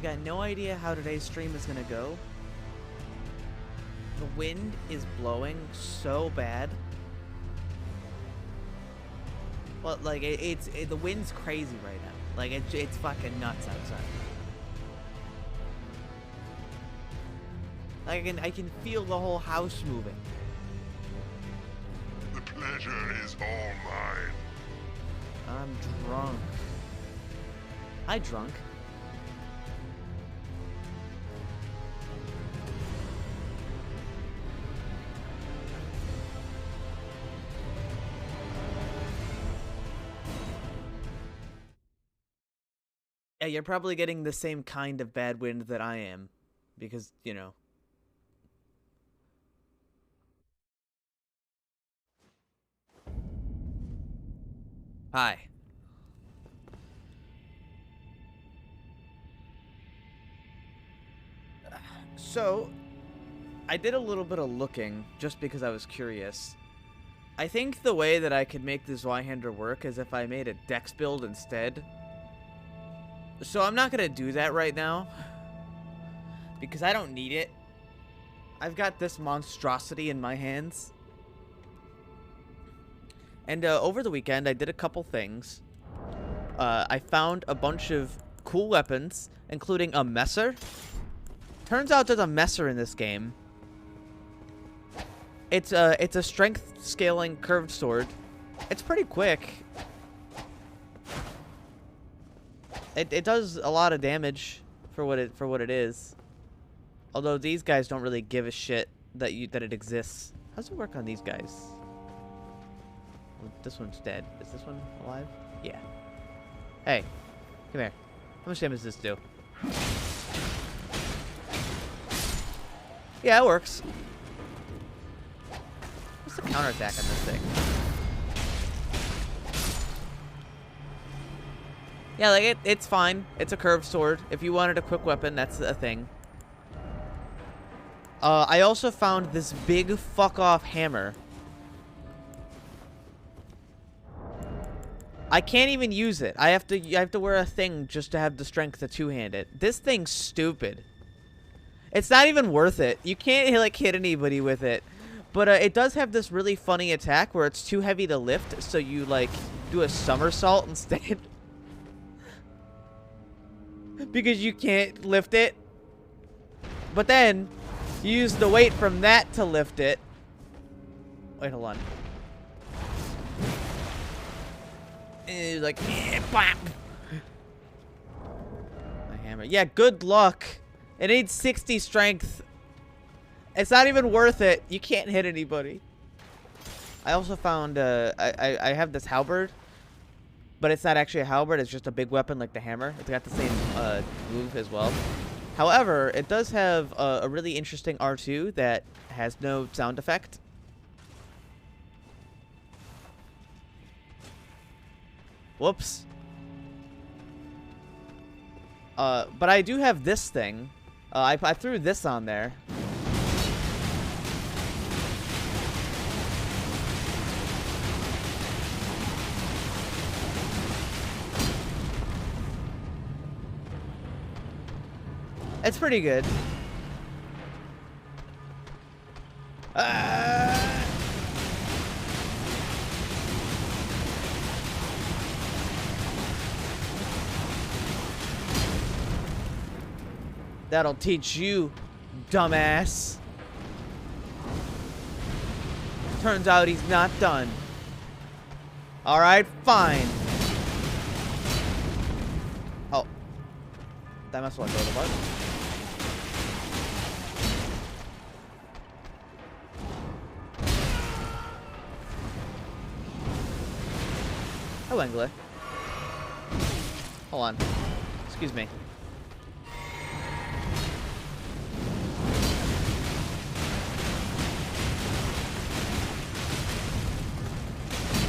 got no idea how today's stream is gonna go. The wind is blowing so bad. Well, like the wind's crazy right now. Like it's fucking nuts outside. Like I can feel the whole house moving. The pleasure is all mine. I'm drunk. Hi, drunk. Yeah, you're probably getting the same kind of bad wind that I am. Because, you know. Hi. So, I did a little bit of looking just because I was curious. I think the way that I could make this Zweihander work is if I made a dex build instead. So I'm not going to do that right now. Because I don't need it. I've got this monstrosity in my hands. And over the weekend, I did a couple things. I found a bunch of cool weapons, including a messer. Turns out there's a messer in this game. It's a strength scaling curved sword. It's pretty quick. It does a lot of damage for what it is. Although these guys don't really give a shit that it exists. How does it work on these guys? Well, this one's dead. Is this one alive? Yeah. Hey, come here. How much damage does this do? Yeah, it works. What's the counterattack on this thing? Yeah, like it's fine. It's a curved sword. If you wanted a quick weapon, that's a thing. I also found this big fuck-off hammer. I can't even use it. I have to wear a thing just to have the strength to two-hand it. This thing's stupid. It's not even worth it. You can't like hit anybody with it. But it does have this really funny attack where it's too heavy to lift, so you like do a somersault instead. Because you can't lift it. But then you use the weight from that to lift it. Wait, hold on. And it's like, bam. My hammer. Yeah, good luck. It needs 60 strength. It's not even worth it. You can't hit anybody. I also found, I have this halberd. But it's not actually a halberd. It's just a big weapon like the hammer. It's got the same move as well. However, it does have a really interesting R2 that has no sound effect. Whoops. But I do have this thing. I threw this on there. It's pretty good. That'll teach you, dumbass. Turns out he's not done. Alright, fine. Oh. That must want to go to the button. Hello, Engler. Hold on. Excuse me.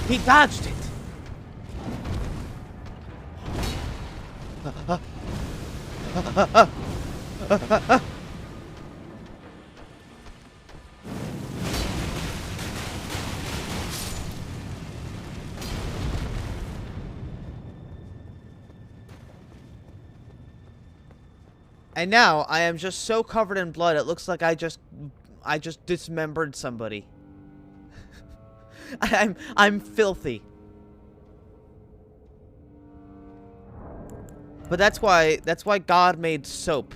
He dodged it! And now I am just so covered in blood, it looks like I just dismembered somebody. I'm filthy. But that's why God made soap.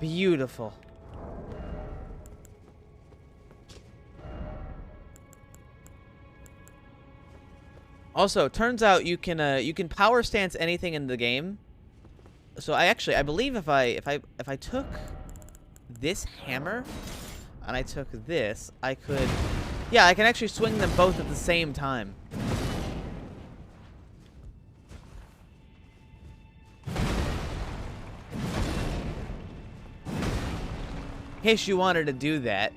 Beautiful. Also, turns out you can power stance anything in the game. So I believe if I took this hammer and I took this, I could, yeah, I can actually swing them both at the same time. In case you wanted to do that.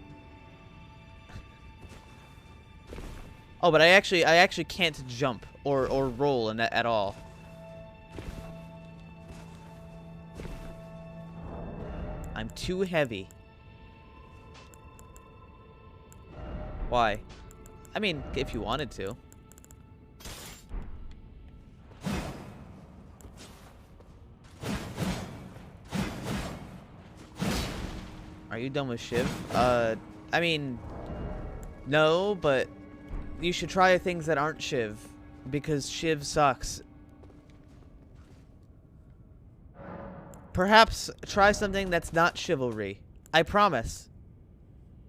Oh, but I actually can't jump or roll in that at all. I'm too heavy. Why? I mean, if you wanted to. Are you done with Shiv? I mean, no, but you should try things that aren't Shiv, because Shiv sucks. Perhaps try something that's not chivalry. I promise.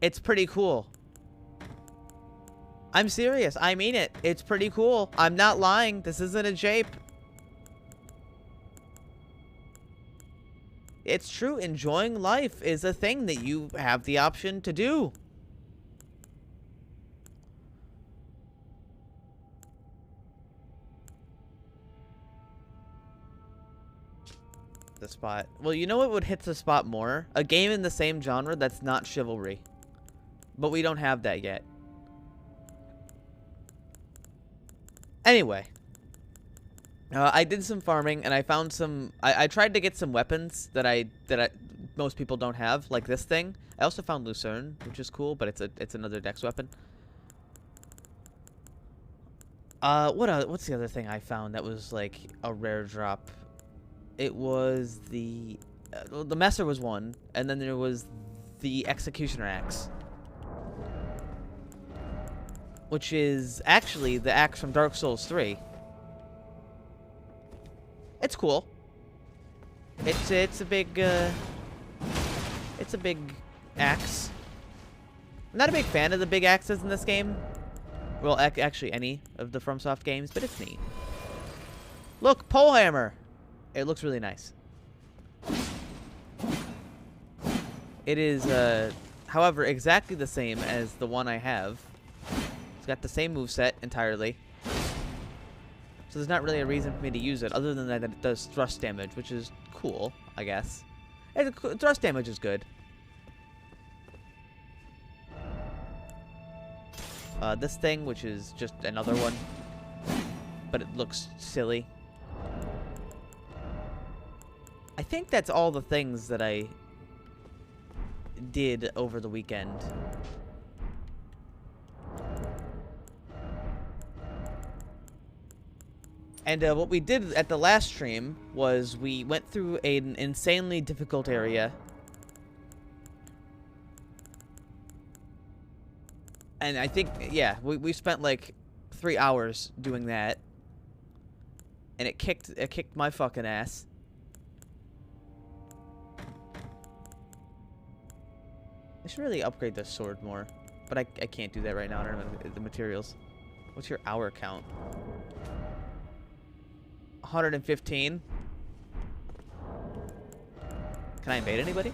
It's pretty cool. I'm serious. I mean it. It's pretty cool. I'm not lying. This isn't a jape. It's true. Enjoying life is a thing that you have the option to do. The spot. Well, you know what would hit the spot more? A game in the same genre that's not chivalry. But we don't have that yet. Anyway. I did some farming and I found some. I tried to get some weapons that most people don't have, like this thing. I also found Lucerne, which is cool, but it's another dex weapon. What's the other thing I found that was like a rare drop? It was the Messer was one, and then there was the Executioner Axe, which is actually the axe from Dark Souls 3. It's cool. It's a big axe. I'm not a big fan of the big axes in this game. Well, actually any of the FromSoft games, but it's neat. Look, pole hammer. It looks really nice. It is, however, exactly the same as the one I have. It's got the same moveset entirely. So there's not really a reason for me to use it, other than that it does thrust damage, which is cool, I guess. Thrust damage is good. This thing, which is just another one, but it looks silly. I think that's all the things that I did over the weekend. And what we did at the last stream was we went through an insanely difficult area. And I think, yeah, we spent like 3 hours doing that. And it kicked my fucking ass. I should really upgrade this sword more. But I can't do that right now. I don't know the materials. What's your hour count? 115. Can I invade anybody?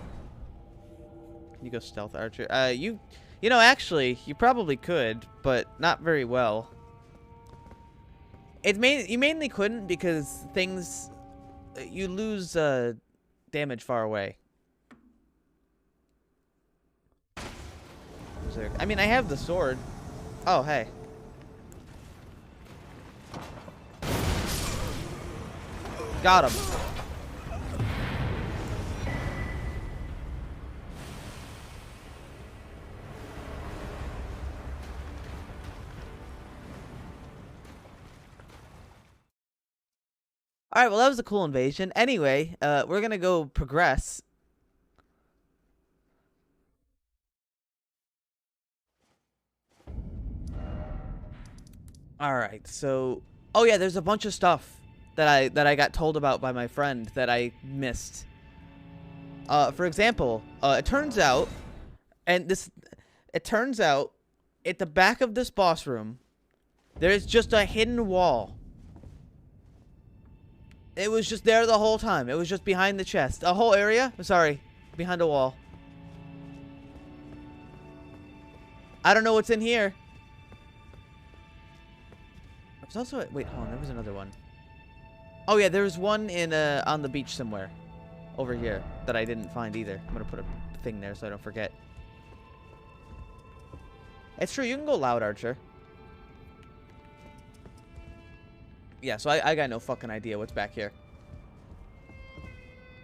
Can you go stealth archer? You know, actually, you probably could, but not very well. You mainly couldn't because things, you lose damage far away. I mean, I have the sword. Oh, hey. Got him. All right, well, that was a cool invasion. Anyway, we're going to go progress. All right, so... Oh, yeah, there's a bunch of stuff that I got told about by my friend that I missed. For example, it turns out... And this... It turns out, at the back of this boss room, there's just a hidden wall. It was just there the whole time. It was just behind the chest. A whole area? Sorry. Behind a wall. I don't know what's in here. There's also a, wait, hold on. There was another one. Oh, yeah. There was one in on the beach somewhere. Over here. That I didn't find either. I'm going to put a thing there so I don't forget. It's true. You can go loud, Archer. Yeah, so I got no fucking idea what's back here.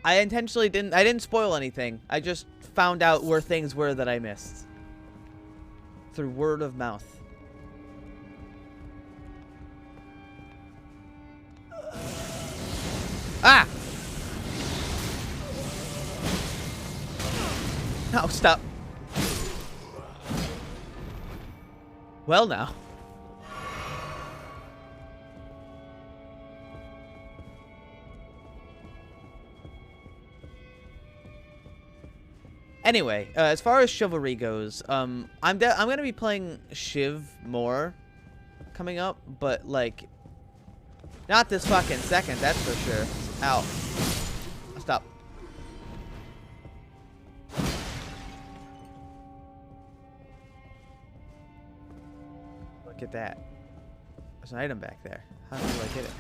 I intentionally didn't spoil anything. I just found out where things were that I missed. Through word of mouth. Ah! No, stop. Well, now. Anyway, as far as chivalry goes, I'm gonna be playing Shiv more coming up, but like, not this fucking second, that's for sure. Ow! Stop. Look at that. There's an item back there. How do I get it?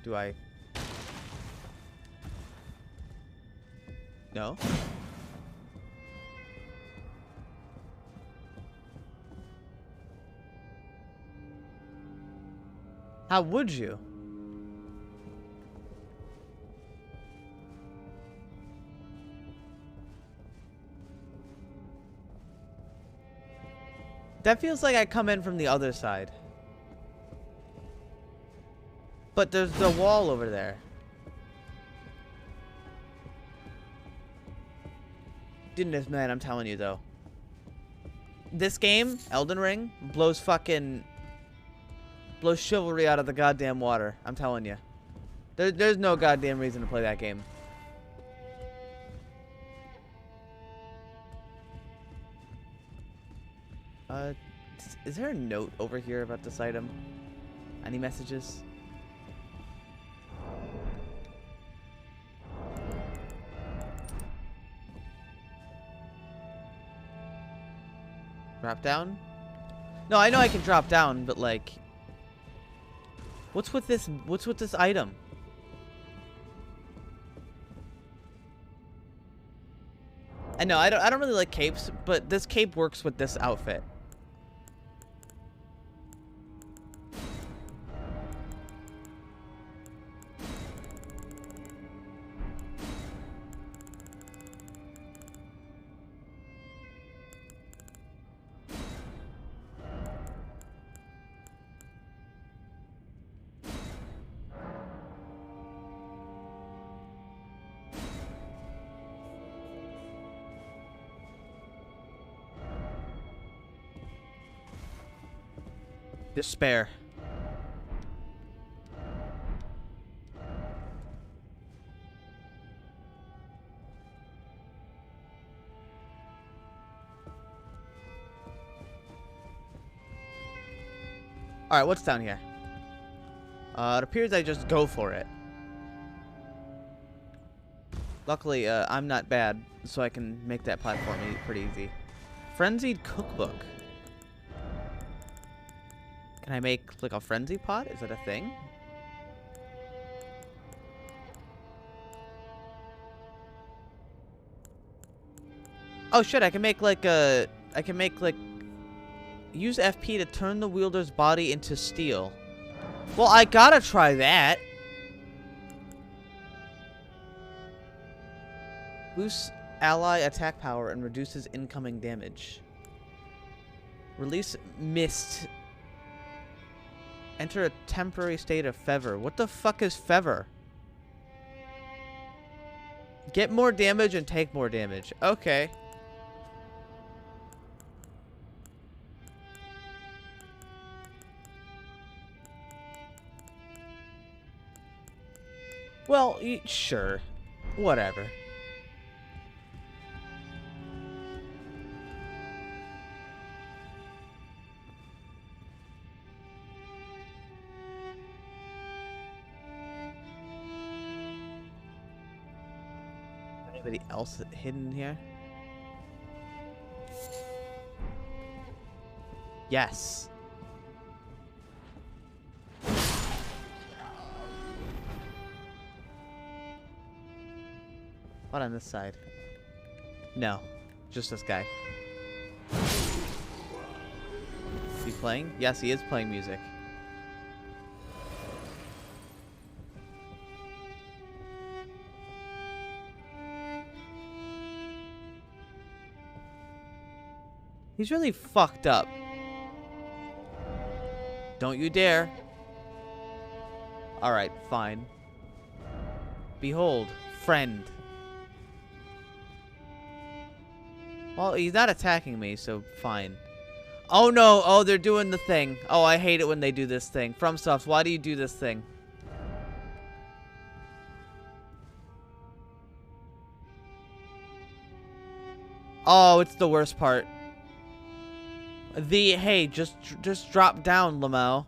Do I? No. How would you? That feels like I come in from the other side. But there's the wall over there. Goodness, man, I'm telling you, though. This game, Elden Ring, blows chivalry out of the goddamn water. I'm telling you. There's no goddamn reason to play that game. Is there a note over here about this item? Any messages? Drop down? No, I know I can drop down, but like, what's with this item? I know I don't really like capes, but this cape works with this outfit. Despair. Alright, what's down here? It appears I just go for it. Luckily, I'm not bad, so I can make that platform pretty easy. Frenzied cookbook. Can I make, like, a frenzy pot? Is that a thing? Oh, shit, I can make, like, use FP to turn the wielder's body into steel. Well, I gotta try that. Boosts ally attack power and reduces incoming damage. Release mist. Enter a temporary state of fever. What the fuck is fever? Get more damage and take more damage. Okay. Well, sure. Whatever. Anybody else hidden here? Yes. What on this side? No. Just this guy. Is he playing? Yes, he is playing music. He's really fucked up. Don't you dare. Alright, fine. Behold, friend. Well, he's not attacking me, so fine. Oh no, oh, they're doing the thing. Oh, I hate it when they do this thing. FromSoft, why do you do this thing? Oh, it's the worst part. Hey, just drop down, Lamau.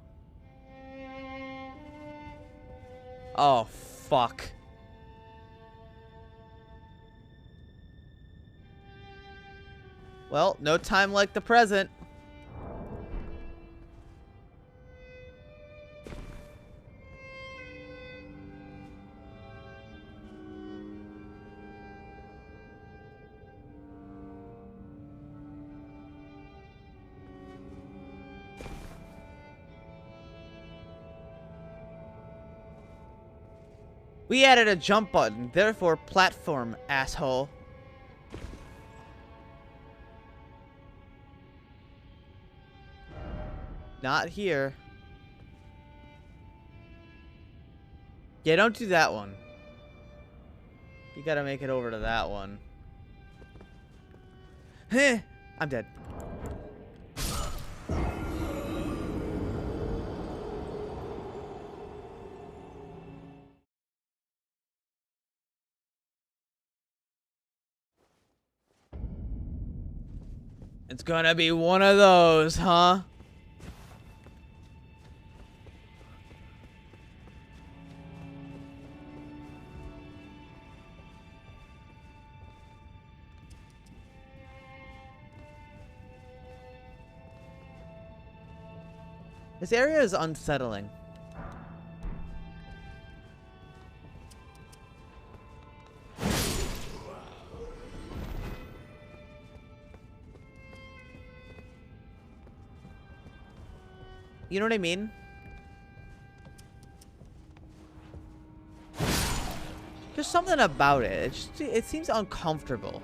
Oh, fuck. Well, no time like the present. We added a jump button, therefore platform, asshole. Not here. Yeah, don't do that one. You gotta make it over to that one. Heh! I'm dead. It's gonna be one of those, huh? This area is unsettling. You know what I mean? Just something about it. It seems uncomfortable.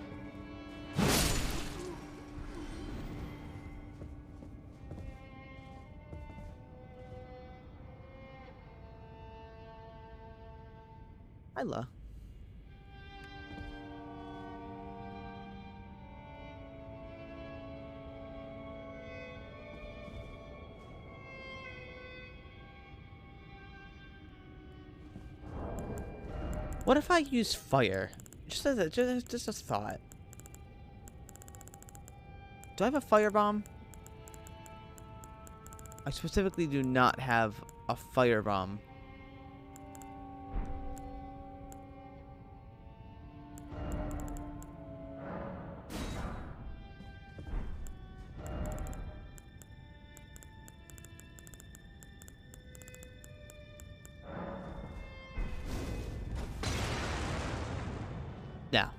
Hyla. What if I use fire? Just a thought. Do I have a firebomb? I specifically do not have a firebomb. Now.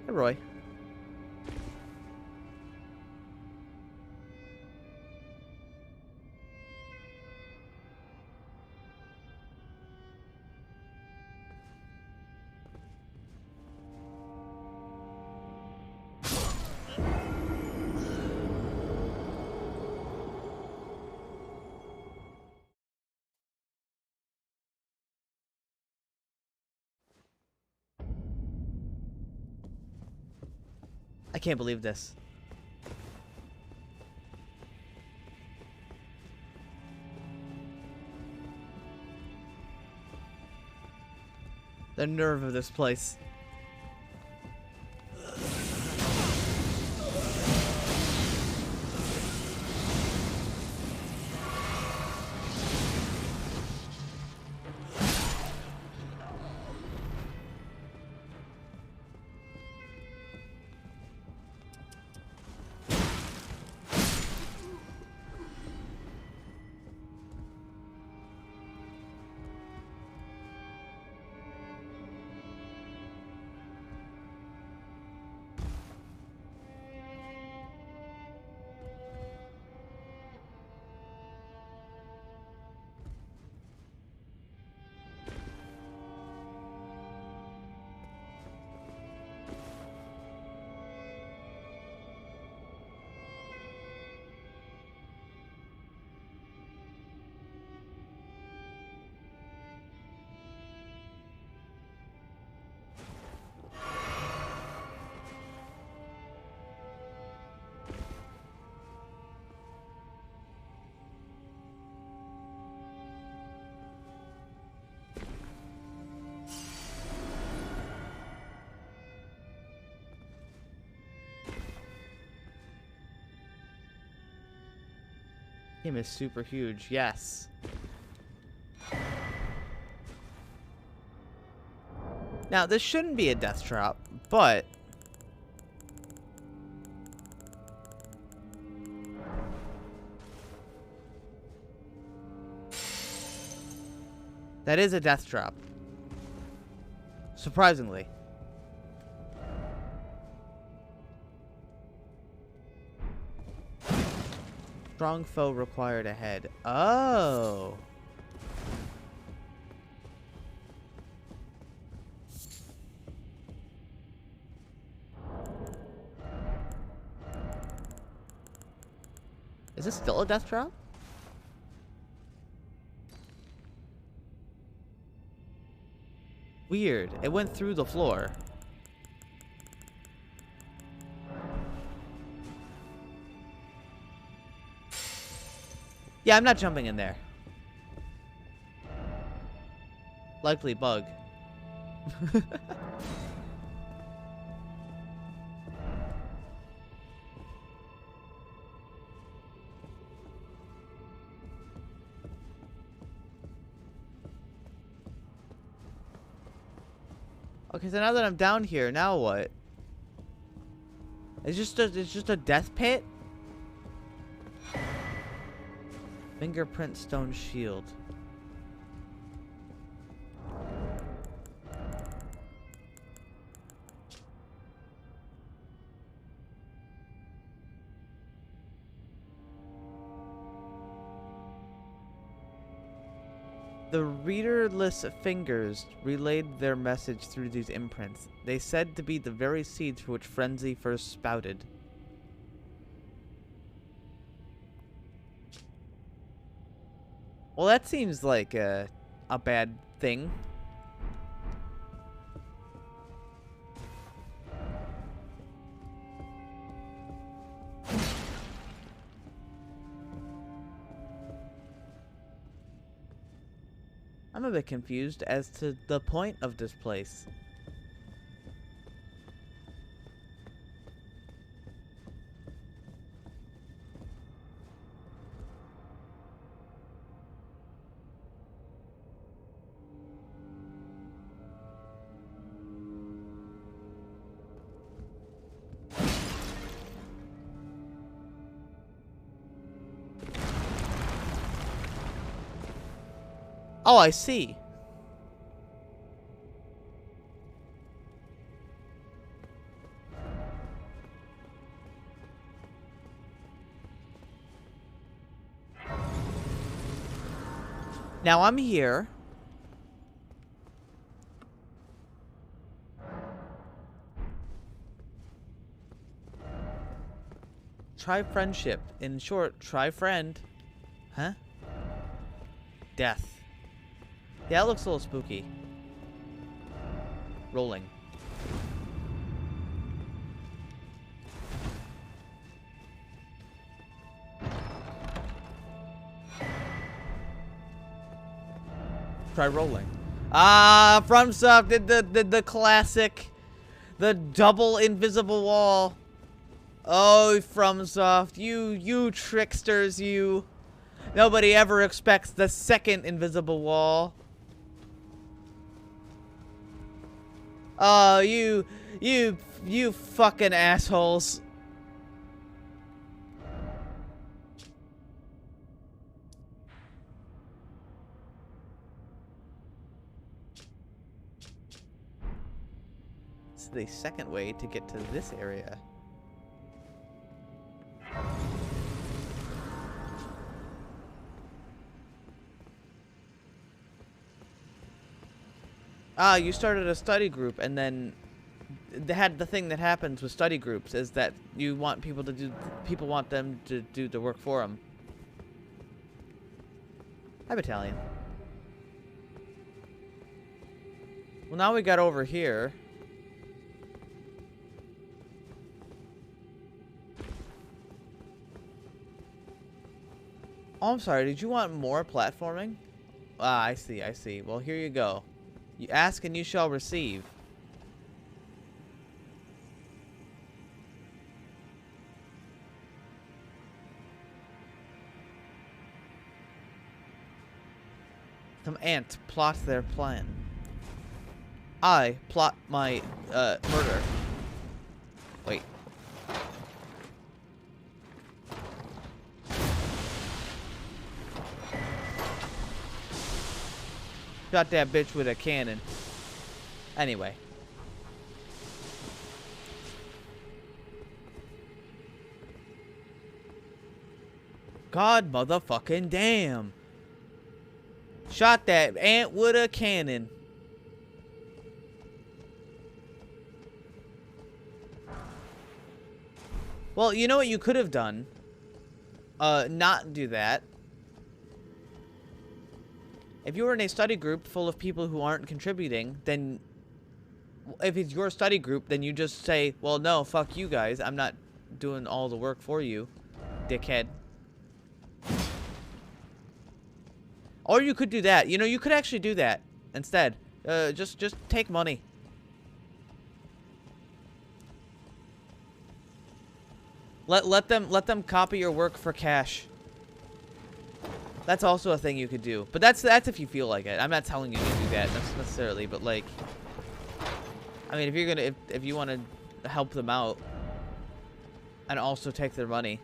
Hey, Roy. I can't believe this. The nerve of this place. Game is super huge. Yes. Now, this shouldn't be a death trap, but that is a death trap. Surprisingly. Strong foe required ahead. Oh. Is this still a death trap? Weird. It went through the floor. Yeah, I'm not jumping in there. Likely bug. Okay, so now that I'm down here, now what? It's just a death pit? Fingerprint stone shield. The readerless fingers relayed their message through these imprints. They said to be the very seeds for which frenzy first spouted. Well, that seems like a bad thing. I'm a bit confused as to the point of this place. Oh, I see. Now I'm here. Try friendship. In short, try friend. Huh? Death. Yeah, it looks a little spooky. Rolling. Try rolling. Ah, FromSoft did the classic, the double invisible wall. Oh, FromSoft, you tricksters, you. Nobody ever expects the second invisible wall. Oh, you fucking assholes. It's the second way to get to this area. Ah, you started a study group, and then the thing that happens with study groups is that you want people to do, people want them to do the work for them. Hi, Battalion. Well, now we got over here. Oh, I'm sorry. Did you want more platforming? Ah, I see. I see. Well, here you go. You ask and you shall receive. Some ant plot their plan. I plot my murder. Wait. Shot that bitch with a cannon. Anyway. God motherfucking damn. Shot that ant with a cannon. Well, you know what you could have done? Not do that. If you were in a study group full of people who aren't contributing, then if it's your study group, then you just say, well, no, fuck you guys. I'm not doing all the work for you, dickhead. Or you could do that. You know, you could actually do that instead. Just take money. Let them copy your work for cash. That's also a thing you could do. But that's if you feel like it. I'm not telling you to do that necessarily, but like, I mean, if you're gonna if you want to help them out and also take their money.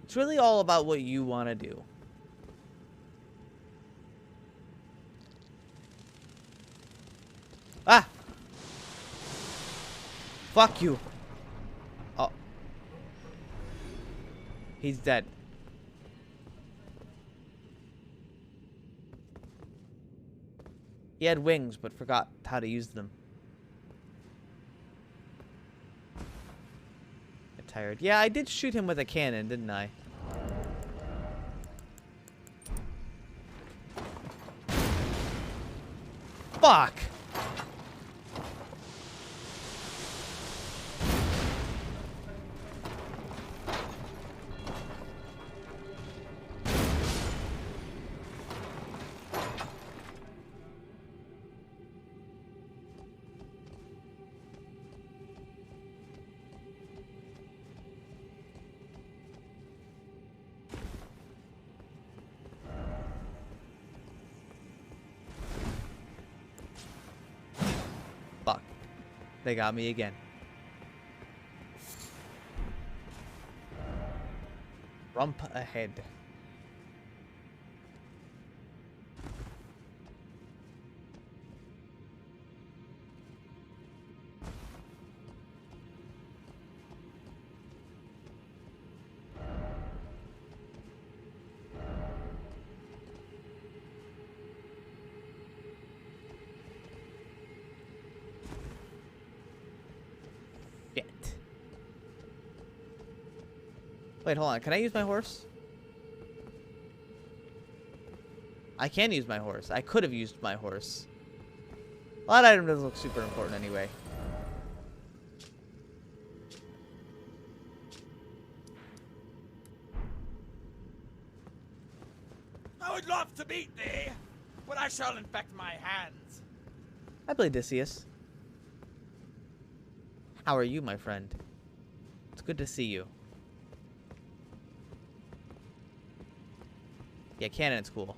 It's really all about what you want to do. Ah! Fuck you. Oh. He's dead. He had wings, but forgot how to use them. Get tired. Yeah, I did shoot him with a cannon, didn't I? Fuck! Fuck. They got me again. Rump ahead. Shit. Wait, hold on. Can I use my horse? I can use my horse. I could have used my horse. Well, that item doesn't look super important anyway. I would love to meet thee, but I shall infect my hands. I played Odysseus. How are you, my friend? It's good to see you. Yeah, cannon's cool.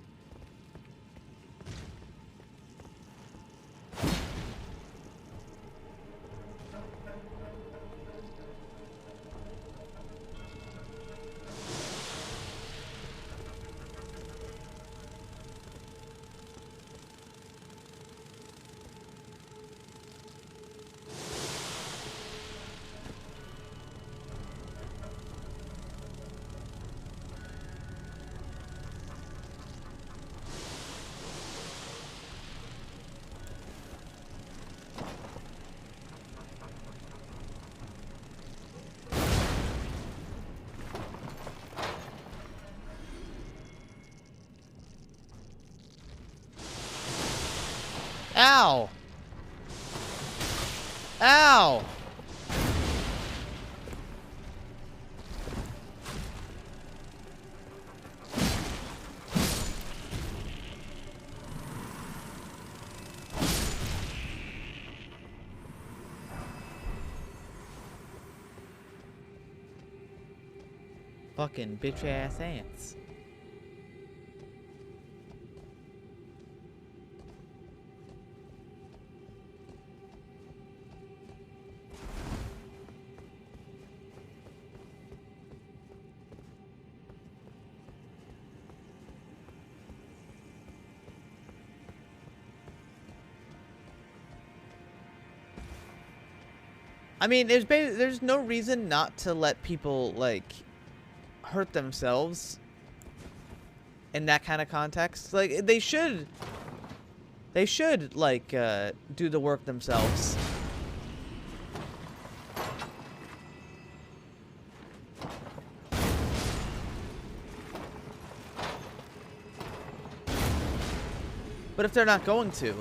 Ow! Ow! Fucking bitch ass ants. I mean, there's no reason not to let people, like, hurt themselves in that kind of context. Like, they should, like, do the work themselves. But if they're not going to,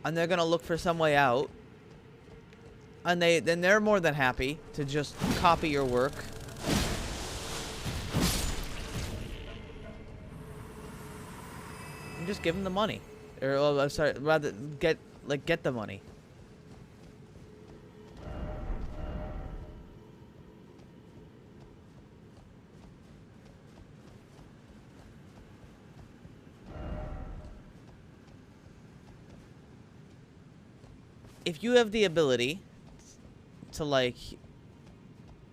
and they're gonna look for some way out, and then they're more than happy to just copy your work. And just give them the money. Or, oh, I'm sorry, rather get the money. If you have the ability to, like,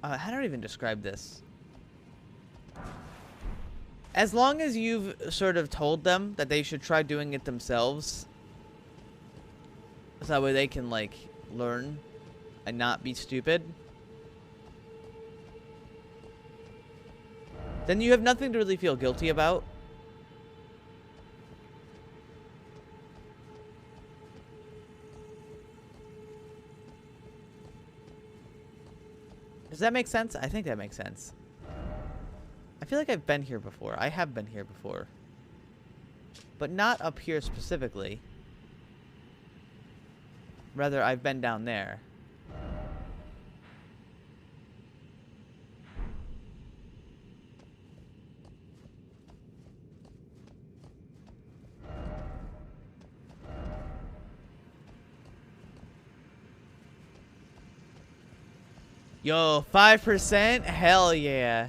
how do I even describe this? As long as you've sort of told them that they should try doing it themselves, so that way they can, like, learn and not be stupid, then you have nothing to really feel guilty about. Does that make sense? I think that makes sense. I feel like I've been here before. I have been here before. But not up here specifically. Rather, I've been down there. Yo, 5%? Hell yeah.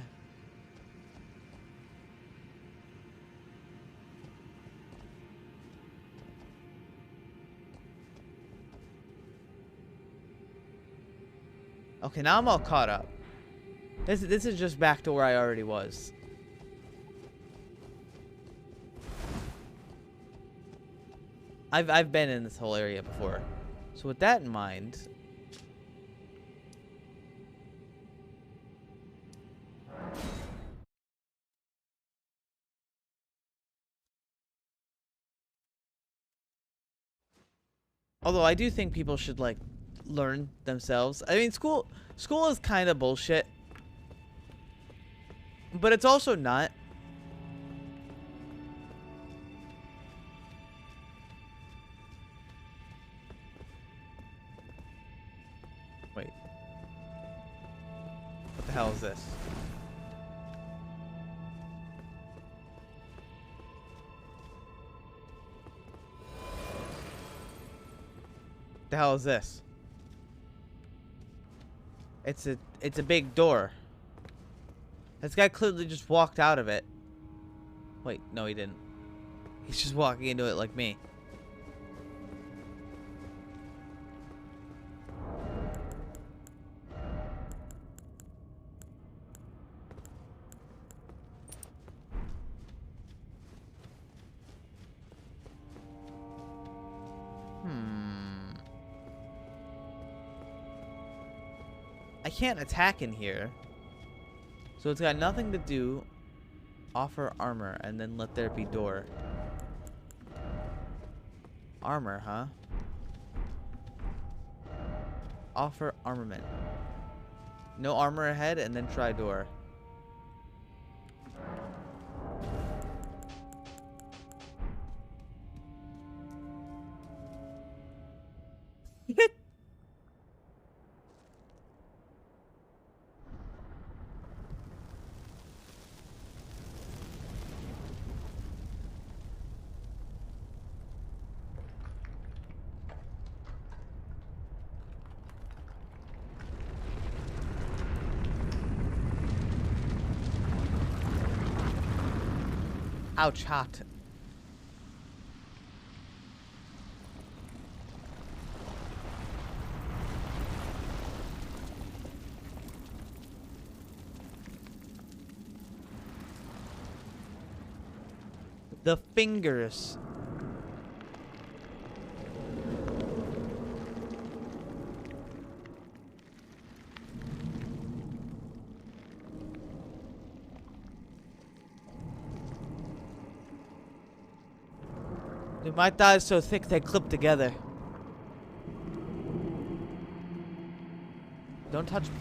Okay, now I'm all caught up. This is just back to where I already was. I've been in this whole area before. So with that in mind, although I do think people should, like, learn themselves. I mean, school is kind of bullshit, but it's also not. Wait. What the hell is this? The hell is this? It's a big door. This guy clearly just walked out of it. Wait, no he didn't. He's just walking into it like me. I can't attack in here. So it's got nothing to do. Offer armor and then let there be door. Armor, huh? Offer armament. No armor ahead and then try door. Ouch, hot. The fingers. Dude, my thighs so thick they clip together. Don't touch me.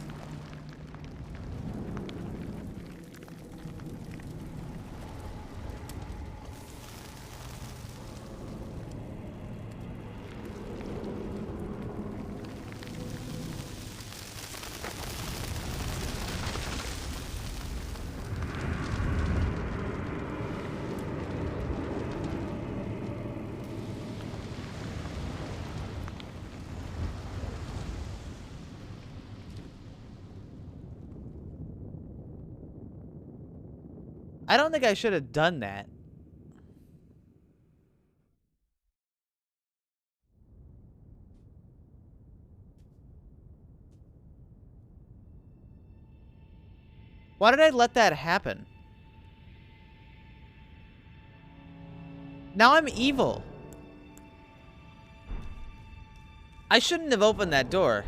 I don't think I should have done that. Why did I let that happen? Now I'm evil. I shouldn't have opened that door.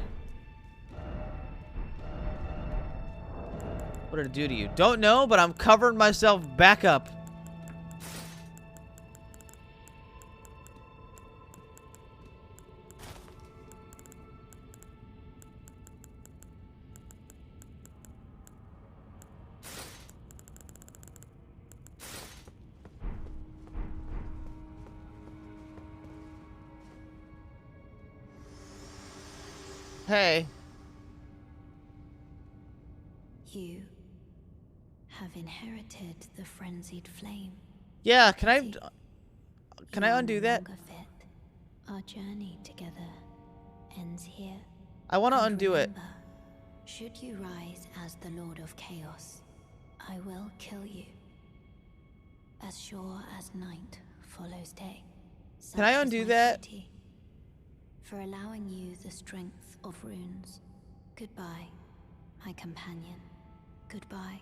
What did it do to you? Don't know, but I'm covering myself back up. Hey. You have inherited the frenzied flame. Yeah, can I undo that? Fit. Our journey together ends here. I want to And undo it. remember, should you rise as the Lord of Chaos, I will kill you. As sure as night follows day. Can I Such is undo my that? duty. For allowing you the strength of runes. Goodbye, my companion. Goodbye,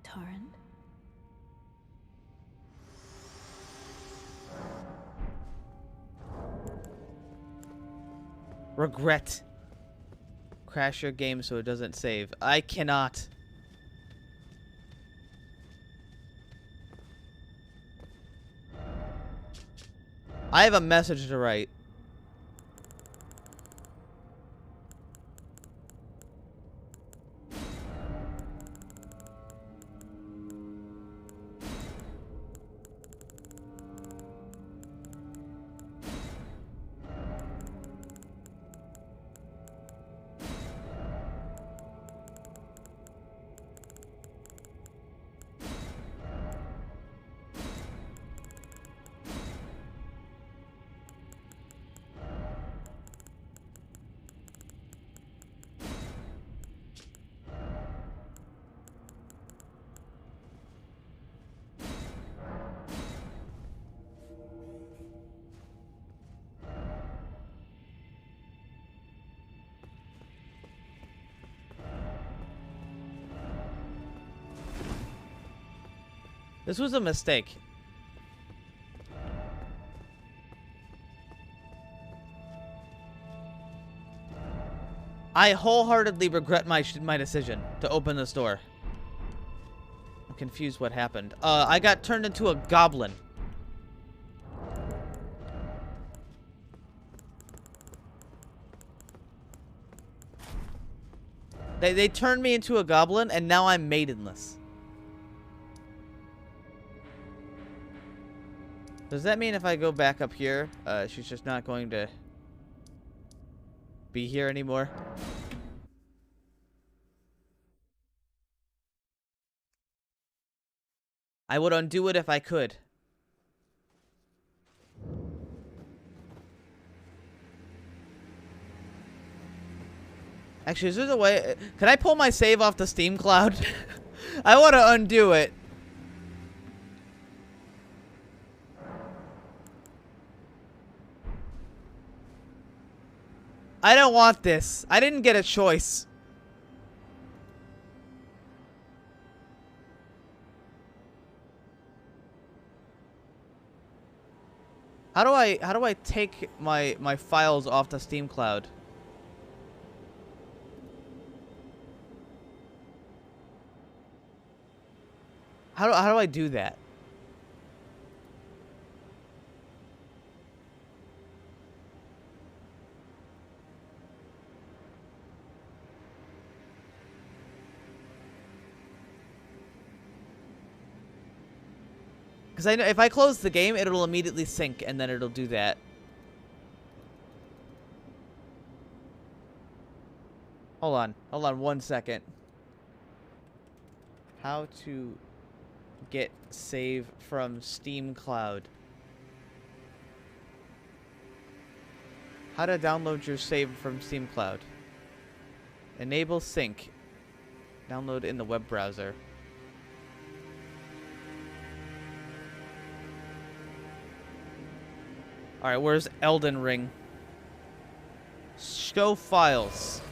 Torrent. Regret. Crash your game so it doesn't save. I cannot. I have a message to write. This was a mistake. I wholeheartedly regret my decision to open this door. I'm confused what happened. I got turned into a goblin. They turned me into a goblin, and now I'm maidenless. Does that mean if I go back up here, she's just not going to be here anymore? I would undo it if I could. Actually, is there a way? Can I pull my save off the Steam cloud? I want to undo it. I don't want this. I didn't get a choice. How do I take my files off the Steam cloud? How do I do that? Because I know if I close the game, it'll immediately sync, and then it'll do that. Hold on 1 second. How to get save from Steam Cloud? How to download your save from Steam Cloud? Enable sync. Download in the web browser. Alright, where's Elden Ring? Show files.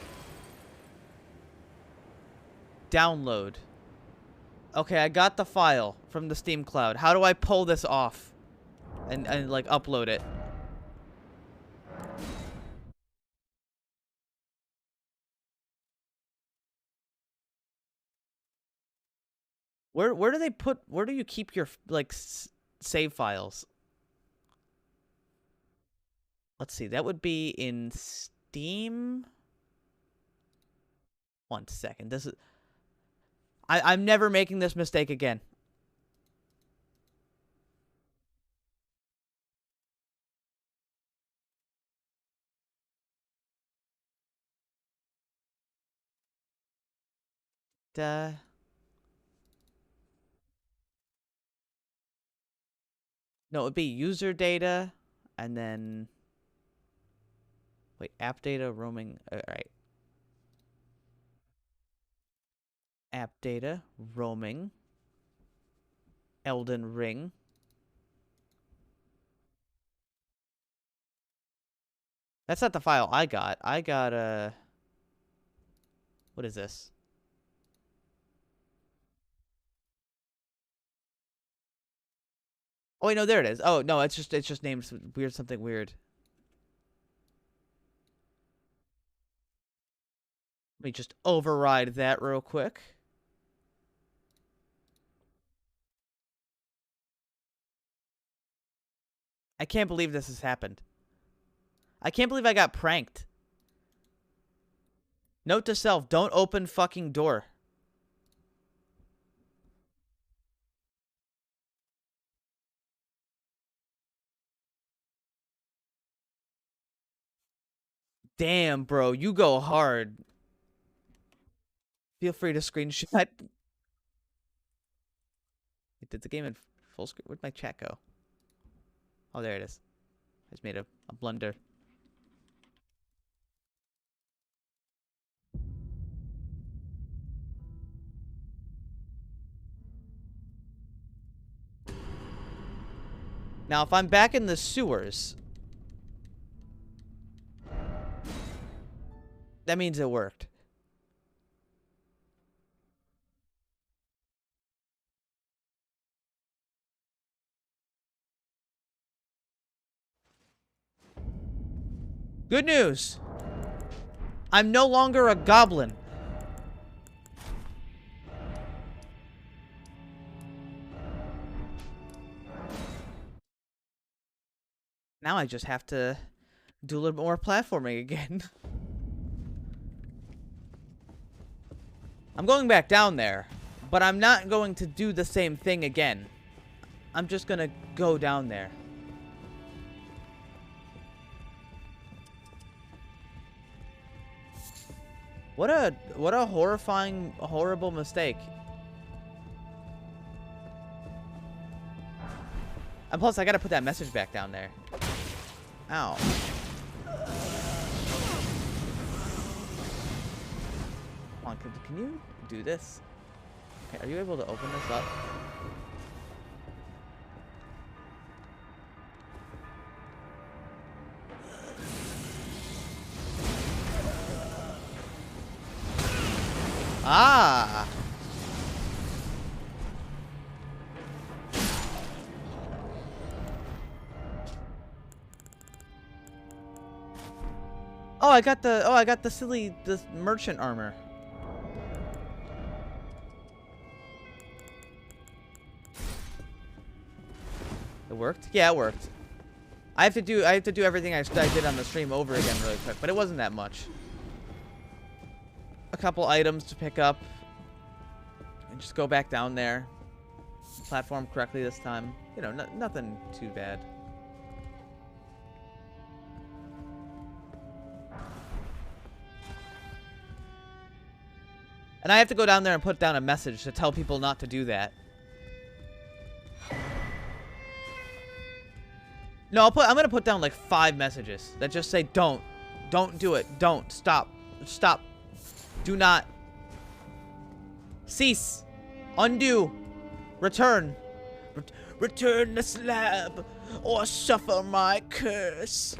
Download. Okay, I got the file from the Steam Cloud. How do I pull this off? And like, upload it? Where do they put... Where do you keep your, like, save files? Let's see, that would be in Steam. 1 second. This is... I'm never making this mistake again. No, it would be user data, and then... Wait, app data, roaming... Alright. App data, roaming, Elden Ring. That's not the file I got. I got a... What is this? Oh wait, no, there it is. Oh no, it's just named something weird. Let me just override that real quick. I can't believe this has happened. I can't believe I got pranked. Note to self, don't open fucking door. Damn, bro, you go hard. Feel free to screenshot. Wait, did the game in full screen? Where'd my chat go? Oh, there it is. I just made a blunder. Now, if I'm back in the sewers, that means it worked. Good news. I'm no longer a goblin. Now I just have to do a little bit more platforming again. I'm going back down there, but I'm not going to do the same thing again. I'm just gonna go down there. What a horrifying, horrible mistake. And plus, I gotta put that message back down there. Ow. Come on, can you do this? Okay, are you able to open this up? Ah! Oh, I got the merchant armor. It worked? Yeah, it worked. I have to do everything I did on the stream over again really quick, but it wasn't that much. A couple items to pick up. And just go back down there. Platform correctly this time. You know, nothing too bad. And I have to go down there and put down a message to tell people not to do that. No, I'm gonna put down like 5 messages that just say don't do it, don't, stop, do not, cease, undo, return, return the slab, or suffer my curse.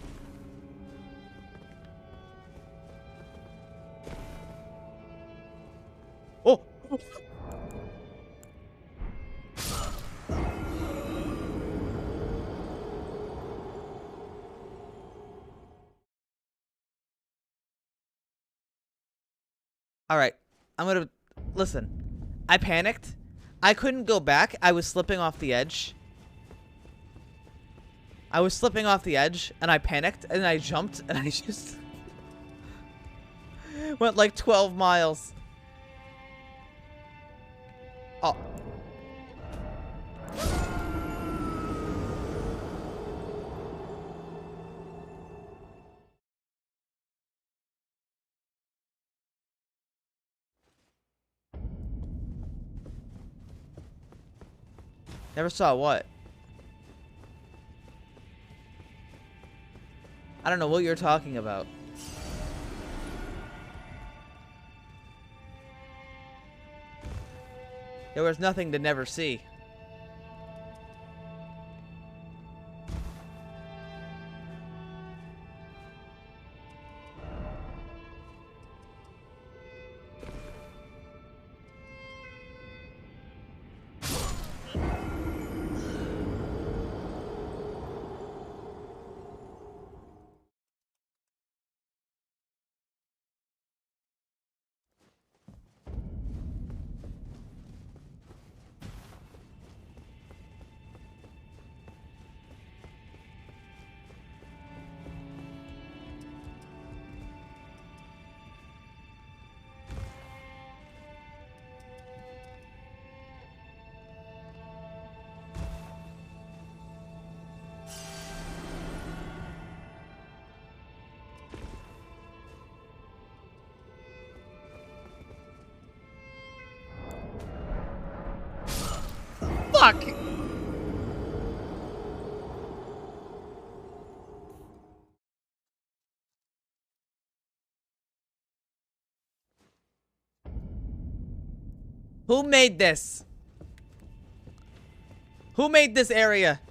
Oh. Alright, I'm gonna... Listen. I panicked. I couldn't go back. I was slipping off the edge. I was slipping off the edge, and I panicked, and I jumped, and I just... went like 12 miles. Oh. Never saw what? I don't know what you're talking about. There was nothing to never see. Fuck! Who made this? Who made this area?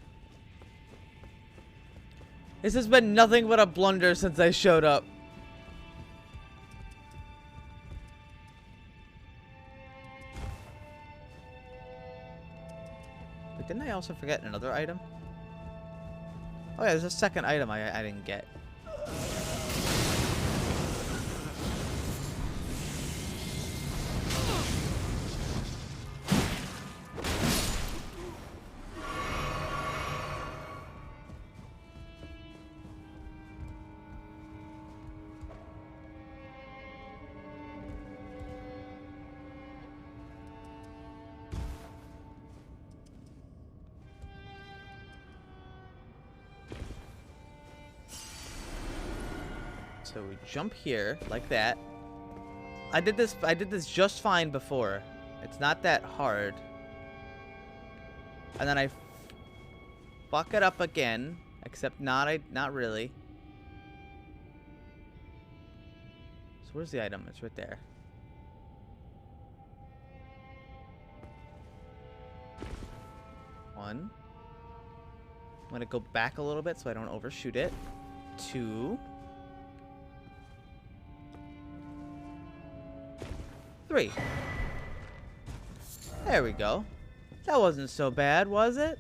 This has been nothing but a blunder since I showed up. But didn't I also forget another item? Oh yeah, there's a second item I didn't get. So we jump here like that. I did this just fine before. It's not that hard. And then I fuck it up again, except not really. So where's the item? It's right there. One. I'm gonna go back a little bit so I don't overshoot it. 2. 3. There we go. That wasn't so bad, was it?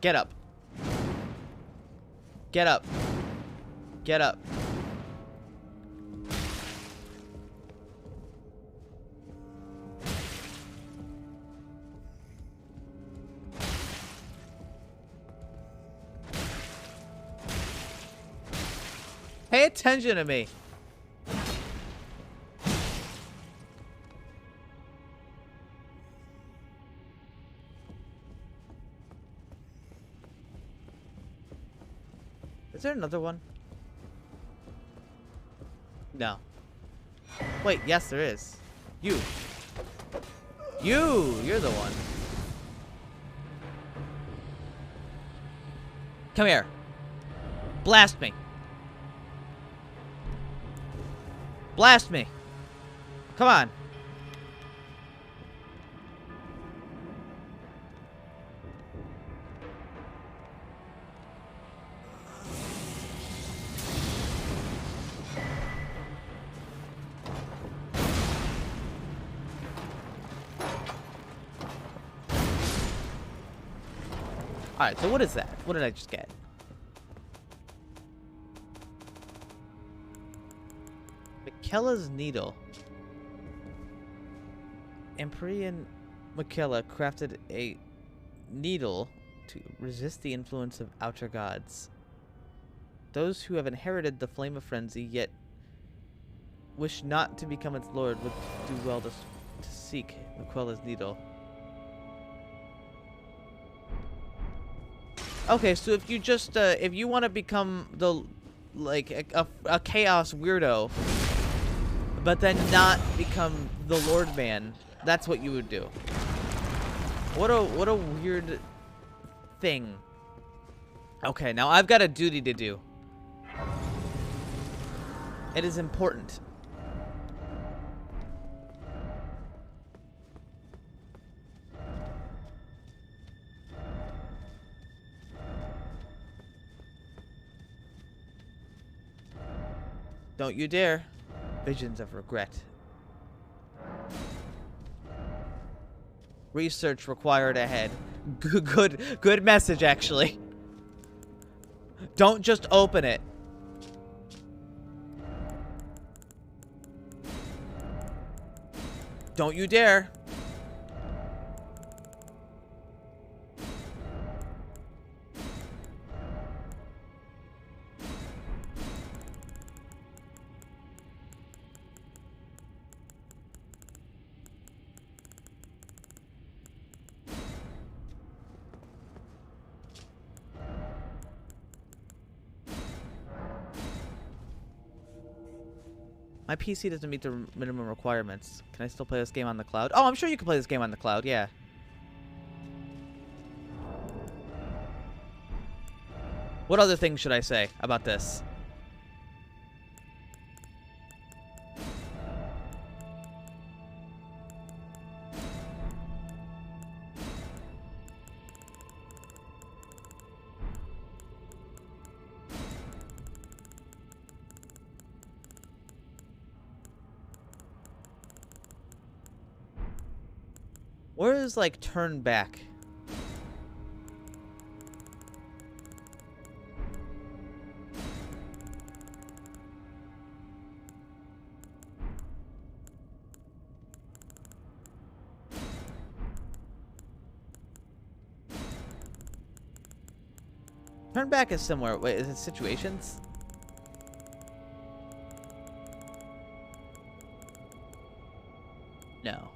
Get up. Get up. Get up. Pay attention to me. Is there another one? No. Wait, yes there is. You're the one. Come here. Blast me. Blast me. Come on. Alright, so what is that? What did I just get? Miquella's needle. Empyrean Miquella crafted a needle to resist the influence of outer gods. Those who have inherited the flame of frenzy yet wish not to become its lord would do well to seek Miquella's needle. Okay, so if you just if you want to become the a chaos weirdo, but then not become the Lord Man, that's what you would do. What a weird thing. Okay, now I've got a duty to do. It is important. Don't you dare. Visions of regret. Research required ahead. Good message, actually. Don't just open it. Don't you dare. My PC doesn't meet the minimum requirements. Can I still play this game on the cloud? Oh, I'm sure you can play this game on the cloud, yeah. What other things should I say about this? Where is, like, turn back? Turn back is somewhere. Wait, is it situations? No.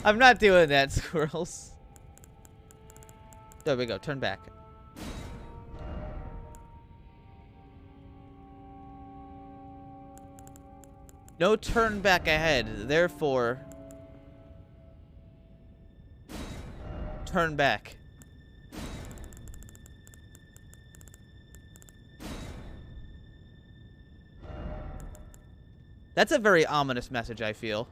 I'm not doing that, squirrels. There we go. Turn back. No turn back ahead. Therefore, turn back. That's a very ominous message, I feel.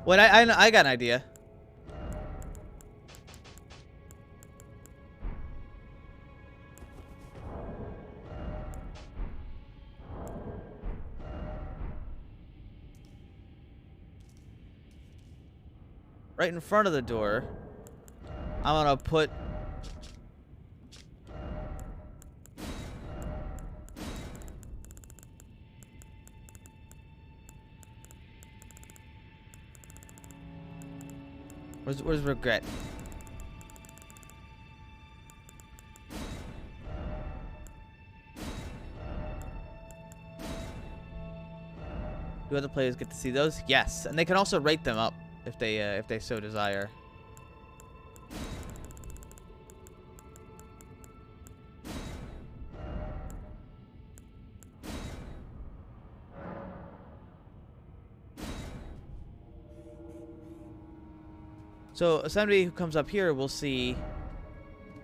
What I got an idea. Right in front of the door, I'm gonna put where's regret? Do other players get to see those? Yes, and they can also rate them up if they so desire. So somebody who comes up here will see,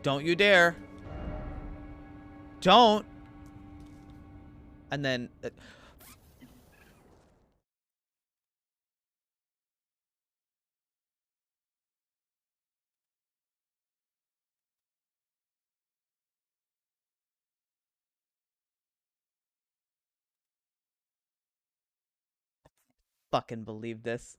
don't you dare. Don't. And then fucking believe this.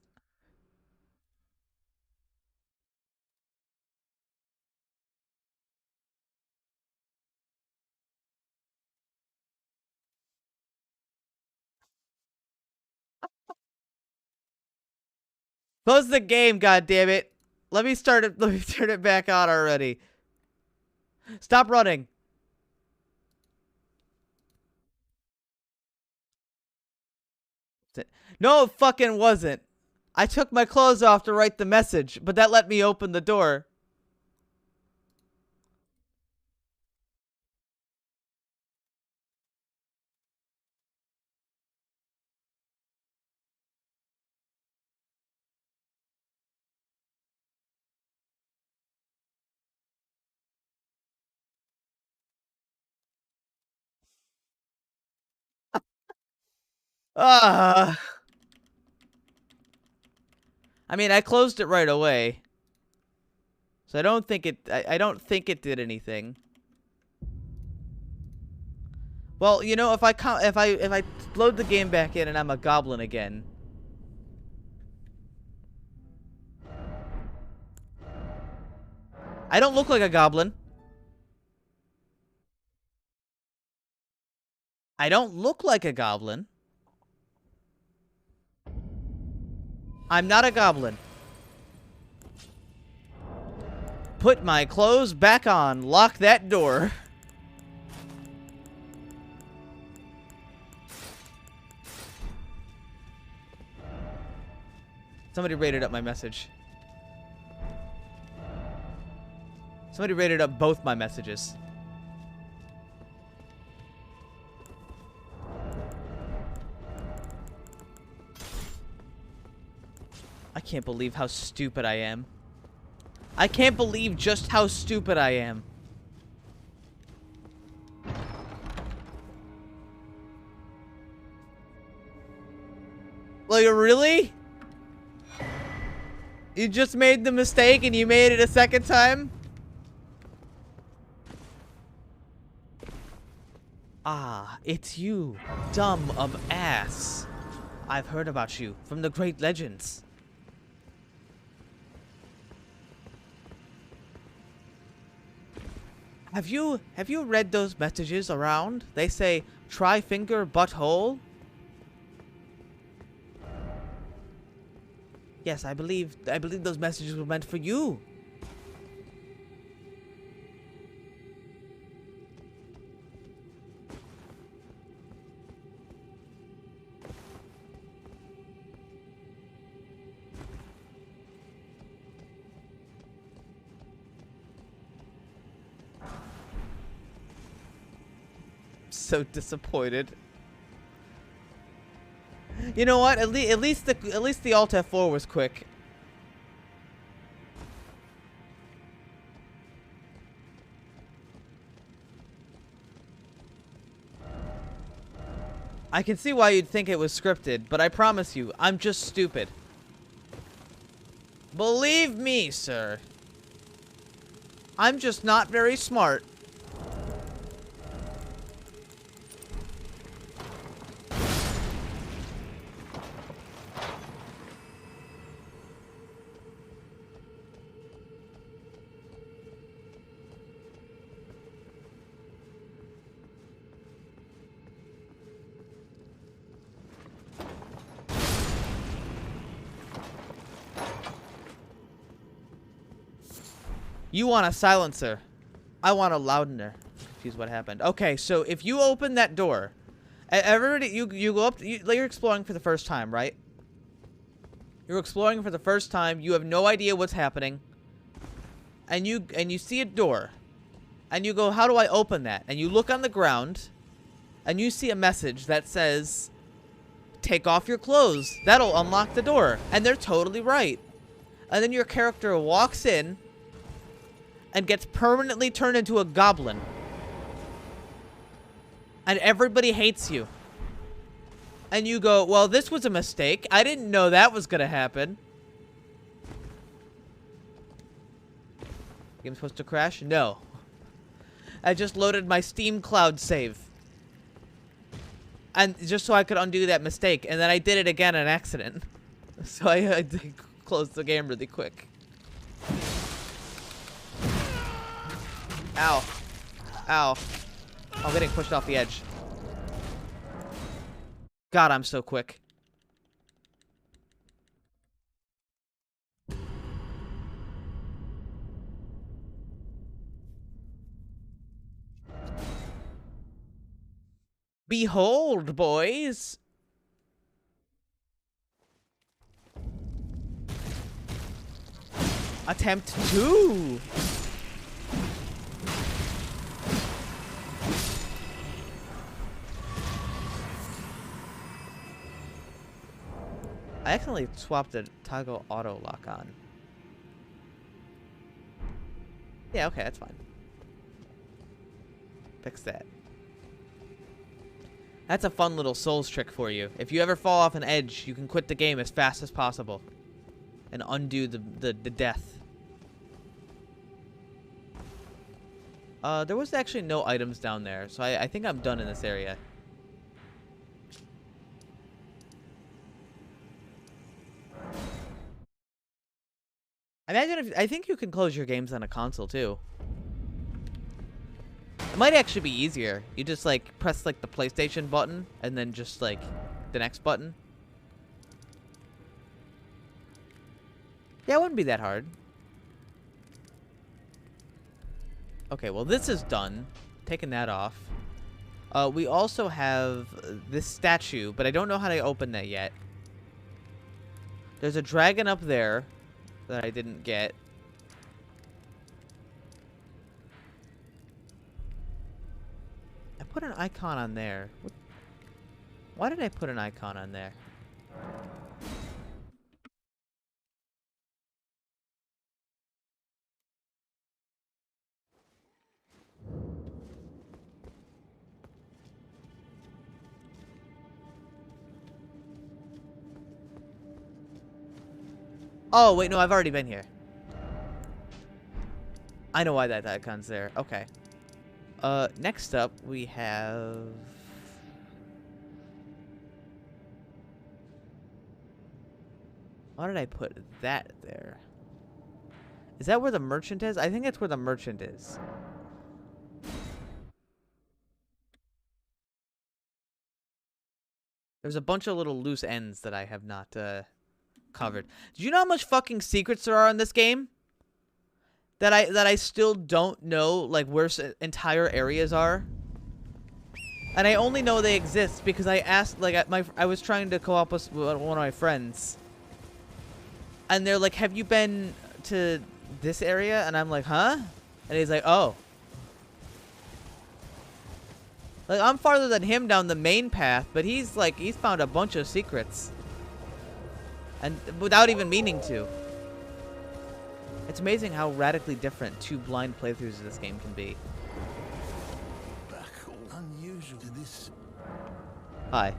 Close the game, goddammit. Let me start it. Let me turn it back on already. Stop running. No, it fucking wasn't. I took my clothes off to write the message, but that let me open the door. Ah. I mean, I closed it right away. So I don't think I don't think it did anything. Well, you know, if I load the game back in and I'm a goblin again. I don't look like a goblin. I don't look like a goblin. I'm not a goblin. Put my clothes back on. Lock that door. Somebody rated up my message. Somebody rated up both my messages. I can't believe how stupid I am. I can't believe just how stupid I am. Like, really? You just made the mistake and you made it a second time? Ah, it's you, dumb of ass. I've heard about you from the great legends. Have you read those messages around? They say, try finger butthole. Yes, I believe those messages were meant for you. So disappointed. You know what? At least the Alt F4 was quick. I can see why you'd think it was scripted, but I promise you, I'm just stupid. Believe me, sir. I'm just not very smart. You want a silencer. I want a loudener. Confused what happened. Okay, so if you open that door, everybody, you go up. You're exploring for the first time, right? You're exploring for the first time. You have no idea what's happening, and you see a door, and you go, "How do I open that?" And you look on the ground, and you see a message that says, "Take off your clothes. That'll unlock the door." And they're totally right. And then your character walks in and gets permanently turned into a goblin. And everybody hates you. And you go, well, this was a mistake. I didn't know that was gonna happen. Game's supposed to crash? No. I just loaded my Steam Cloud save. And just so I could undo that mistake. And then I did it again on accident. So I closed the game really quick. Ow. Ow. I'm getting pushed off the edge. God, I'm so quick. Behold, boys. Attempt 2. I accidentally swapped the toggle auto lock on. Yeah, okay, that's fine. Fix that. That's a fun little Souls trick for you. If you ever fall off an edge, you can quit the game as fast as possible and undo the death. There was actually no items down there, so I think I'm done in this area. Imagine if I think you can close your games on a console too. It might actually be easier. You just like press like the PlayStation button and then just like the next button. Yeah, it wouldn't be that hard. Okay, well this is done. Taking that off. We also have this statue, but I don't know how to open that yet. There's a dragon up there that I didn't get. I put an icon on there. Why did I put an icon on there? Oh, wait, no, I've already been here. I know why that icon's there. Okay. Next up, we have... Why did I put that there? Is that where the merchant is? I think that's where the merchant is. There's a bunch of little loose ends that I have not covered. Do you know how much fucking secrets there are in this game? That I still don't know, like, where entire areas are. And I only know they exist because I asked, like, I was trying to co-op with one of my friends. And they're like, have you been to this area? And I'm like, huh? And he's like, oh. Like, I'm farther than him down the main path, but he's found a bunch of secrets. And without even meaning to. It's amazing how radically different 2 blind playthroughs of this game can be. Unusual to this. Hi.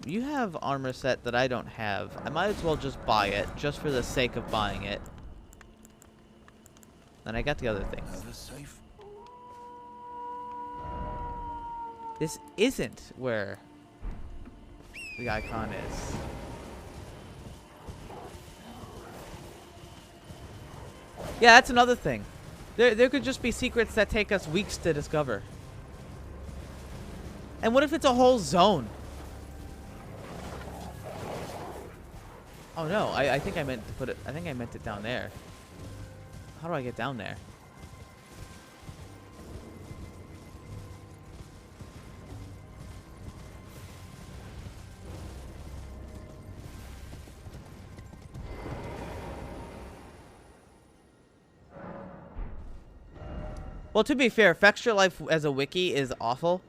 You have armor set that I don't have. I might as well just buy it, just for the sake of buying it. And I got the other things. Safe. This isn't where the icon is. Yeah, that's another thing. There could just be secrets that take us weeks to discover. And what if it's a whole zone? Oh no, I think I meant to put it, I think I meant it down there. How do I get down there? Well, to be fair, Fextra Life as a wiki is awful.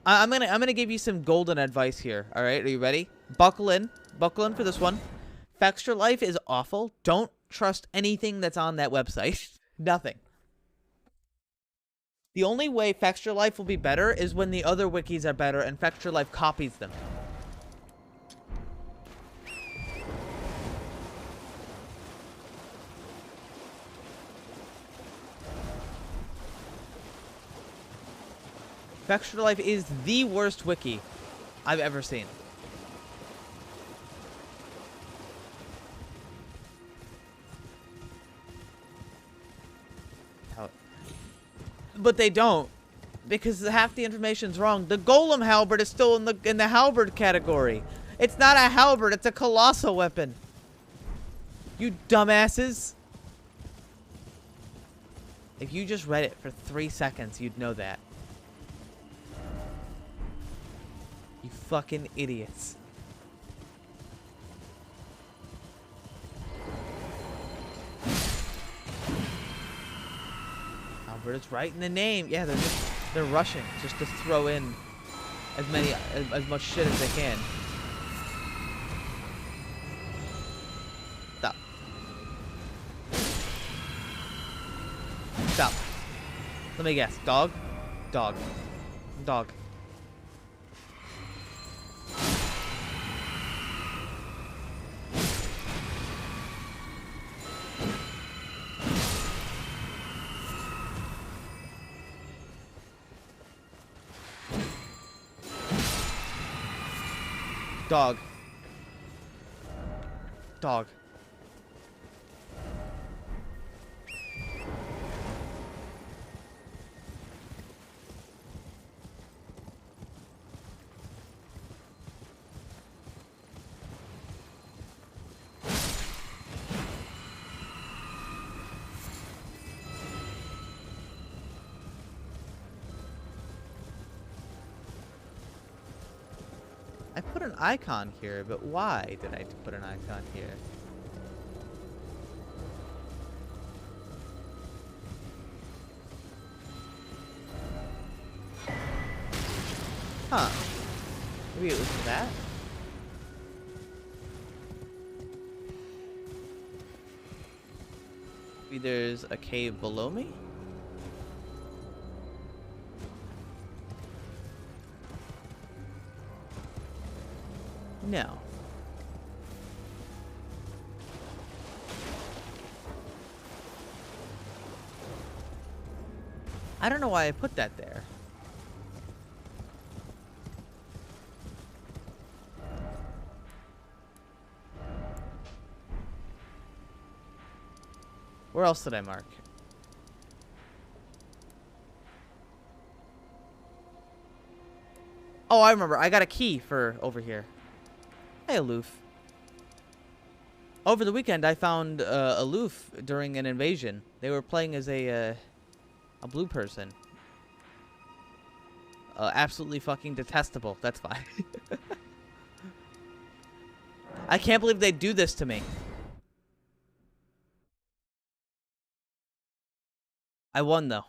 I'm gonna give you some golden advice here. All right, are you ready? Buckle in for this one. Fextra Life is awful. Don't trust anything that's on that website. Nothing. The only way Fextra Life will be better is when the other wikis are better and Fextra Life copies them. Fextra Life is the worst wiki I've ever seen. But they don't, because half the information's wrong. The Golem halberd is still in the halberd category. It's not a halberd, it's a colossal weapon. You dumbasses. If you just read it for 3 seconds, you'd know that. You fucking idiots. Albert, it's right in the name. Yeah, they're rushing just to throw in as much shit as they can. Stop. Stop. Let me guess. Dog? Dog. Dog. Dog. Dog. I put an icon here, but why did I put an icon here? Huh. Maybe it was that? Maybe there's a cave below me? No. I don't know why I put that there. Where else did I mark? Oh, I remember. I got a key for over here. Hey, Aloof. Over the weekend, I found Aloof during an invasion. They were playing as a blue person. Absolutely fucking detestable. That's fine. I can't believe they do this to me. I won though.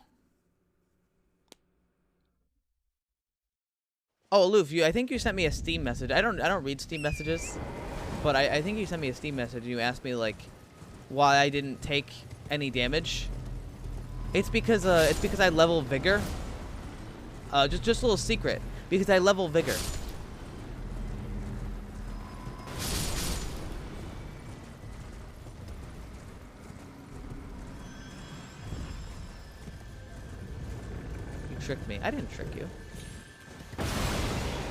Oh, Aloof, I think you sent me a Steam message. I don't read Steam messages, but I think you sent me a Steam message. You asked me like why I didn't take any damage. It's because I level Vigor. Just a little secret. Because I level Vigor. You tricked me. I didn't trick you.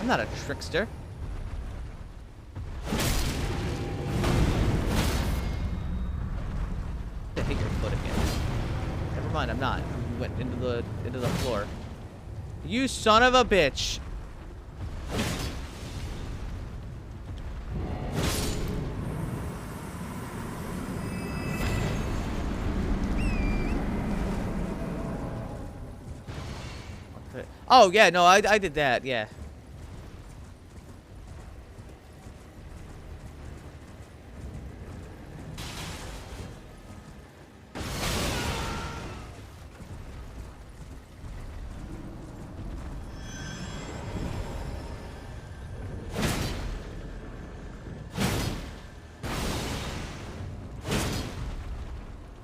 I'm not a trickster. I hit your foot again. Never mind, I'm not. You went into the floor. You son of a bitch! Okay. Oh yeah, no, I did that. Yeah.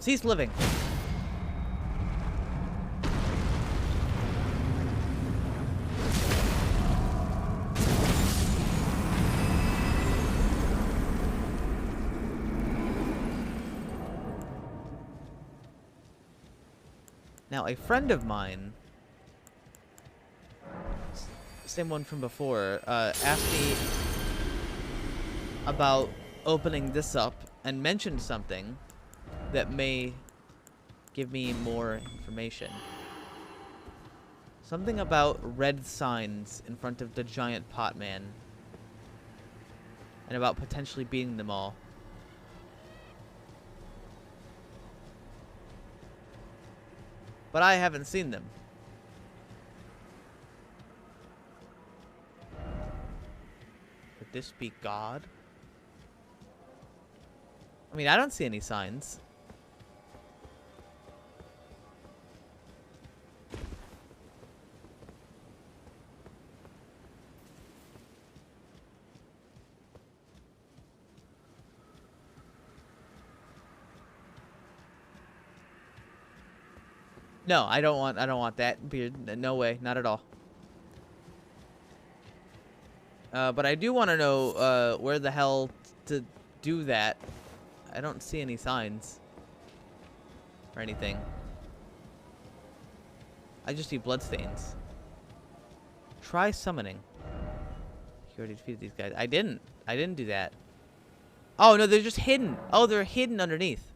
Cease living. Now, a friend of mine, same one from before, asked me about opening this up and mentioned something that may give me more information. Something about red signs in front of the giant pot man. And about potentially beating them all. But I haven't seen them. Could this be God? I mean, I don't see any signs. No, I don't want that beard. No way, not at all. But I do want to know where the hell to do that. I don't see any signs or anything. I just see bloodstains. Try summoning. You already defeated these guys. I didn't do that. Oh no, they're just hidden. Oh, they're hidden underneath.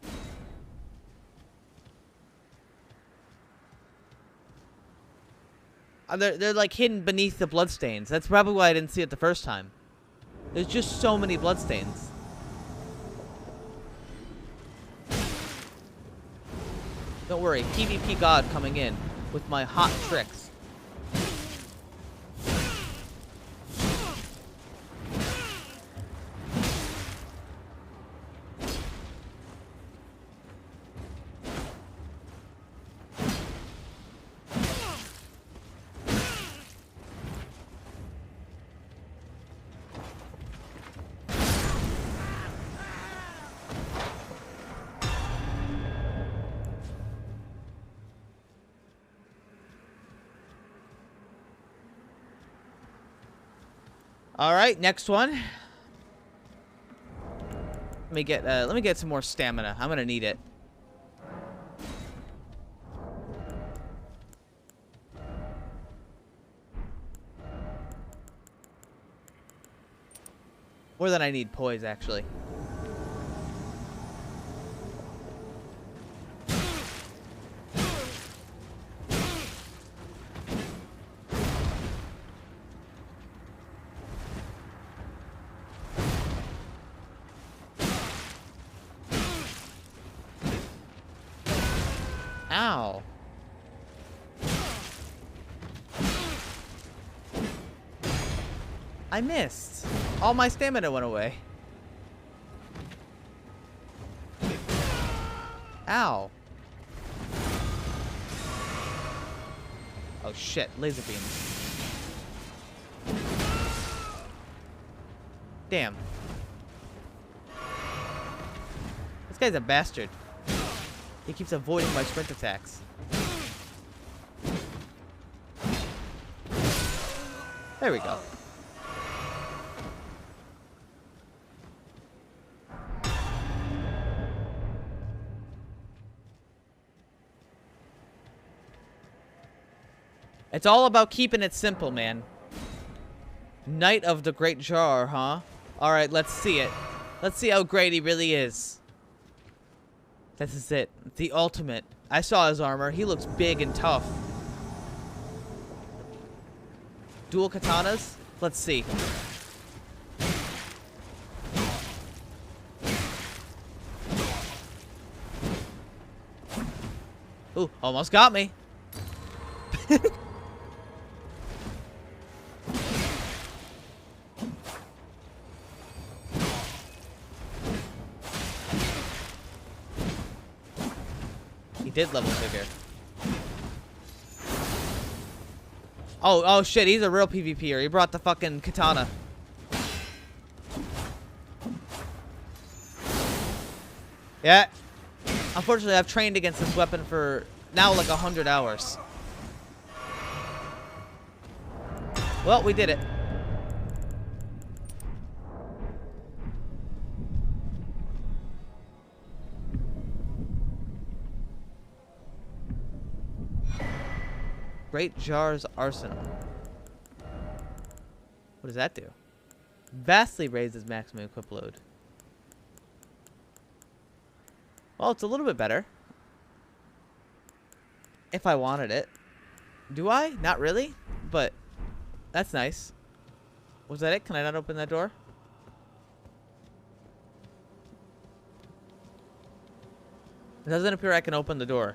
They're like hidden beneath the bloodstains. That's probably why I didn't see it the first time. There's just so many bloodstains. Don't worry, PvP God coming in with my hot tricks. All right, next one. Let me get some more stamina. I'm gonna need it. More than I need poise, actually. Ow. I missed. All my stamina went away. Ow. Oh shit, laser beams. Damn. This guy's a bastard. He keeps avoiding my sprint attacks. There we go. It's all about keeping it simple, man. Knight of the Great Jar, huh? Alright, let's see it. Let's see how great he really is. This is it. The ultimate. I saw his armor. He looks big and tough. Dual katanas? Let's see. Ooh, almost got me. He did level bigger. Oh shit, he's a real PvPer. He brought the fucking katana. Yeah. Unfortunately, I've trained against this weapon for now like 100 hours. Well, we did it. Great Jar's Arsenal. What does that do? Vastly raises maximum equip load. Well, it's a little bit better. If I wanted it. Do I? Not really, but that's nice. Was that it? Can I not open that door? It doesn't appear I can open the door.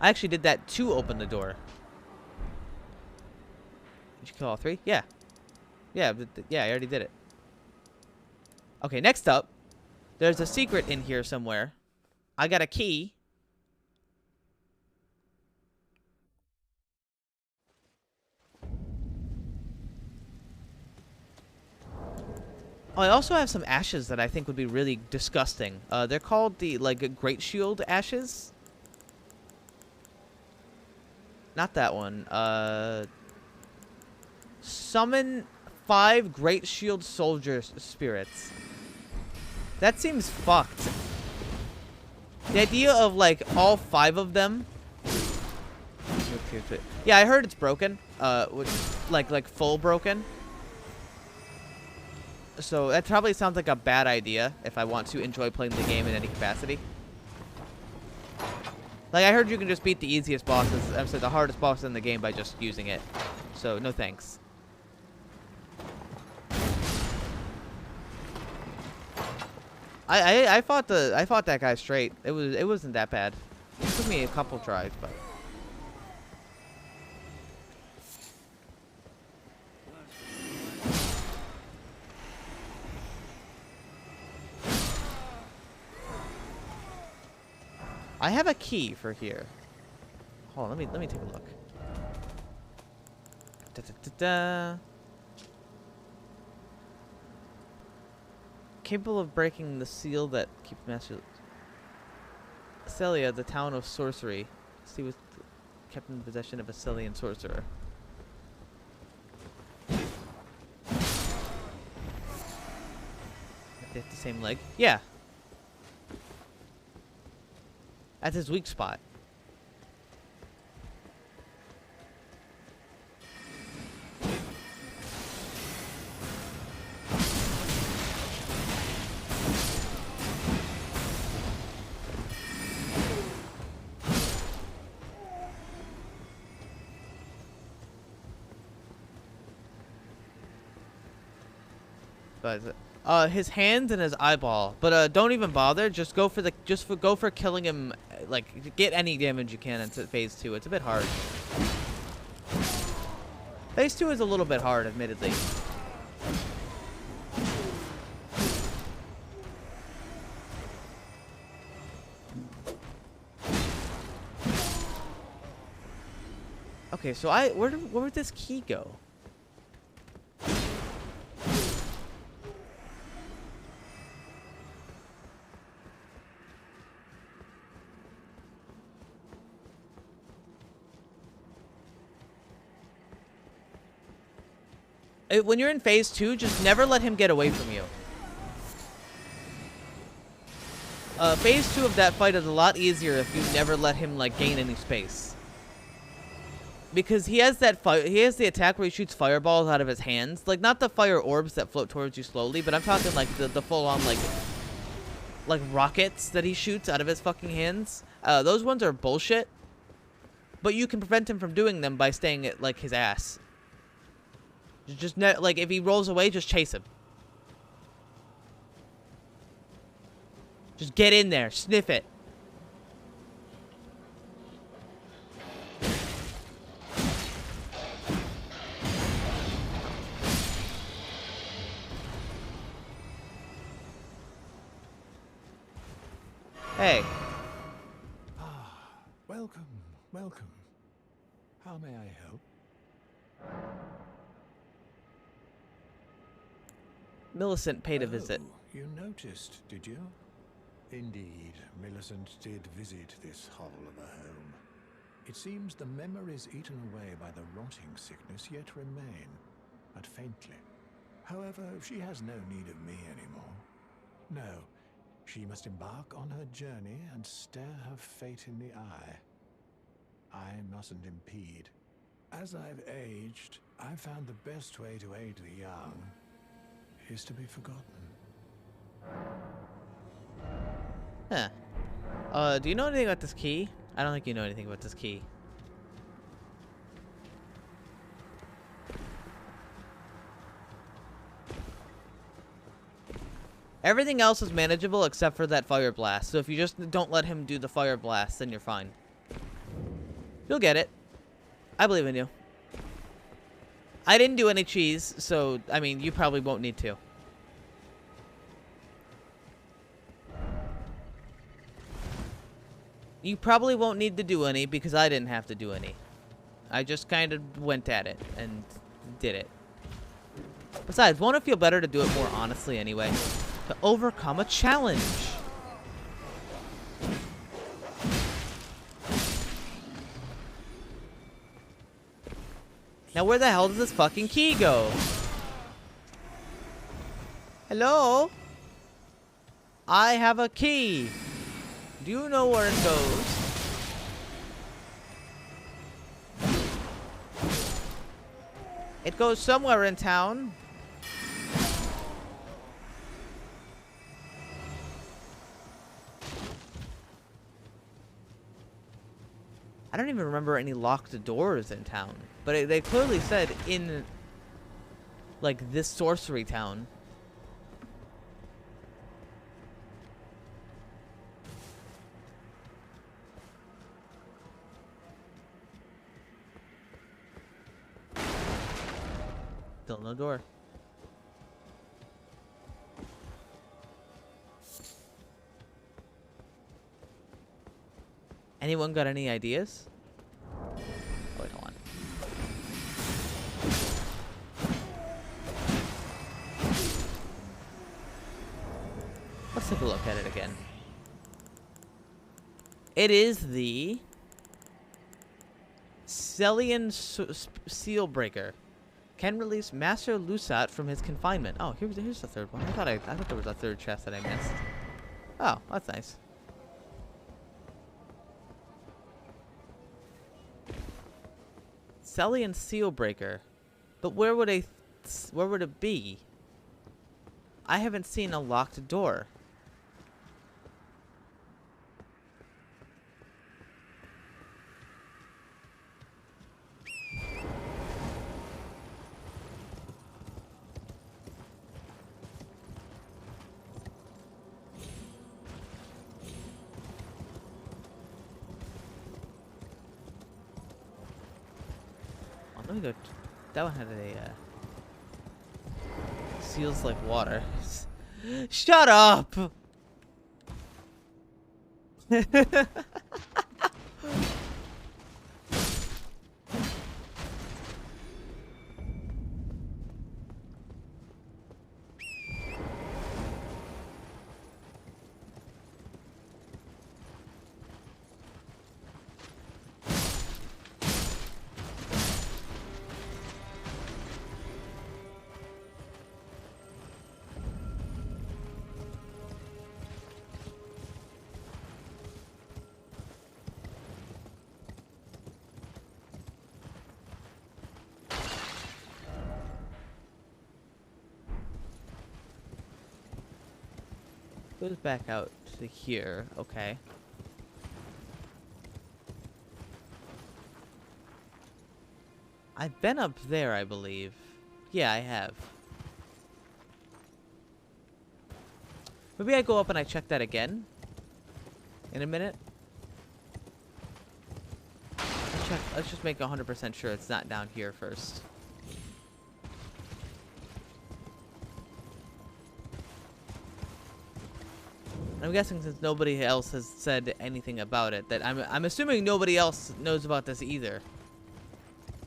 I actually did that to open the door. Did you kill all three? Yeah. Yeah, yeah, I already did it. Okay, next up, there's a secret in here somewhere. I got a key. Oh, I also have some ashes that I think would be really disgusting. They're called the, like, Great Shield ashes. Not that one. Summon 5 Great Shield Soldier spirits. That seems fucked. The idea of, like, all 5 of them. Yeah, I heard it's broken. Like full broken. So that probably sounds like a bad idea if I want to enjoy playing the game in any capacity. Like, I heard you can just beat the easiest bosses, I'm sorry, the hardest boss in the game by just using it. So, no thanks. I fought that guy straight. It wasn't that bad. It took me a couple tries, but I have a key for here. Hold on, let me take a look. Da-da-da-da. Capable of breaking the seal that keeps master. Celia, the town of sorcery. She was kept in possession of a Celian sorcerer. They have the same leg? Yeah. That's his weak spot. But His hands and his eyeball. But don't even bother. Just go for go for killing him. Like, get any damage you can into phase 2. It's a bit hard. Phase 2 is a little bit hard, admittedly. Okay, so where would this key go? When you're in phase 2, just never let him get away from you. Phase 2 of that fight is a lot easier if you never let him like gain any space. Because he has the attack where he shoots fireballs out of his hands. Like, not the fire orbs that float towards you slowly, but I'm talking like the full-on like rockets that he shoots out of his fucking hands. Those ones are bullshit. But you can prevent him from doing them by staying at like his ass. Just like if he rolls away, just chase him. Just get in there, sniff it. Hey. Welcome, welcome. How may I help? Millicent paid a visit. You noticed, did you? Indeed, Millicent did visit this hovel of a home. It seems the memories eaten away by the rotting sickness yet remain, but faintly. However, she has no need of me anymore. No, she must embark on her journey and stare her fate in the eye. I mustn't impede. As I've aged, I've found the best way to aid the young is to be forgotten. Huh. Do you know anything about this key? I don't think you know anything about this key. Everything else is manageable except for that fire blast. So if you just don't let him do the fire blast, then you're fine. You'll get it. I believe in you. I didn't do any cheese, so, I mean, you probably won't need to. You probably won't need to do any because I didn't have to do any. I just kind of went at it and did it. Besides, won't it feel better to do it more honestly anyway? To overcome a challenge. Now where the hell does this fucking key go? Hello? I have a key. Do you know where it goes? It goes somewhere in town. I don't even remember any locked doors in town. But they clearly said in, like, this sorcery town. Still no door. Anyone got any ideas? Oh, wait, hold on. Let's take a look at it again. It is the Celian Seal Breaker. Can release Master Lusat from his confinement. Oh, here's the third one. I thought there was a third chest that I missed. Oh, that's nice. Celian Seal Breaker. But where would it be? I haven't seen a locked door. Let me go. That one had a seals like water. Shut up! Goes back out to here. Okay. I've been up there, I believe. Yeah, I have. Maybe I go up and I check that again in a minute. Let's just make 100% sure it's not down here first. I'm guessing since nobody else has said anything about it, that I'm assuming nobody else knows about this either.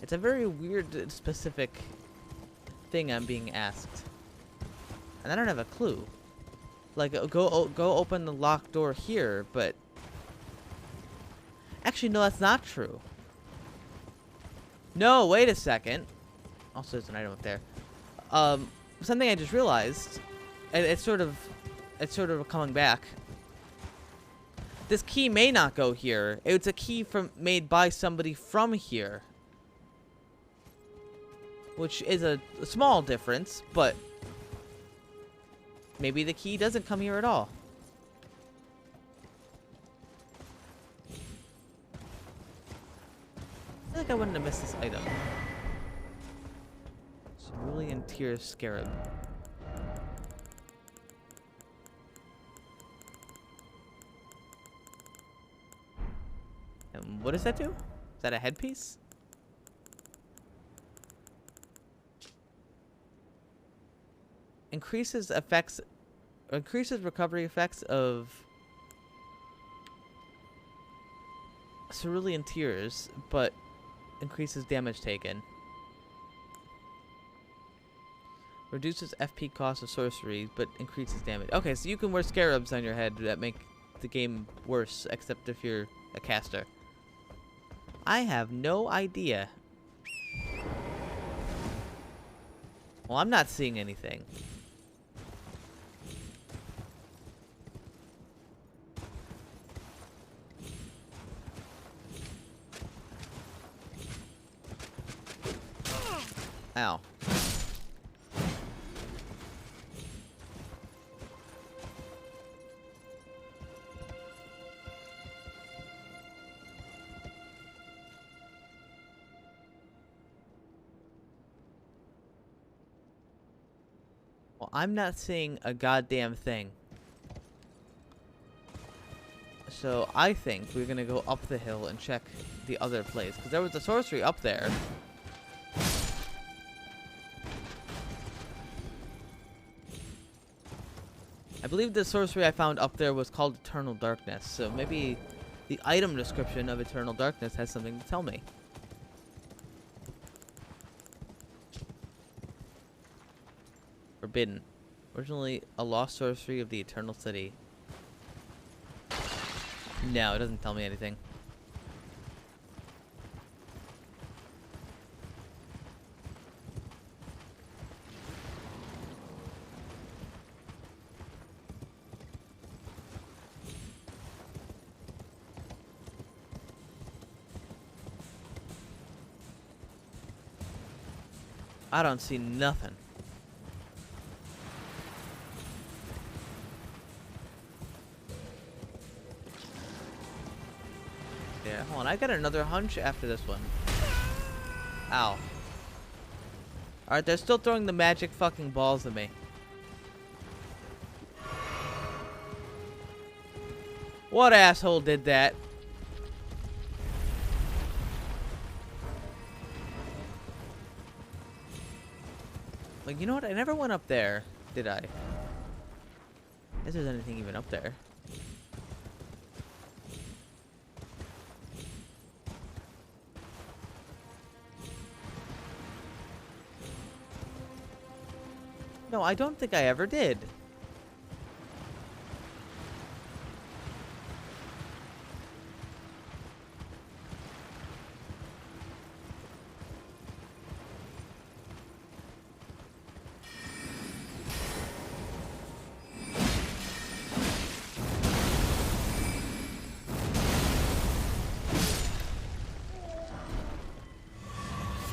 It's a very weird, specific thing I'm being asked, and I don't have a clue. Like, go open the locked door here, but actually, no, that's not true. No, wait a second. Also, there's an item up there. Something I just realized, and it's sort of coming back. This key may not go here. It's a key made by somebody from here, which is a small difference, but maybe the key doesn't come here at all. I feel like I wouldn't have missed this item. Cerulean Tear Scarab. And what does that do? Is that a headpiece? Increases recovery effects of Cerulean Tears, but increases damage taken. Reduces FP cost of sorcery, but increases damage. Okay, so you can wear scarabs on your head that make the game worse, except if you're a caster. I have no idea. Well, I'm not seeing anything. Ow. Well, I'm not seeing a goddamn thing. So I think we're gonna go up the hill and check the other place, because there was a sorcery up there. I believe the sorcery I found up there was called Eternal Darkness, so maybe the item description of Eternal Darkness has something to tell me. Forbidden. Originally a lost sorcery of the Eternal City. No, it doesn't tell me anything. I don't see nothing. Yeah, hold on. I got another hunch after this one. Ow. Alright, they're still throwing the magic fucking balls at me. What asshole did that? Like, you know what? I never went up there, did I? Guess there's anything even up there. No, I don't think I ever did.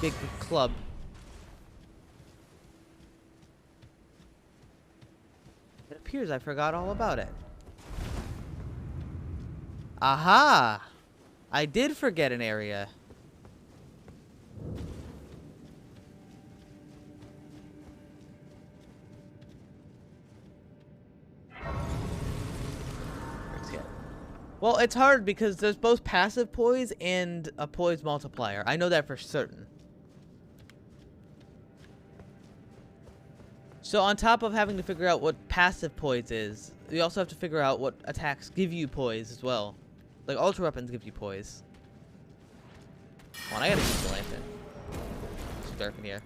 Big club. It appears I forgot all about it. Aha! I did forget an area. Well, it's hard because there's both passive poise and a poise multiplier. I know that for certain. So on top of having to figure out what passive poise is, you also have to figure out what attacks give you poise as well. Like ultra weapons give you poise. Come on, I gotta use the lantern. It's too dark in here.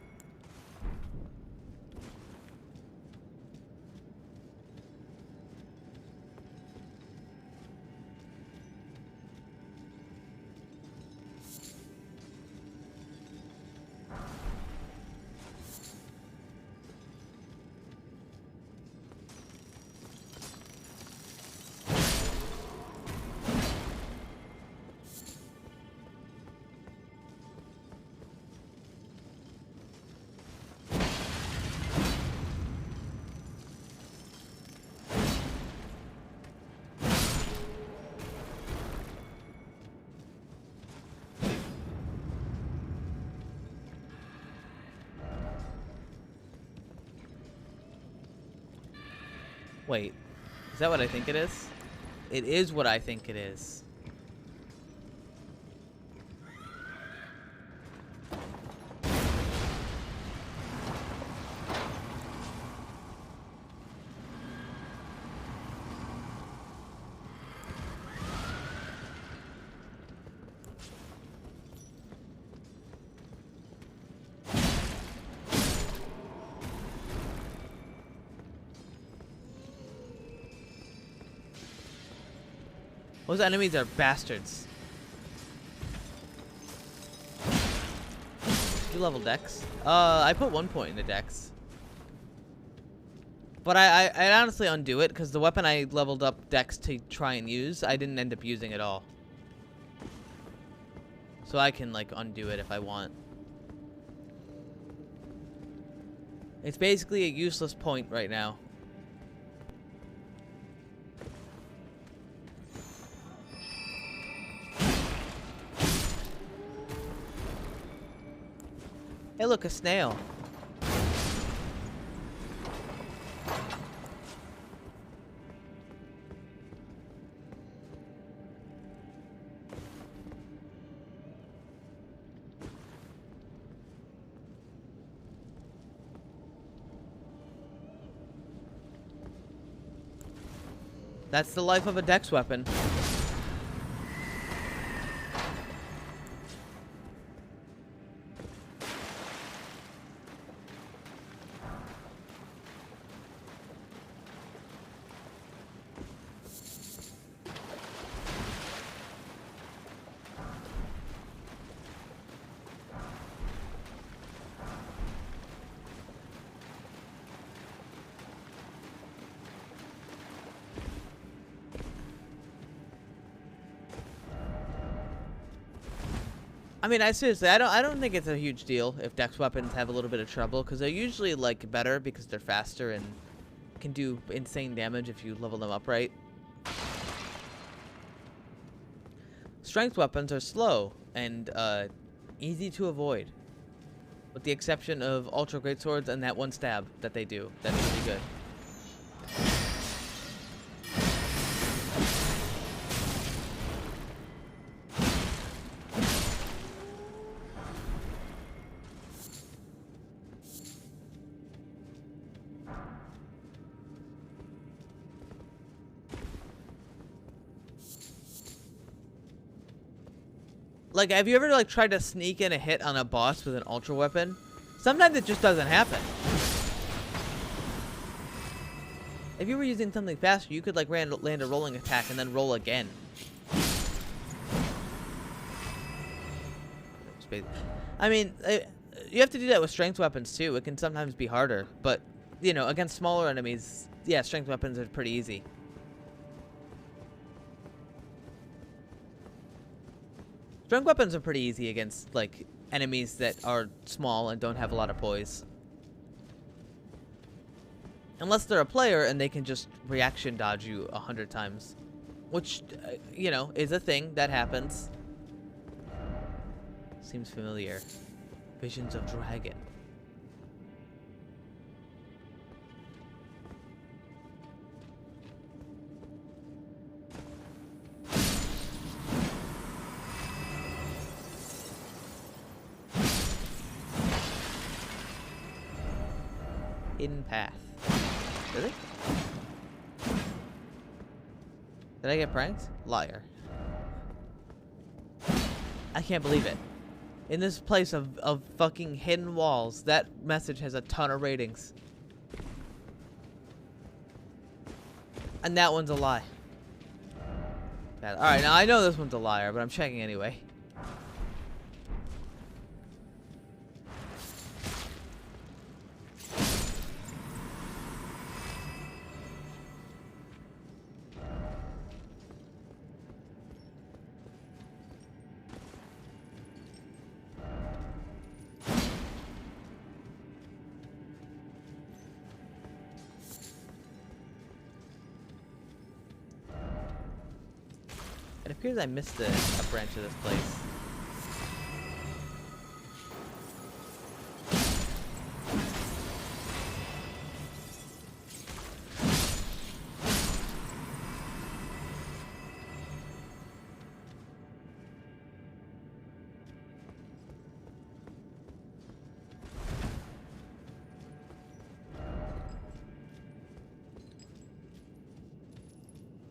Wait, is that what I think it is? It is what I think it is. Those enemies are bastards. You level dex? I put 1 point in the dex. But I honestly undo it because the weapon I leveled up dex to try and use, I didn't end up using at all. So I can like undo it if I want. It's basically a useless point right now. Hey, look, a snail. That's the life of a dex weapon. I mean, seriously, I don't think it's a huge deal if dex weapons have a little bit of trouble, because they're usually like better because they're faster and can do insane damage if you level them up right. Strength weapons are slow and easy to avoid, with the exception of ultra great swords and that one stab that they do. That's really good. Like, have you ever like tried to sneak in a hit on a boss with an ultra weapon? Sometimes it just doesn't happen. If you were using something faster, you could like land a rolling attack and then roll again. I mean, you have to do that with strength weapons too. It can sometimes be harder, but you know, against smaller enemies, yeah, strength weapons are pretty easy. Strength weapons are pretty easy against like enemies that are small and don't have a lot of poise. Unless they're a player and they can just reaction dodge you 100 times. Which, you know, is a thing that happens. Seems familiar. Visions of Dragon. Hidden path. Really? Did I get pranked? Liar. I can't believe it. In this place of fucking hidden walls, that message has a ton of ratings. And that one's a lie. Alright, now I know this one's a liar, but I'm checking anyway. It appears I missed a branch of this place.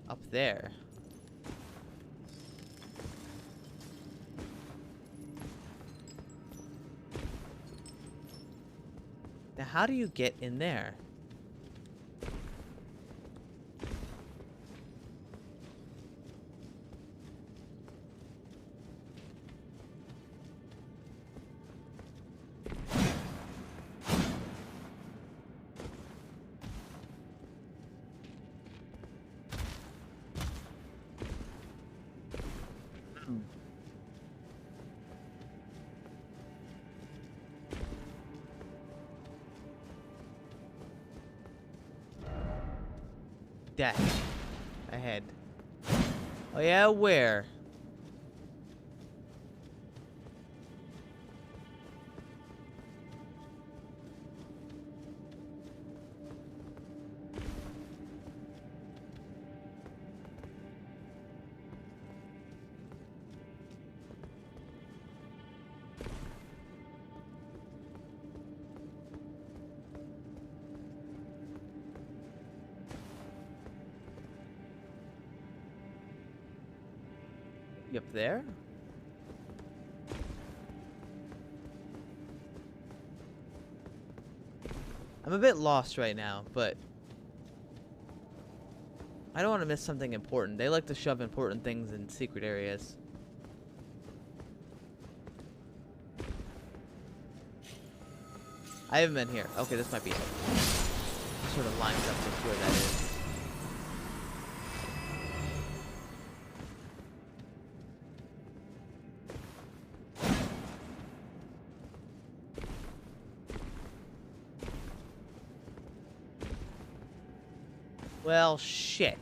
Up there. Now, how do you get in there? Deck. Ahead. Oh yeah, where? Up there? I'm a bit lost right now, but I don't want to miss something important. They like to shove important things in secret areas. I haven't been here. Okay, this might be it. It sort of lines up with where that is. Well, shit.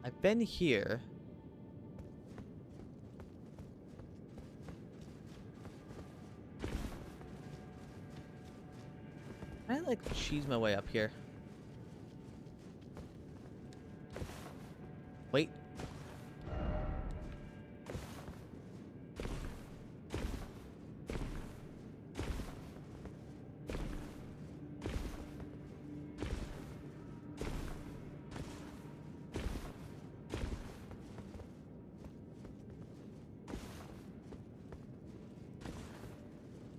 I've been here. I like cheese my way up here. Wait.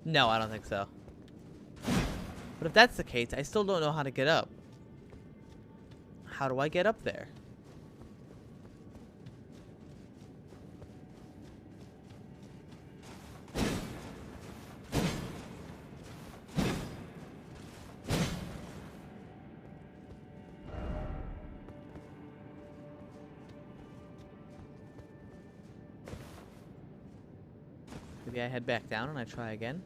No, I don't think so. But if that's the case, I still don't know how to get up. How do I get up there? Maybe I head back down and I try again.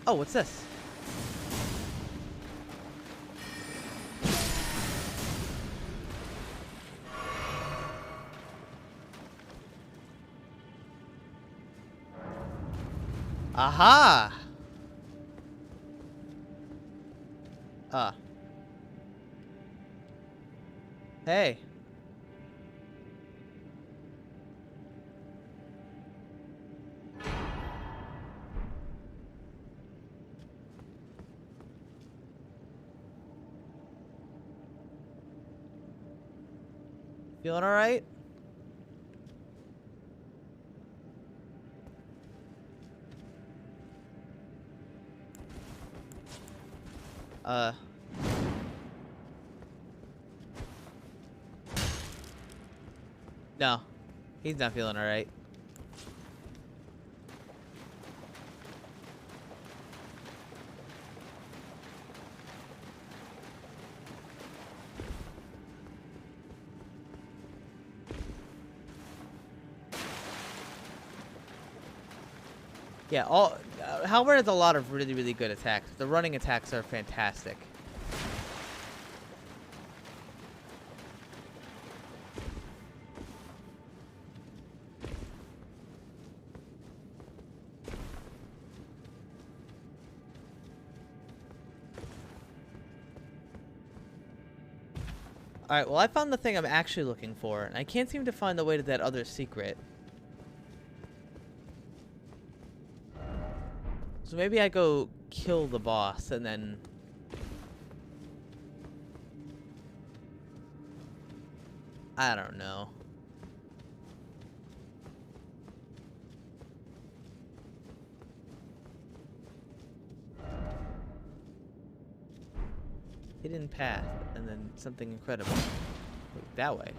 Oh, what's this? Aha! Hey. Feeling all right? No. He's not feeling all right. Yeah, Halberd has a lot of really, really good attacks. The running attacks are fantastic. Alright, well I found the thing I'm actually looking for, and I can't seem to find the way to that other secret. So maybe I go kill the boss and then... I don't know. Hidden path, and then something incredible. Wait, that way.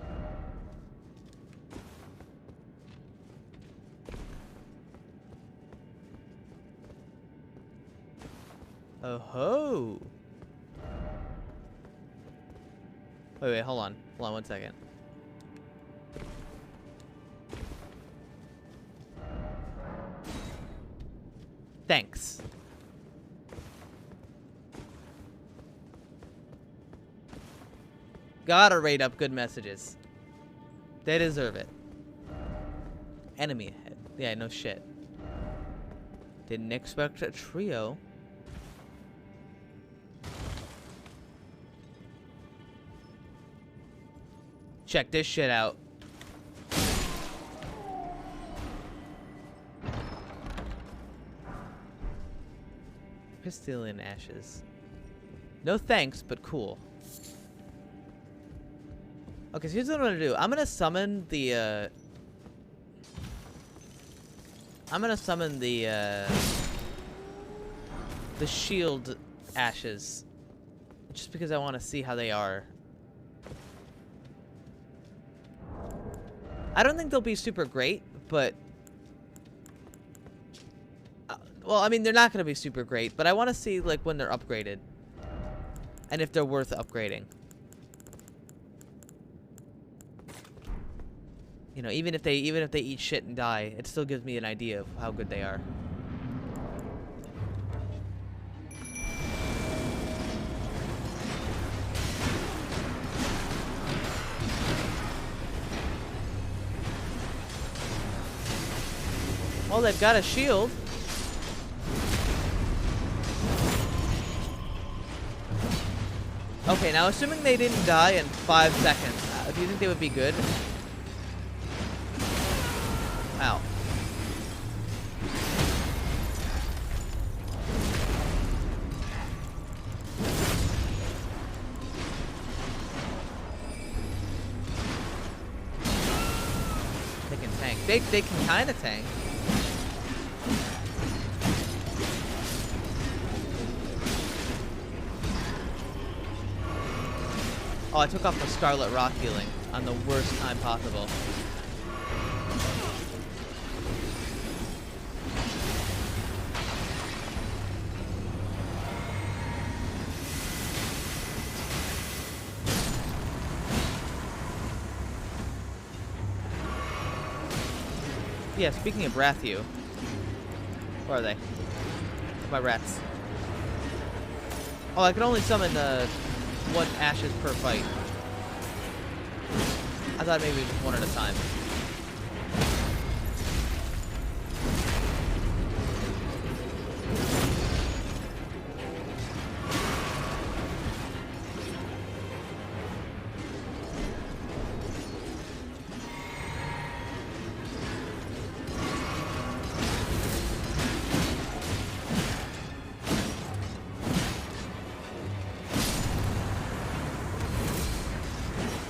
Oh ho! Wait, hold on. Hold on 1 second. Thanks. Gotta rate up good messages. They deserve it. Enemy ahead. Yeah, no shit. Didn't expect a trio. Check this shit out. Crystalline ashes. No thanks, but cool. Okay, so here's what I'm gonna do. I'm gonna summon the shield ashes. Just because I want to see how they are. I don't think they'll be super great, but... well, I mean, they're not going to be super great, but I want to see, like, when they're upgraded. And if they're worth upgrading. You know, even if they eat shit and die, it still gives me an idea of how good they are. Well, they've got a shield. Okay, now assuming they didn't die in 5 seconds, do you think they would be good? Ow. they can kind of tank. Oh, I took off my Scarlet Rock healing on the worst time possible. Yeah, speaking of Rathu, where are they? My rats. Oh, I can only summon 1 ashes per fight. I thought maybe just 1 at a time.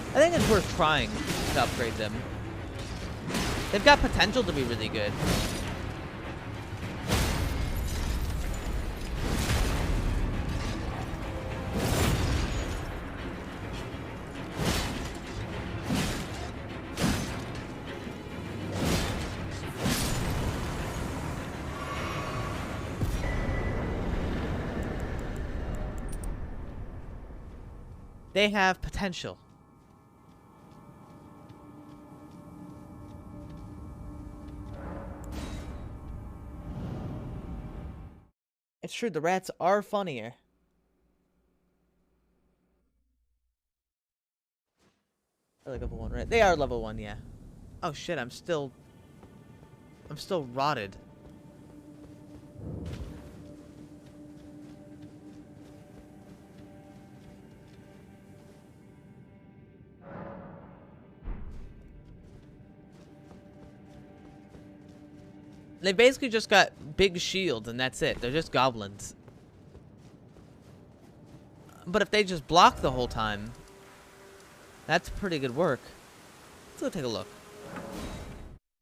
I think it's worth trying to upgrade them. They've got potential to be really good. They have potential. It's true, the rats are funnier. They're like level 1, right? They are level 1, yeah. Oh shit, I'm still rotted. They basically just got big shields and that's it. They're just goblins. But if they just block the whole time, that's pretty good work. Let's go take a look.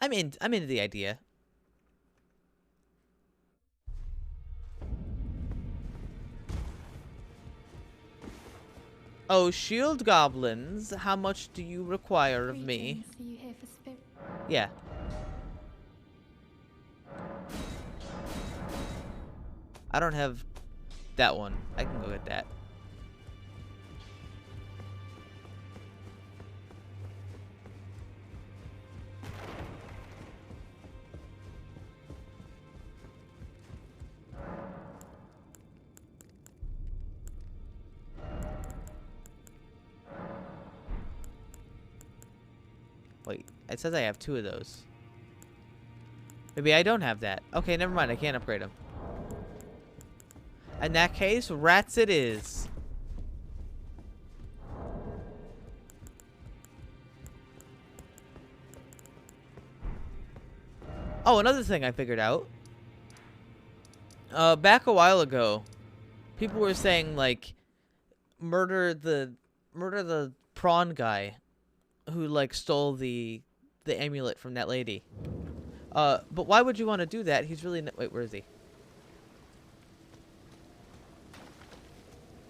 I'm into the idea. Oh, shield goblins, how much do you require of me? Greetings, are you here for spirit? Yeah. I don't have that one. I can go get that. Wait, it says I have 2 of those. Maybe I don't have that. Okay, never mind. I can't upgrade them. In that case, rats it is. Oh, another thing I figured out. Back a while ago, people were saying like, murder the prawn guy, who like stole the amulet from that lady. But why would you want to do that? He's really wait, where is he?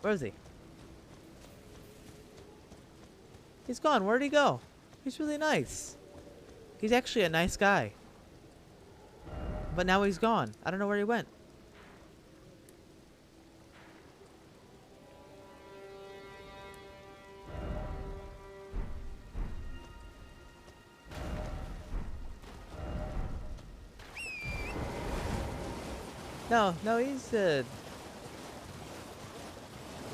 Where is he? He's gone. Where'd he go? He's really nice. He's actually a nice guy. But now he's gone. I don't know where he went. No, he's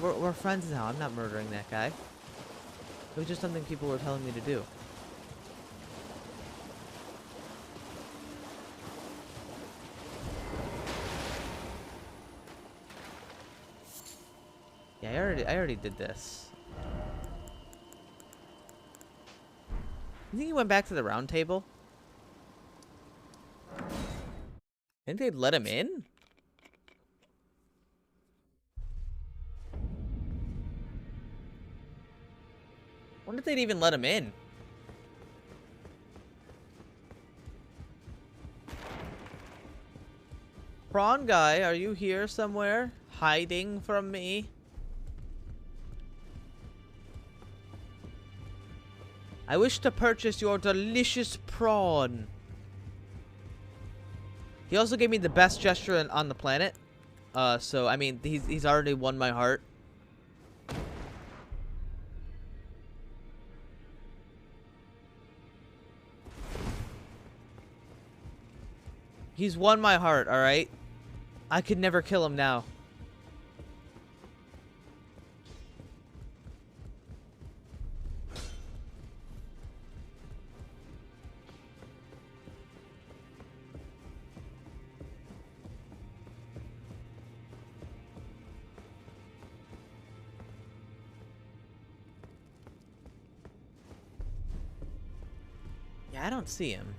we're friends now. I'm not murdering that guy. It was just something people were telling me to do. Yeah, I already did this. You think he went back to the round table? Think they'd let him in? Wonder if they'd even let him in. Prawn guy, are you here somewhere? Hiding from me? I wish to purchase your delicious prawn. He also gave me the best gesture on the planet. So I mean, he's already won my heart. He's won my heart, all right? I could never kill him now. Yeah, I don't see him.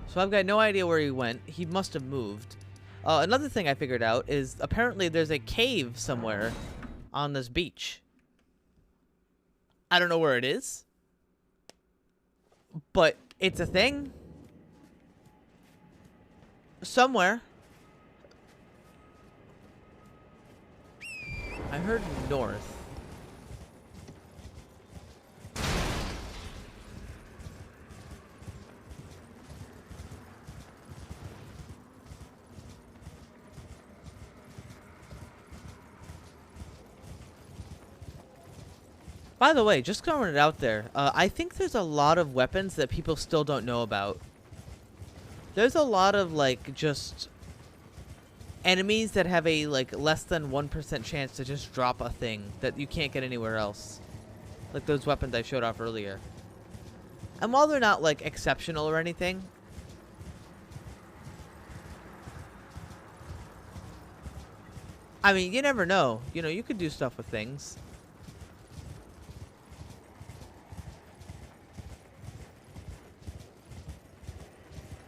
So I've got no idea where he went. He must have moved. Another thing I figured out is apparently there's a cave somewhere on this beach. I don't know where it is, but it's a thing. Somewhere. I heard north. By the way, just throwing it out there, I think there's a lot of weapons that people still don't know about. There's a lot of, like, just enemies that have a, like, less than 1% chance to just drop a thing that you can't get anywhere else. Like those weapons I showed off earlier. And while they're not, like, exceptional or anything, I mean, you never know. You know, you could do stuff with things.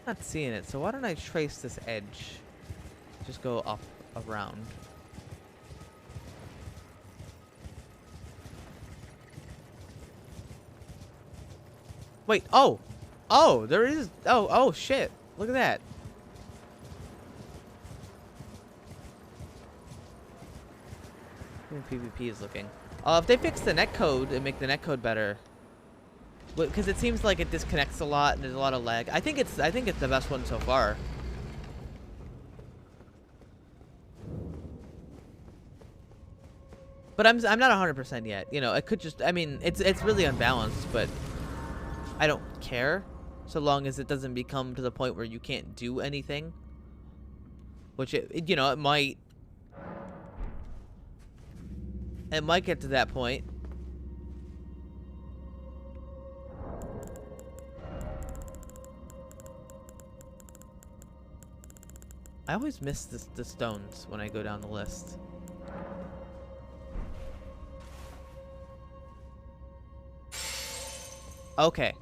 Not seeing it, so why don't I trace this edge? Just go up around. Wait, oh, there is, oh shit, look at that. PvP is looking. If they fix the netcode and make the netcode better, because it seems like it disconnects a lot and there's a lot of lag. I think it's the best one so far. But I'm not 100% yet. You know, it could just, I mean, it's really unbalanced, but I don't care so long as it doesn't become to the point where you can't do anything. Which you know, it might get to that point. I always miss the stones when I go down the list. Okay.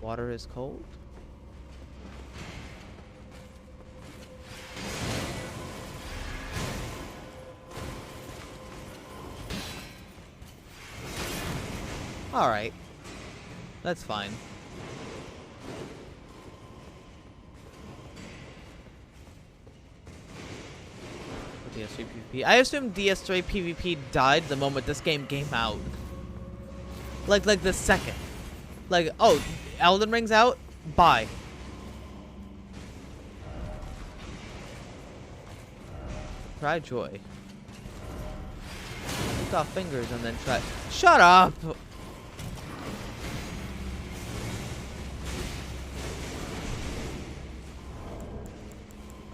Water is cold. Alright. That's fine. DS3 PvP. I assume DS3 PvP died the moment this game came out. Like the second. Like, oh, Elden Ring's out? Bye. Try joy. Lift off fingers and then try. Shut up!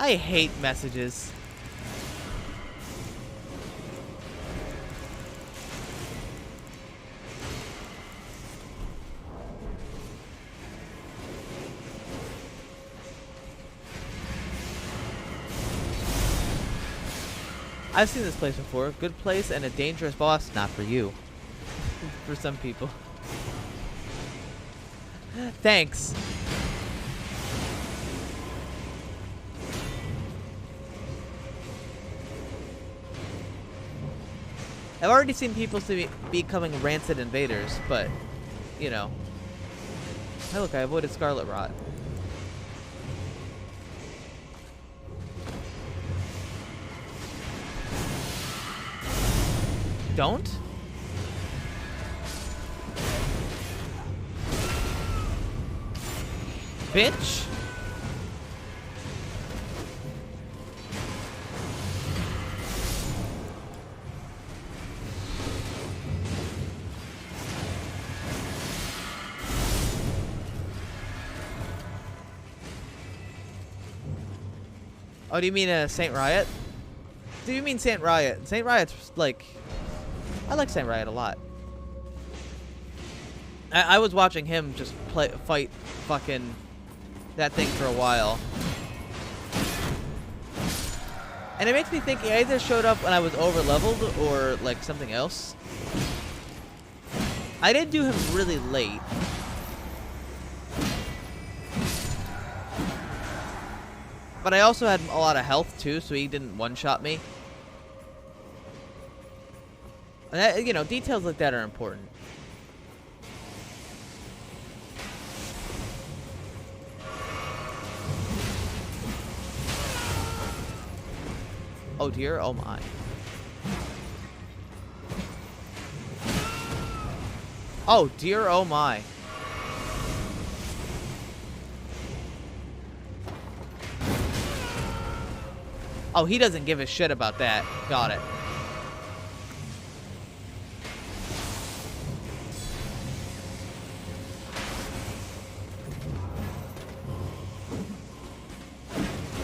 I hate messages. I've seen this place before. Good place and a dangerous boss. Not for you. For some people. Thanks. I've already seen people becoming rancid invaders, but, you know. Hey, look, I avoided Scarlet Rot. Don't? Bitch! Oh, do you mean Saint Riot? Do you mean Saint Riot? Saint Riot's like... I like Saint Riot a lot. I was watching him just fight fucking that thing for a while. And it makes me think he either showed up when I was over leveled or like something else. I did do him really late. But I also had a lot of health too, so he didn't one-shot me. And that, you know, details like that are important. Oh dear, oh my. Oh dear, oh my. Oh, he doesn't give a shit about that. Got it.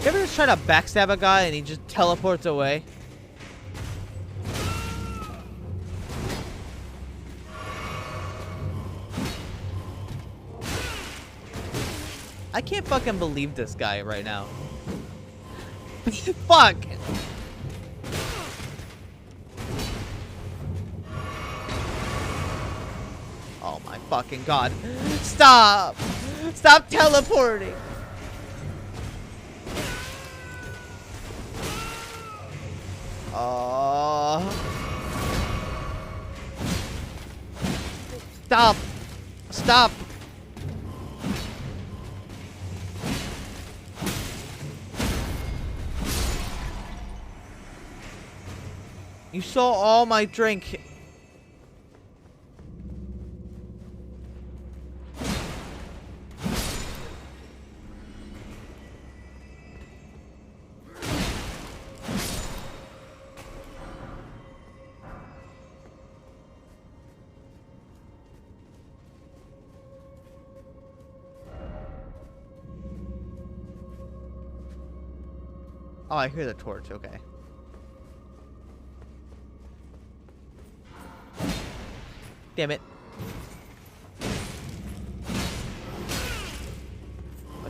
You ever just try to backstab a guy and he just teleports away? I can't fucking believe this guy right now. Fuck! Oh my fucking god. Stop! Stop teleporting! Stop! Stop! You saw all my drink. Oh, I hear the torch. Okay. Damn it. I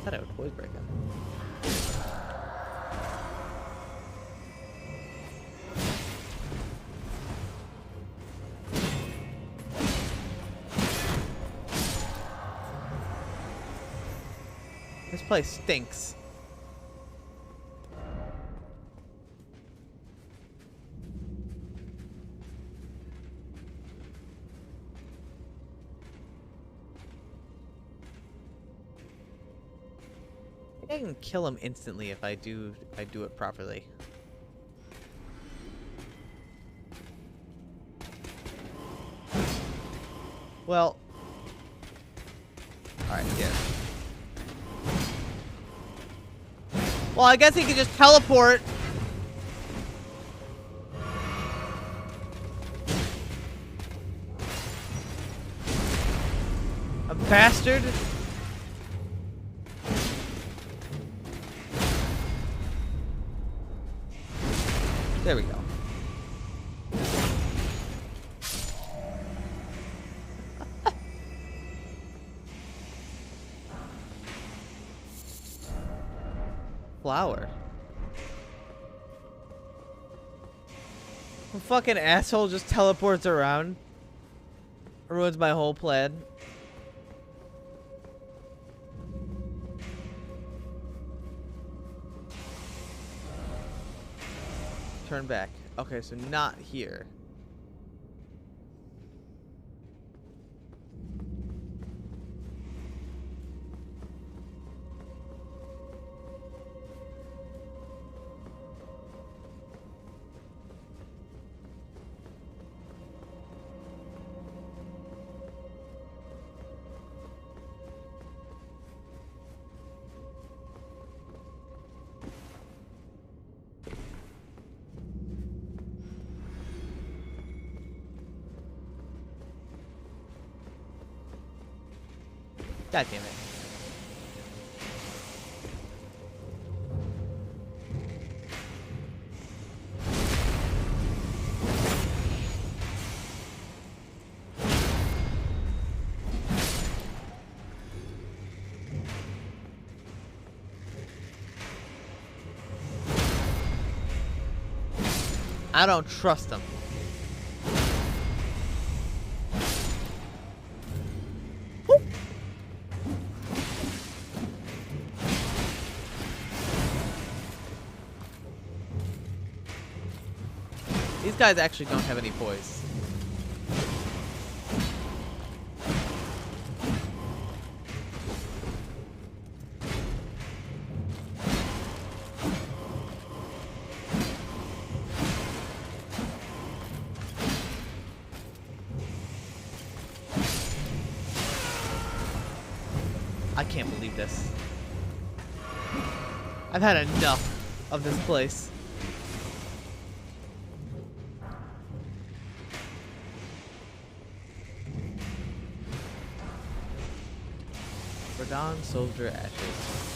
thought I would always break him. This place stinks. I can kill him instantly if I do it properly. Well, all right, yeah. Well, I guess he could just teleport. A bastard. There we go. Flower. A fucking asshole just teleports around. Ruins my whole plan. Turn back. Okay, so not here. God damn it. I don't trust them. Woo. These guys actually don't have any poise. I can't believe this. I've had enough of this place. Verdun soldier ashes.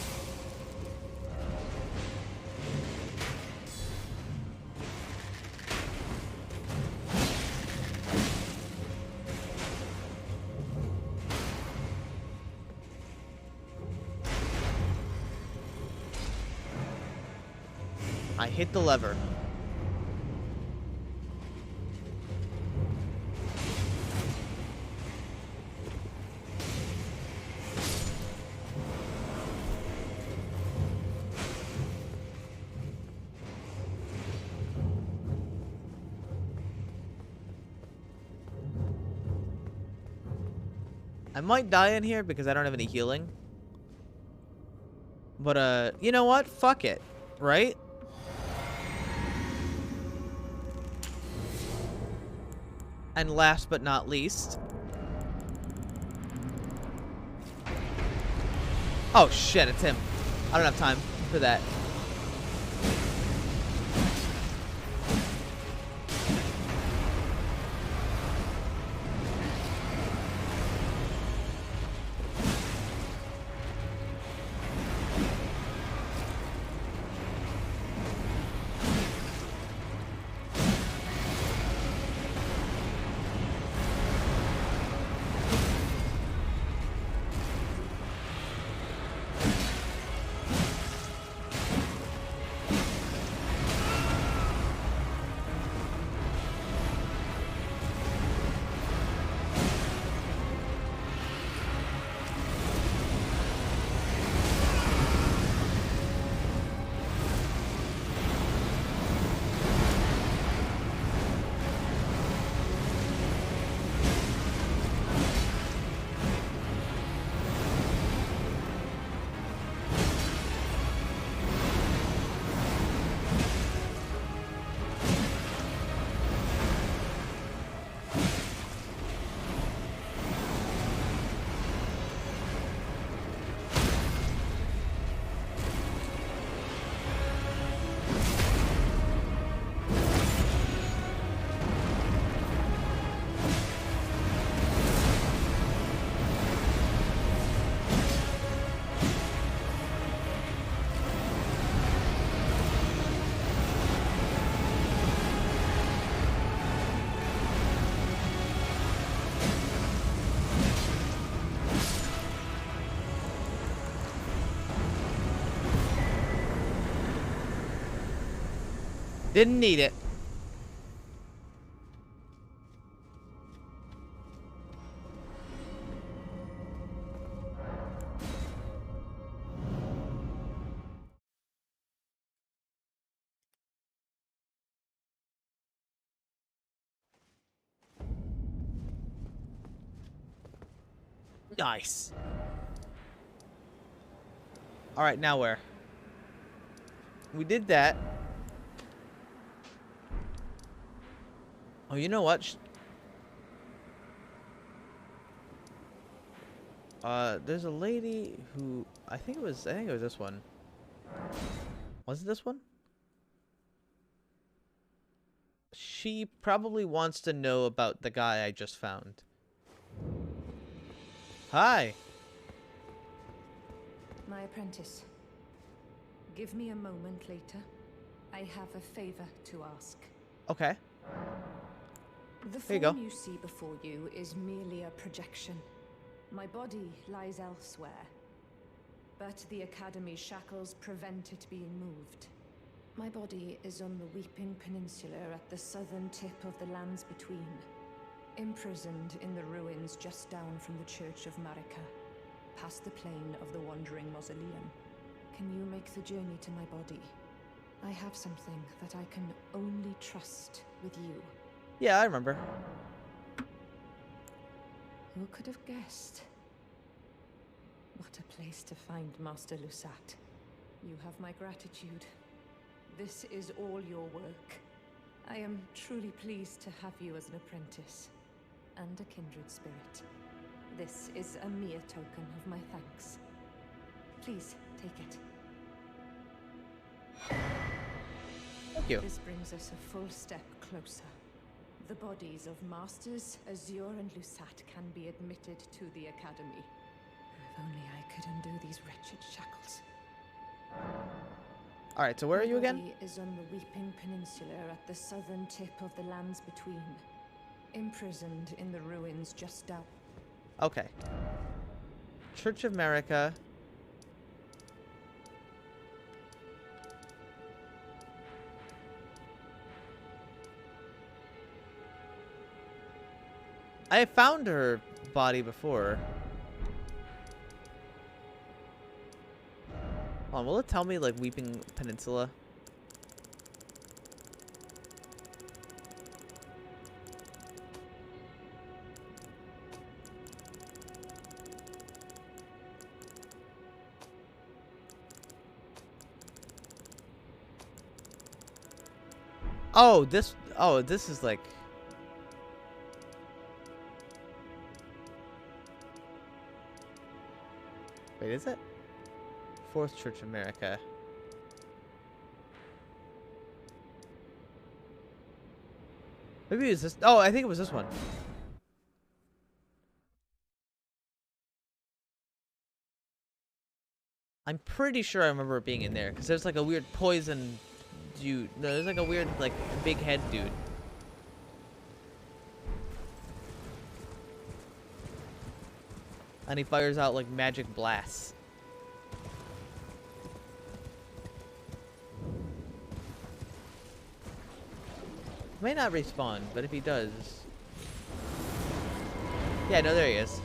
I hit the lever. I might die in here because I don't have any healing. But, you know what? Fuck it. Right? And last but not least... Oh shit, it's him. I don't have time for that. Didn't need it. Nice. All right, now where? We did that. Oh, you know what? There's a lady who I think it was this one. Was it this one? She probably wants to know about the guy I just found. Hi. My apprentice. Give me a moment later. I have a favor to ask. Okay. The There you go. form you see before you is merely a projection. My body lies elsewhere. But the Academy's shackles prevent it being moved. My body is on the Weeping Peninsula at the southern tip of the lands between. Imprisoned in the ruins just down from the Church of Marika, past the plain of the Wandering Mausoleum. Can you make the journey to my body? I have something that I can only trust with you. Yeah, I remember. Who could have guessed? What a place to find Master Lusat. You have my gratitude. This is all your work. I am truly pleased to have you as an apprentice. And a kindred spirit. This is a mere token of my thanks. Please, take it. Thank you. This brings us a full step closer. The bodies of Masters, Azure, and Lusat can be admitted to the Academy. If only I could undo these wretched shackles. Alright, so where are you again? My body is on the Weeping Peninsula at the southern tip of the lands between. Imprisoned in the ruins just down. Okay. Church of Marika. I have found her body before. Hold on, will it tell me, like, Weeping Peninsula? Oh, this is like... Wait, is it? Fourth Church of America. Maybe it was this. Oh, I think it was this one. I'm pretty sure I remember it being in there because there's like a weird poison dude. No, there's like a weird, like, big head dude. And he fires out like magic blasts. May not respawn, but if he does... Yeah, no, there he is.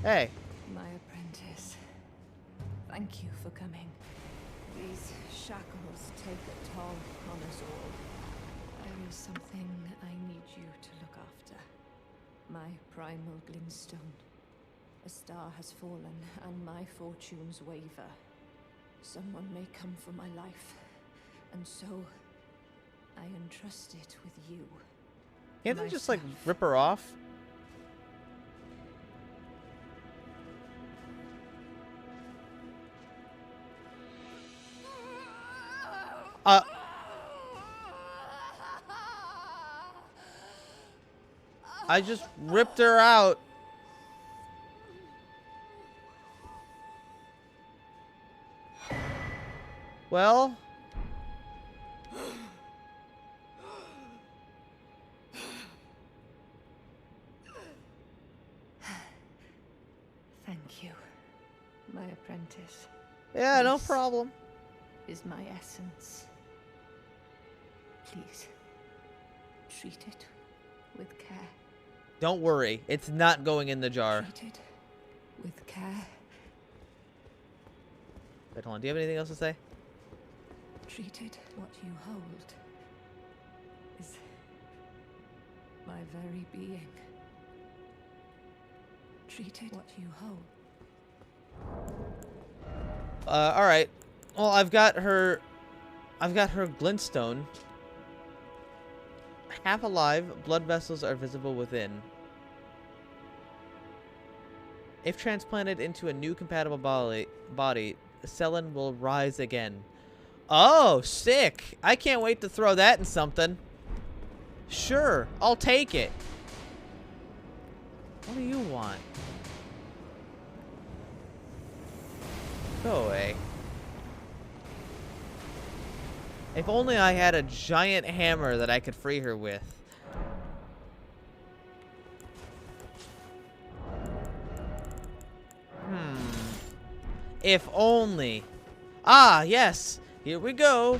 Hey. My apprentice. Thank you for coming. These shackles take a toll on us all. There is something I need you to look after. My primal glintstone. A star has fallen, and my fortunes waver. Someone may come for my life, and so I entrust it with you. Can't they just, like, rip her off? I just ripped her out. Well, thank you, my apprentice. yeah, no This problem. is my essence. Please, treat it with care. Don't worry, it's not going in the jar. Treat it with care. Wait, hold on. Do you have anything else to say? Treat it. What you hold is my very being. Treat it. What you hold. All right. Well, I've got her glintstone. Half alive, blood vessels are visible within. If transplanted into a new compatible body, Selen will rise again. Oh, sick! I can't wait to throw that in something. Sure, I'll take it. What do you want? Go away. If only I had a giant hammer that I could free her with. If only. Ah, yes. Here we go.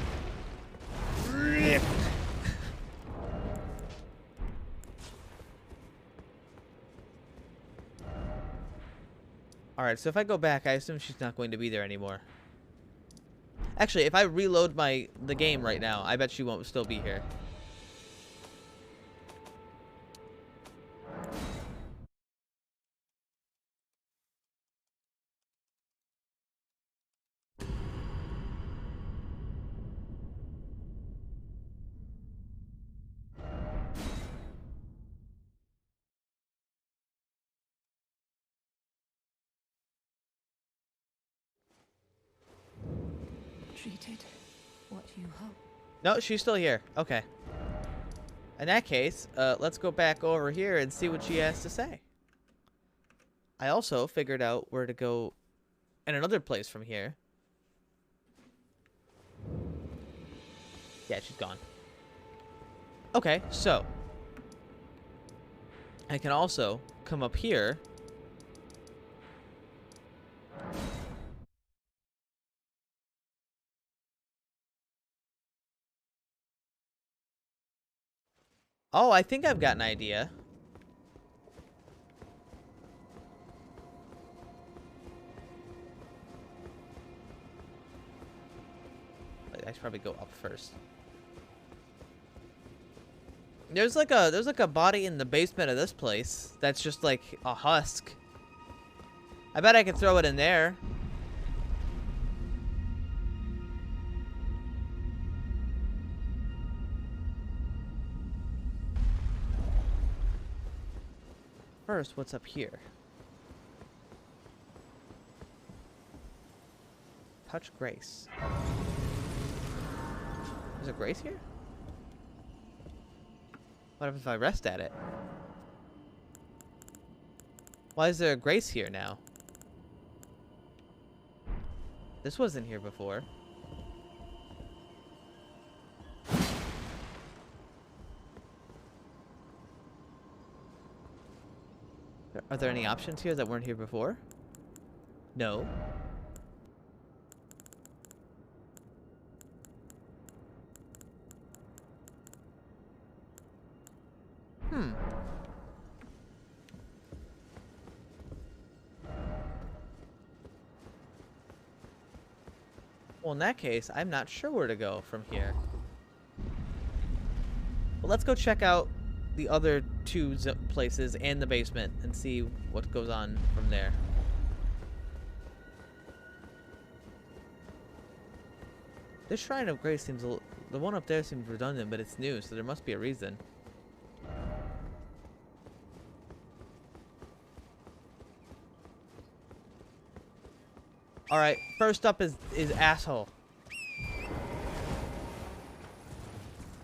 Alright, so if I go back, I assume she's not going to be there anymore. Actually, if I reload the game right now, I bet she won't still be here. Treated what you hope. No, she's still here. Okay. In that case, let's go back over here and see what she has to say. I also figured out where to go in another place from here. Yeah, she's gone. Okay, so I can also come up here. Oh, I think I've got an idea. I should probably go up first. There's like a body in the basement of this place that's just like a husk. I bet I could throw it in there. First, what's up here? Touch Grace. There's a Grace here? What if I rest at it? Why is there a Grace here now? This wasn't here before. Are there any options here that weren't here before? No. Well, in that case, I'm not sure where to go from here. But let's go check out the other two places and the basement and see what goes on from there. This Shrine of Grace seems the one up there seems redundant, but it's new, so there must be a reason. Alright, first up is asshole.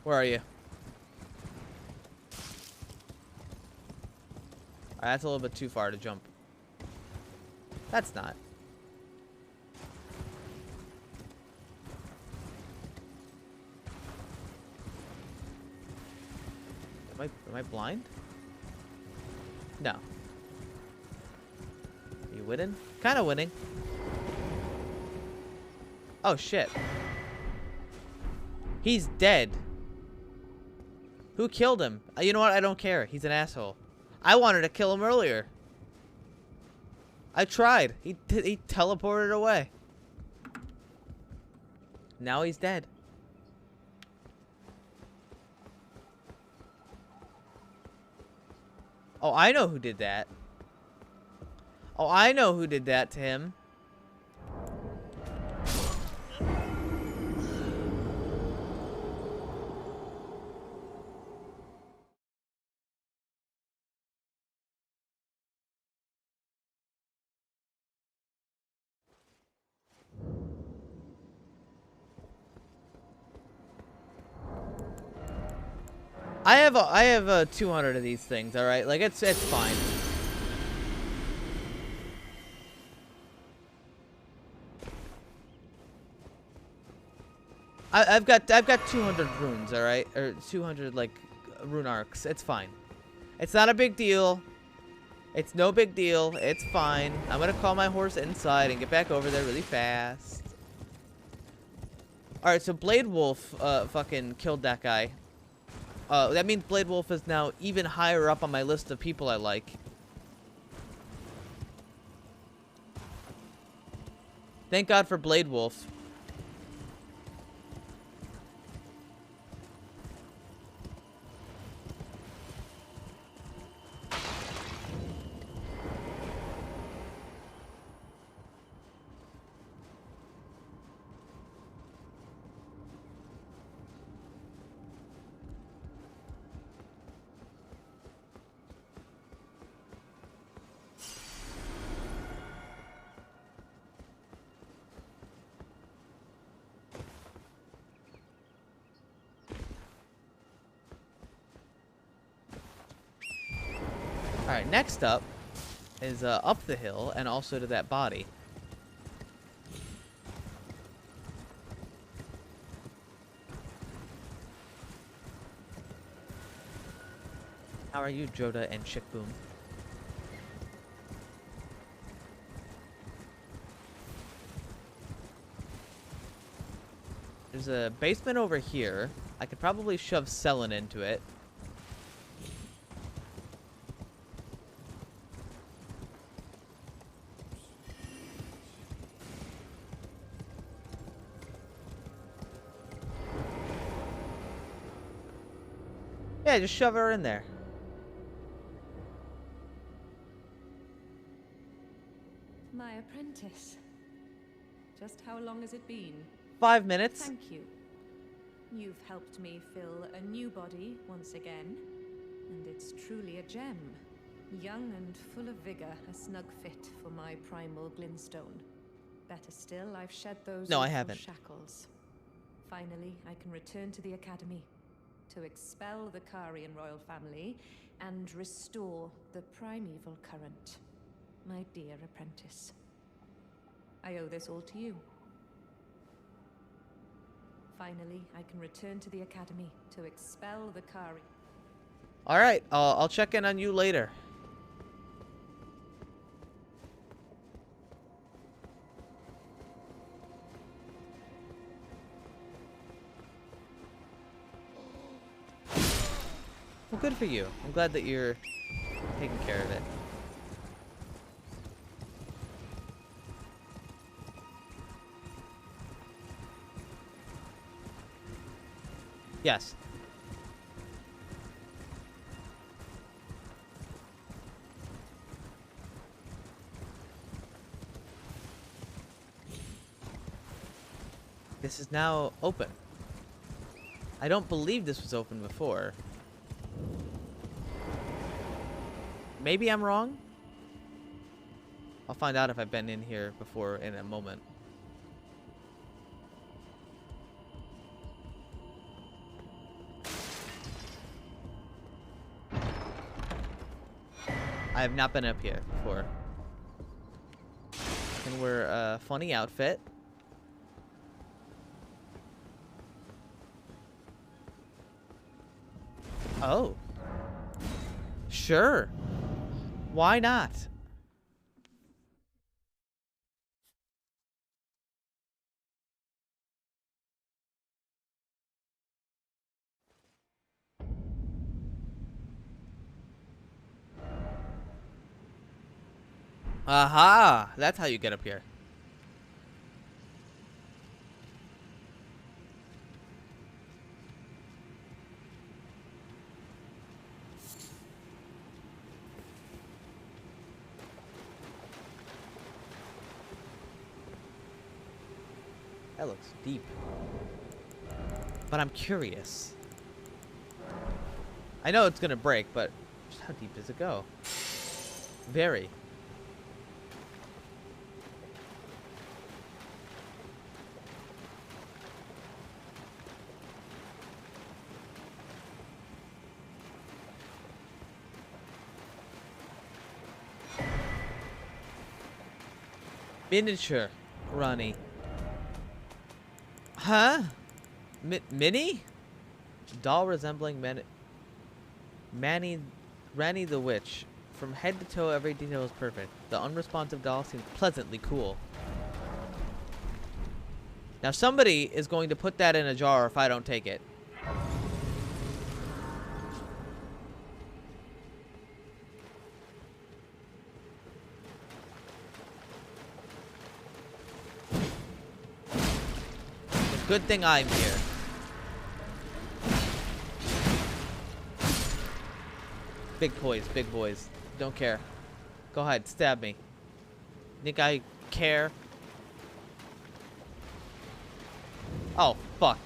Where are you? Alright, that's a little bit too far to jump. That's not. Am I blind? No. Are you winning? Kinda winning. Oh shit. He's dead. Who killed him? You know what? I don't care. He's an asshole. I wanted to kill him earlier. I tried. He teleported away. Now he's dead. Oh, I know who did that. Oh, I know who did that to him. I have 200 of these things. All right, like it's fine. I've got 200 runes. All right, or 200 like rune arcs. It's fine. It's not a big deal. It's no big deal. It's fine. I'm gonna call my horse inside and get back over there really fast. All right, so Blade Wolf fucking killed that guy. That means Blade Wolf is now even higher up on my list of people I like. Thank God for Blade Wolf. Alright, next up is up the hill and also to that body. How are you, Joda and Chickboom? There's a basement over here. I could probably shove Selen into it. Yeah, just shove her in there. My apprentice. Just how long has it been? 5 minutes. Thank you. You've helped me fill a new body once again, and it's truly a gem. Young and full of vigor, a snug fit for my primal glintstone. Better still, I've shed those No, I awful haven't. shackles. Finally, I can return to the academy to expel the Karian royal family and restore the primeval current. My dear apprentice, I owe this all to you. Finally, I can return to the academy to expel the Kari. All right, I'll check in on you later. Well, good for you. I'm glad that you're taking care of it. Yes. This is now open. I don't believe this was open before. Maybe I'm wrong? I'll find out if I've been in here before in a moment. I have not been up here before. And wear a funny outfit. Oh. Sure. Why not? Aha! That's how you get up here. That looks deep. But I'm curious. I know it's gonna break, but just how deep does it go? Very. Miniature Ronnie. Huh? Mini? Doll resembling Ranny the Witch. From head to toe, every detail is perfect. The unresponsive doll seems pleasantly cool. Now somebody is going to put that in a jar if I don't take it. Good thing I'm here. Big boys, big boys. Don't care. Go ahead, stab me. Think I care? Oh, fuck.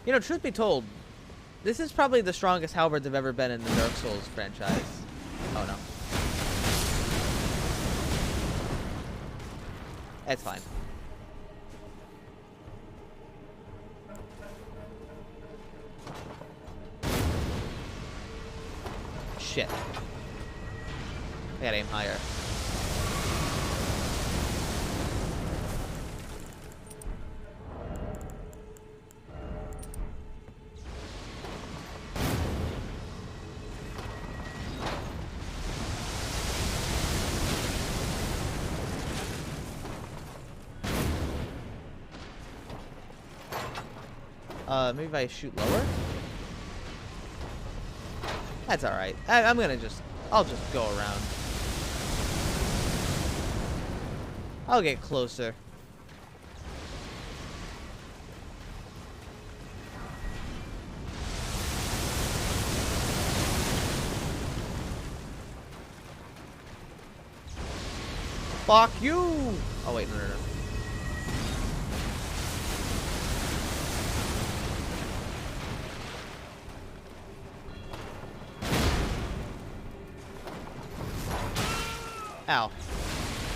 You know, truth be told, this is probably the strongest halberds have ever been in the Dark Souls franchise. Oh no. That's fine. Shit. I gotta aim higher. Maybe if I shoot lower? That's alright. I'm gonna I'll just go around. I'll get closer. Fuck you! Oh wait, no. Ow.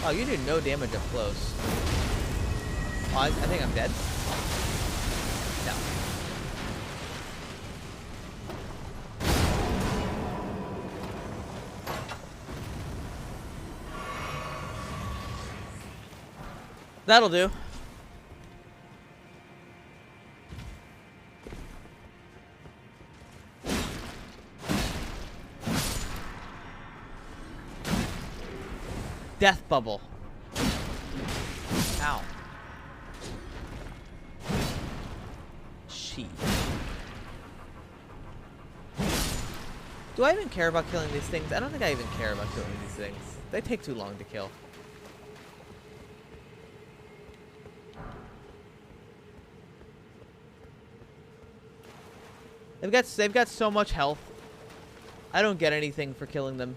Oh, you do no damage up close. Oh, I think I'm dead. No. That'll do. Death bubble. Ow. Sheet. Do I even care about killing these things? I don't think I even care about killing these things. They take too long to kill. They've got so much health. I don't get anything for killing them.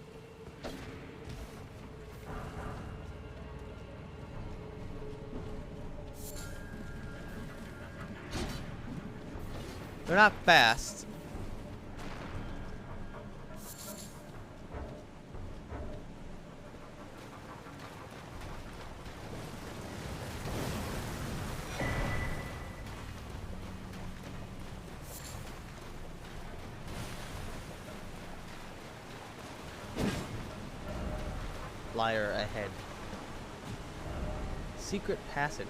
They're not fast. Liar ahead. Secret passage.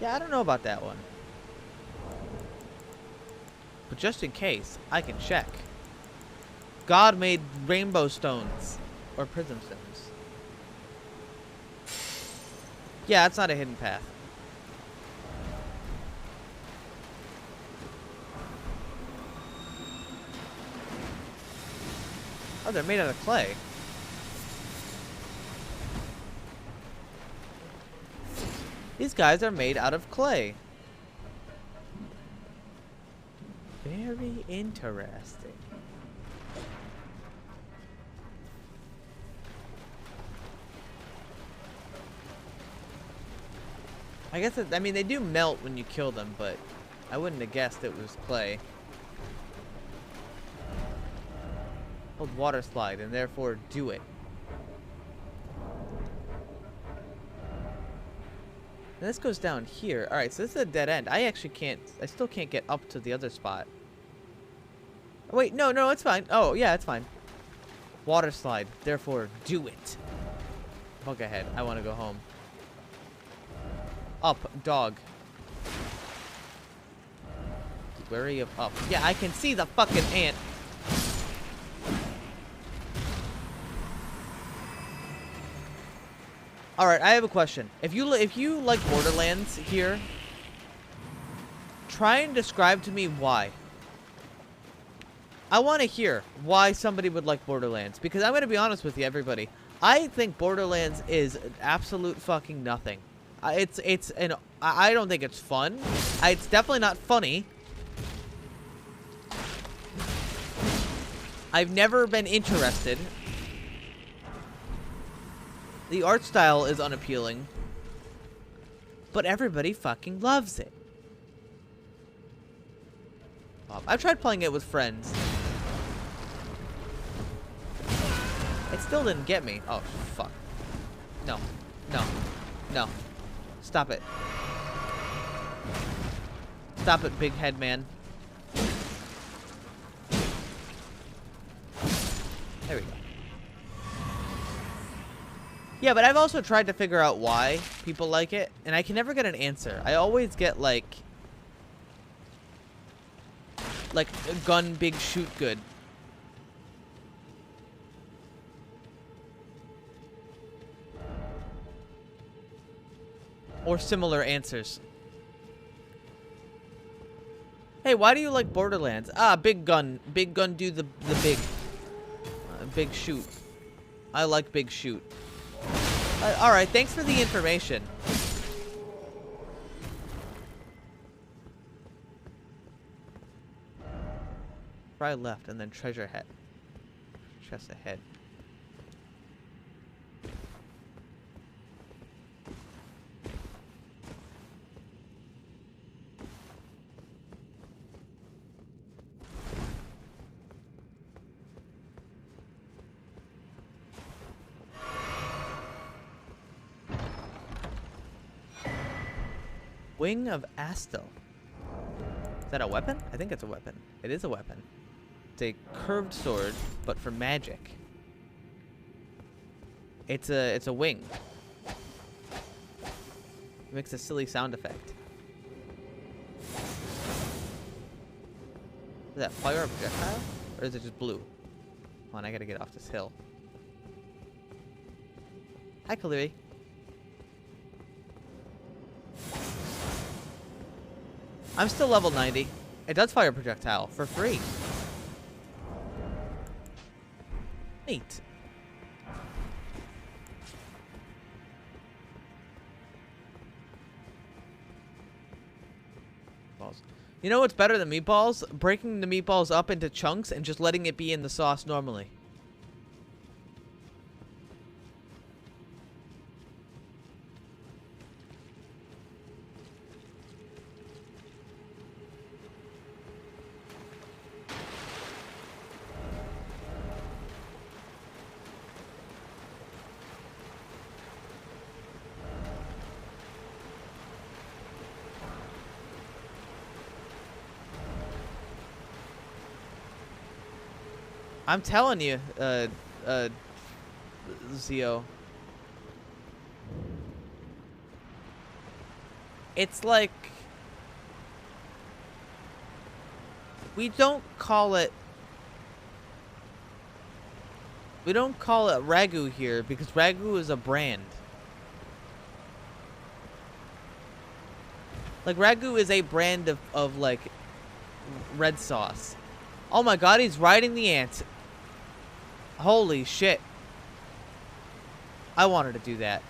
Yeah, I don't know about that one. But just in case, I can check. God made rainbow stones. Or prism stones. Yeah, it's not a hidden path. Oh, they're made out of clay. These guys are made out of clay. Very interesting. I guess I mean, they do melt when you kill them, but I wouldn't have guessed it was clay. Hold water slide and therefore do it. And this goes down here. All right, so this is a dead end. I still can't get up to the other spot. Oh, wait, no, it's fine. Oh, yeah, it's fine. Water slide. Therefore, do it. Bug ahead. I want to go home. Up, dog. Wary of up. Yeah, I can see the fucking ant. All right, I have a question. If you like Borderlands here, try and describe to me why. I want to hear why somebody would like Borderlands, because I'm going to be honest with you, everybody. I think Borderlands is absolute fucking nothing. I don't think it's fun. It's definitely not funny. I've never been interested. The art style is unappealing. But everybody fucking loves it. I've tried playing it with friends. It still didn't get me. Oh, fuck. No. No. Stop it. Stop it, big head man. There we go. Yeah, but I've also tried to figure out why people like it, and I can never get an answer. I always get like gun, big, shoot, good. Or similar answers. Hey, why do you like Borderlands? Ah, big gun. Big gun do the big. Big shoot. I like big shoot. Alright, thanks for the information. Try left and then treasure head. Chest ahead. Wing of Astel. Is that a weapon? I think it's a weapon. It is a weapon. It's a curved sword, but for magic. It's a wing. It makes a silly sound effect. Is that fire or projectile? Or is it just blue? Come on, I gotta get off this hill. Hi, Kaliri. I'm still level 90. It does fire projectile for free. Neat. Balls. You know what's better than meatballs? Breaking the meatballs up into chunks and just letting it be in the sauce normally. I'm telling you, Zio. It's like we don't call it Ragu here because Ragu is a brand. Like Ragu is a brand of like red sauce. Oh my god, he's riding the ant. Holy shit. I wanted to do that.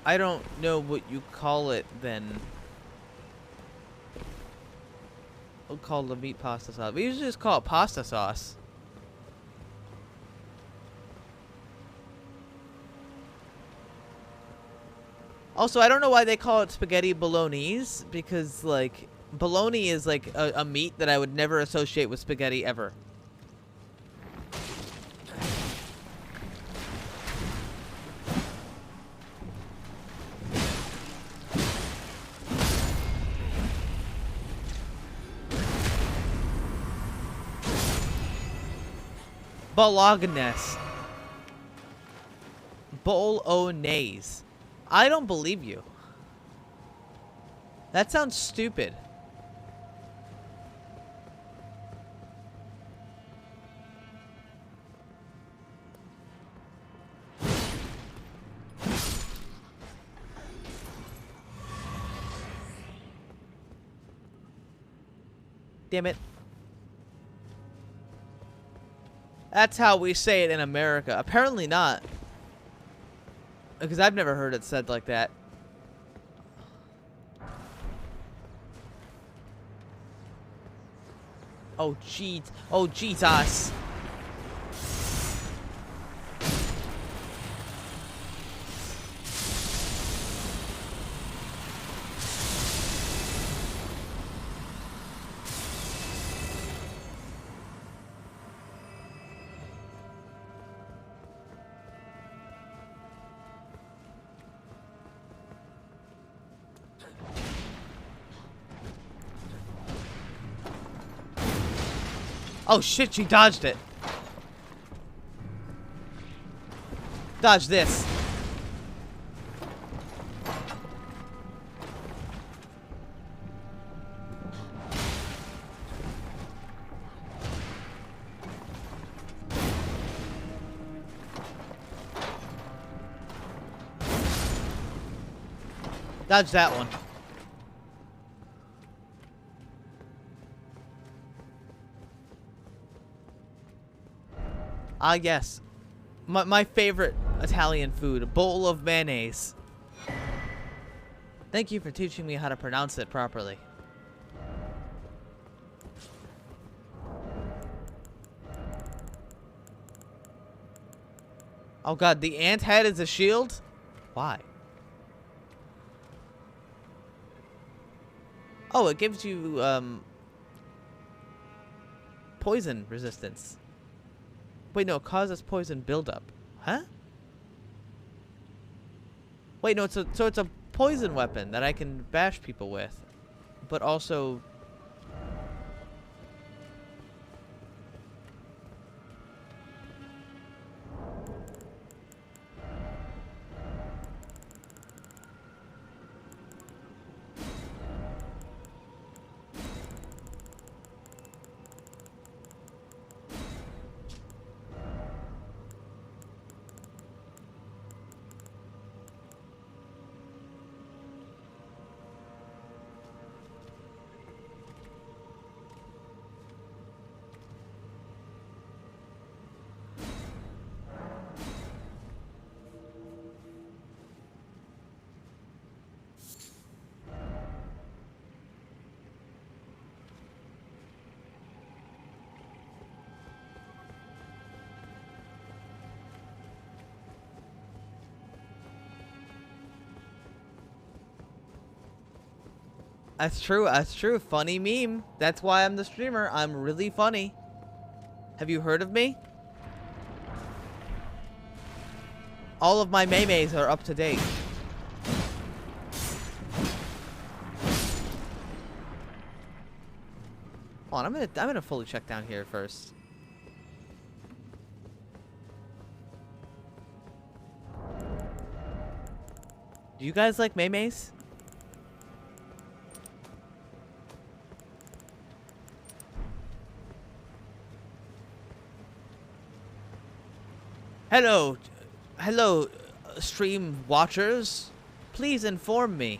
I don't know what you call it then. We'll call the meat pasta sauce. We usually just call it pasta sauce. Also, I don't know why they call it spaghetti bolognese, because, like, bologna is, like, a meat that I would never associate with spaghetti ever. Bolognese. Bolognese. I don't believe you. That sounds stupid. Damn it. That's how we say it in America. Apparently not. Because I've never heard it said like that. Oh, jeez. Oh, Jesus. Oh shit, she dodged it. Dodge this. Dodge that one. Ah, yes. My favorite Italian food, a bowl of mayonnaise. Thank you for teaching me how to pronounce it properly. Oh god, the ant head is a shield? Why? Oh, it gives you, poison resistance. Wait, no, it causes poison buildup. Huh? Wait, no, so it's a poison weapon that I can bash people with. But also... That's true, that's true. Funny meme. That's why I'm the streamer. I'm really funny. Have you heard of me? All of my memes are up to date. Hold on, I'm gonna fully check down here first. Do you guys like memes? Hello, stream watchers. Please inform me.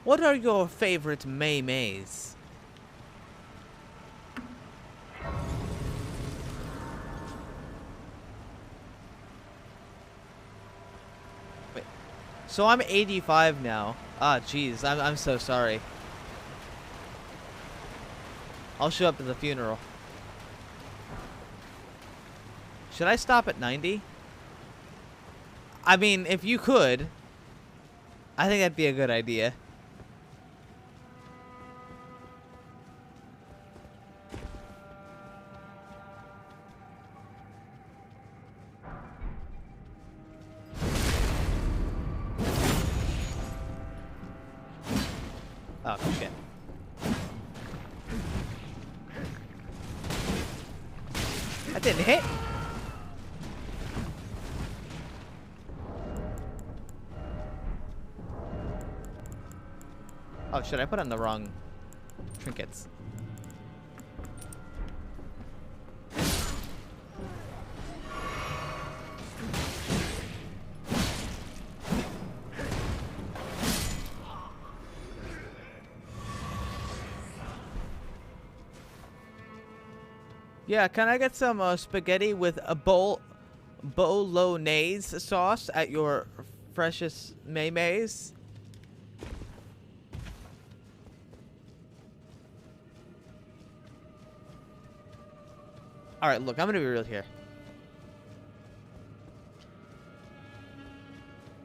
What are your favorite memes? Wait, so I'm 85 now. Ah, jeez, I'm so sorry. I'll show up to the funeral. Should I stop at 90? I mean, if you could. I think that'd be a good idea. Oh, shit. That didn't hit. Oh, shit, I put on the wrong trinkets. Yeah, can I get some spaghetti with a bolognese sauce at your freshest mayonnaise? All right, look, I'm gonna be real here.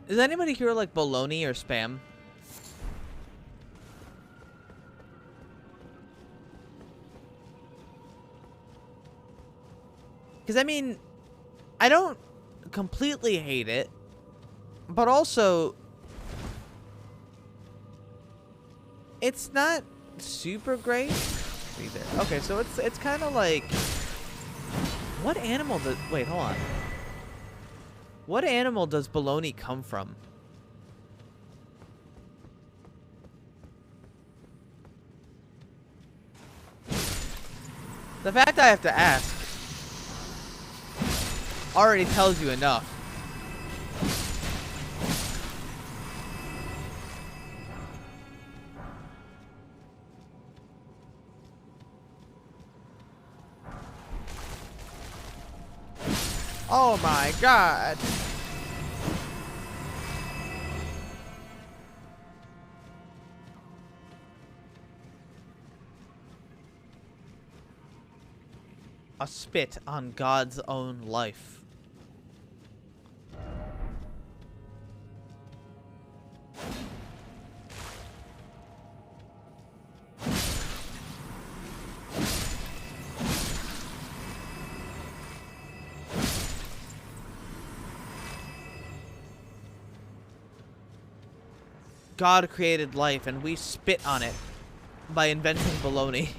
Is anybody here like bologna or spam? Because, I mean, I don't completely hate it, but also, it's not super great either. Okay, so it's kind of like, what animal does, wait, hold on. What animal does bologna come from? The fact I have to ask already tells you enough. Oh my god. A spit on God's own life. God created life and we spit on it by inventing baloney.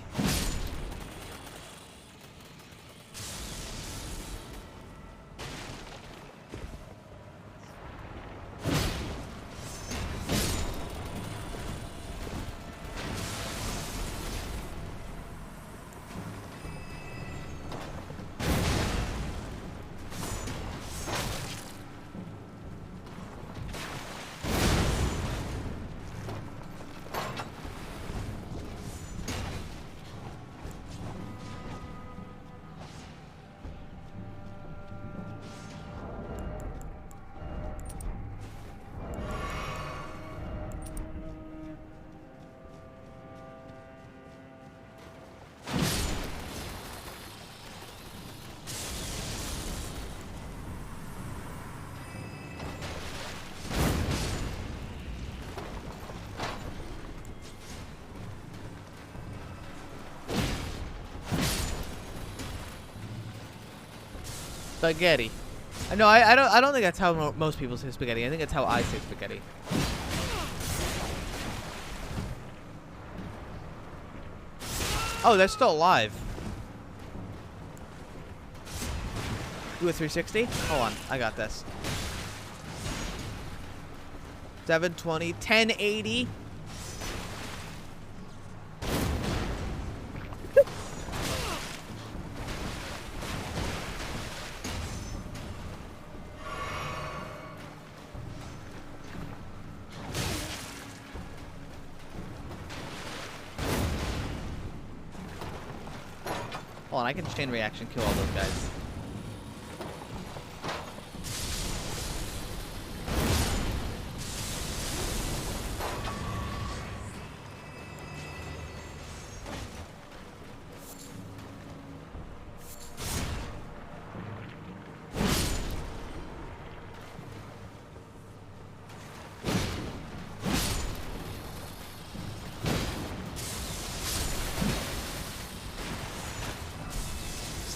Spaghetti. No, I don't think that's how most people say spaghetti. I think that's how I say spaghetti. Oh, they're still alive. Do a 360? Hold on, I got this. 720, 1080. Hold on, I can chain reaction kill all those guys.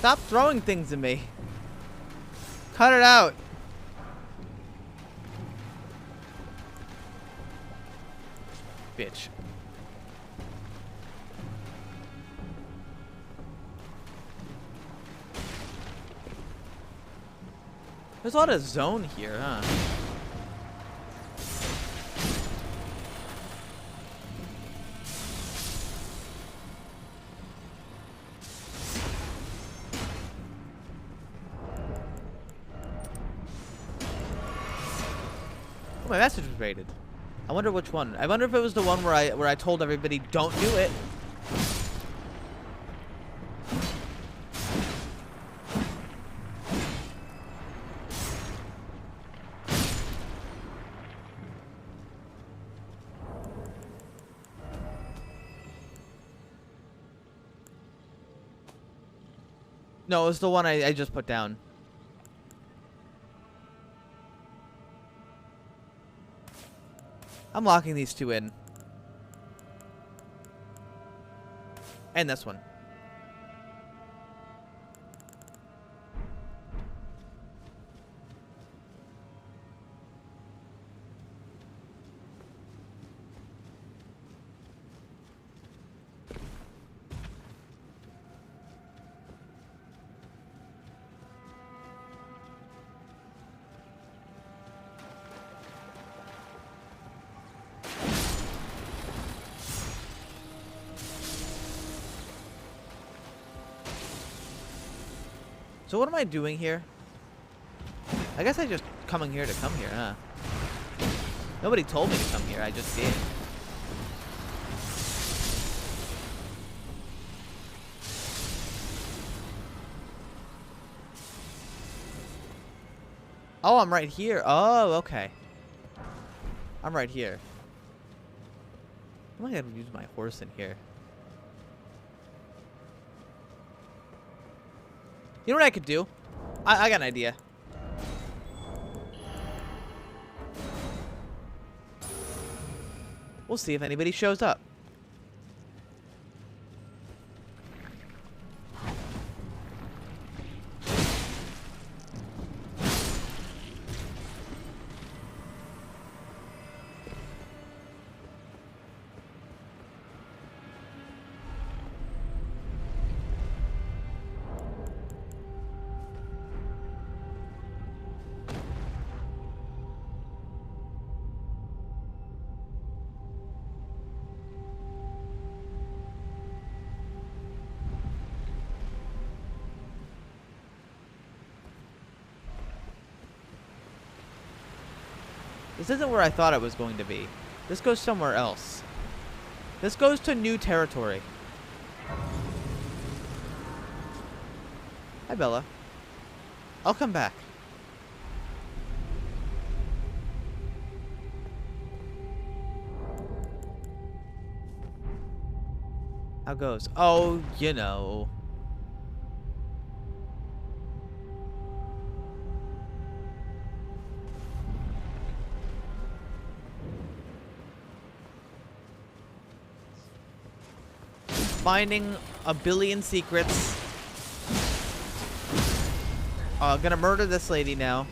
Stop throwing things at me. Cut it out. Bitch. There's a lot of zone here, huh? Oh, my message was rated. I wonder which one. I wonder if it was the one where I told everybody don't do it. No, it was the one I just put down. I'm locking these two in. And this one. So what am I doing here? I guess I just coming here to come here, huh? Nobody told me to come here, I just did. Oh, I'm right here. Oh, okay. I'm right here. I'm gonna use my horse in here. You know what I could do? I got an idea. We'll see if anybody shows up. This isn't where I thought it was going to be. This goes somewhere else. This goes to new territory. Hi, Bella. I'll come back. How goes? Oh, you know. Finding a billion secrets. Gonna murder this lady now.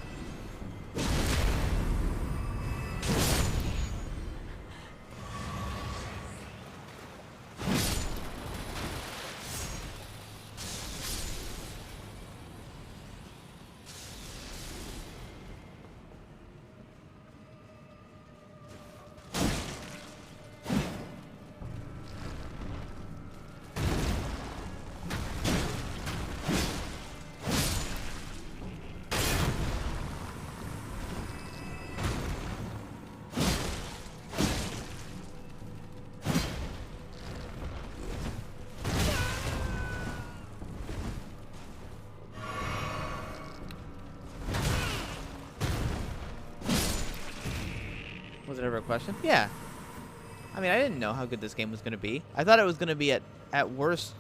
Was it ever a question? Yeah. I mean, I didn't know how good this game was going to be. I thought it was going to be at worst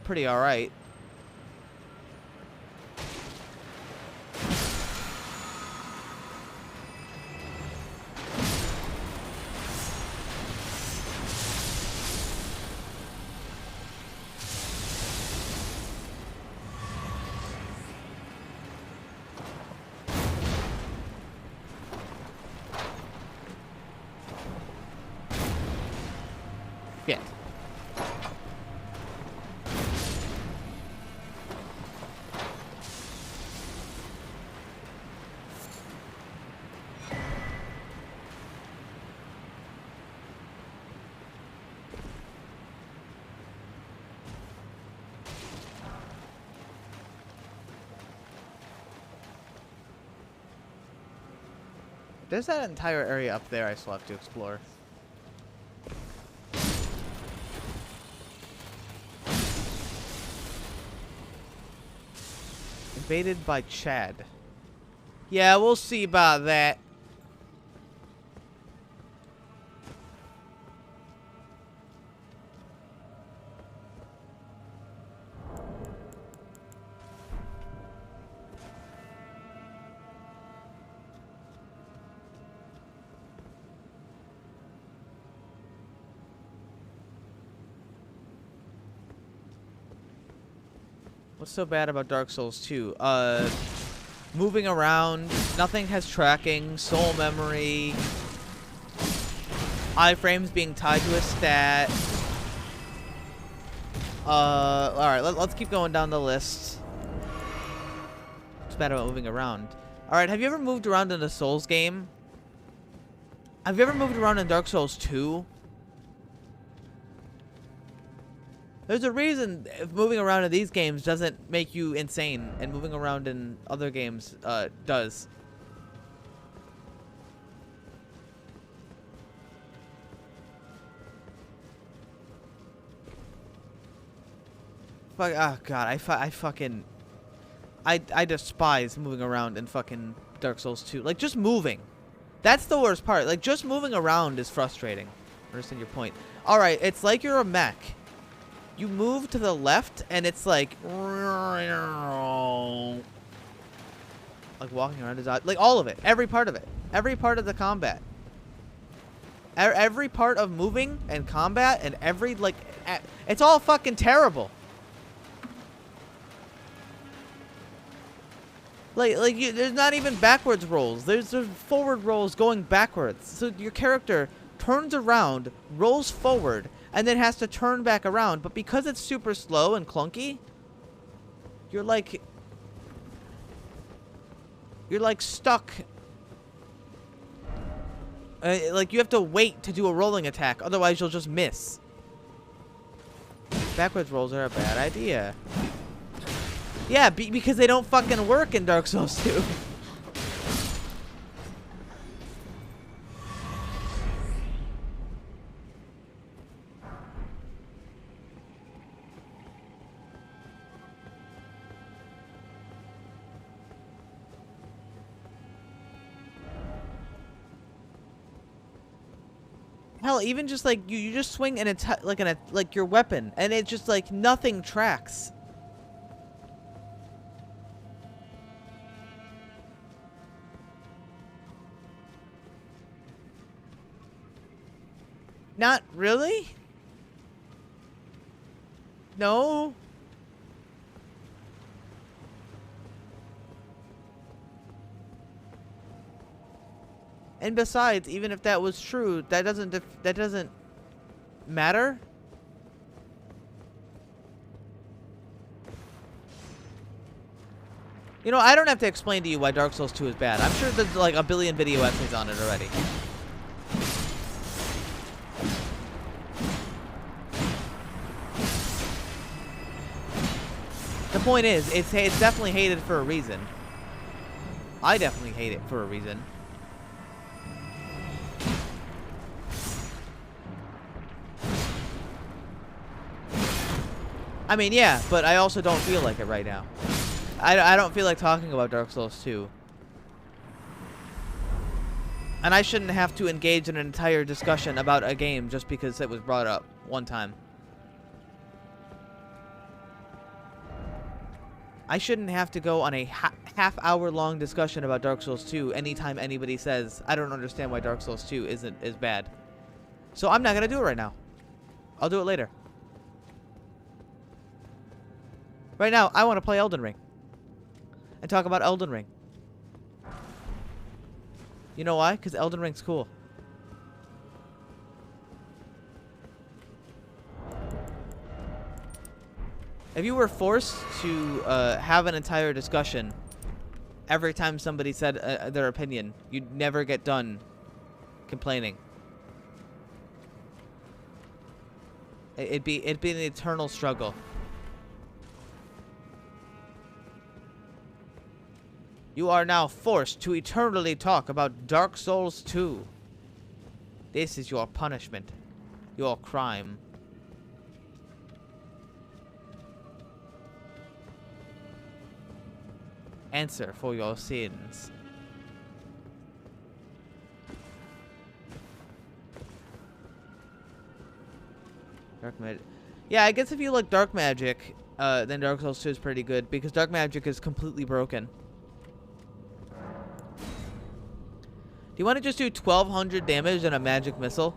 pretty alright. There's that entire area up there I still have to explore. Invaded by Chad. Yeah, we'll see about that. What's so bad about Dark Souls 2? Moving around, nothing has tracking, soul memory, iframes being tied to a stat. Alright, let's keep going down the list. What's bad about moving around? Alright, have you ever moved around in a Souls game? Have you ever moved around in Dark Souls 2? There's a reason if moving around in these games doesn't make you insane, and moving around in other games does. Fuck, oh god, I despise moving around in fucking Dark Souls 2. Like, just moving. That's the worst part. Like, just moving around is frustrating. I understand your point. Alright, it's like you're a mech. You move to the left, and it's like walking around his eye. Like, all of it. Every part of it. Every part of the combat. Every part of moving and combat, and every, like, it's all fucking terrible. Like there's not even backwards rolls. There's forward rolls going backwards. So your character turns around, rolls forward, and then has to turn back around. But because it's super slow and clunky, you're like stuck. Like, you have to wait to do a rolling attack, otherwise you'll just miss. Backwards rolls are a bad idea. Yeah, because they don't fucking work in Dark Souls 2. Hell, even just like you just swing and like your weapon, and it just like nothing tracks. Not really? No. And besides, even if that was true, that doesn't matter. You know, I don't have to explain to you why Dark Souls 2 is bad. I'm sure there's like a billion video essays on it already. The point is, it's definitely hated for a reason. I definitely hate it for a reason. I mean, yeah, but I also don't feel like it right now. I don't feel like talking about Dark Souls 2. And I shouldn't have to engage in an entire discussion about a game just because it was brought up one time. I shouldn't have to go on a half-hour-long discussion about Dark Souls 2 anytime anybody says, I don't understand why Dark Souls 2 is bad. So I'm not going to do it right now. I'll do it later. Right now, I want to play Elden Ring. And talk about Elden Ring. You know why? Because Elden Ring's cool. If you were forced to have an entire discussion every time somebody said their opinion, you'd never get done complaining. It'd be an eternal struggle. You are now forced to eternally talk about Dark Souls 2. This is your punishment. Your crime. Answer for your sins. Dark magic. Yeah, I guess if you like dark magic, then Dark Souls 2 is pretty good because dark magic is completely broken. Do you want to just do 1,200 damage and a magic missile?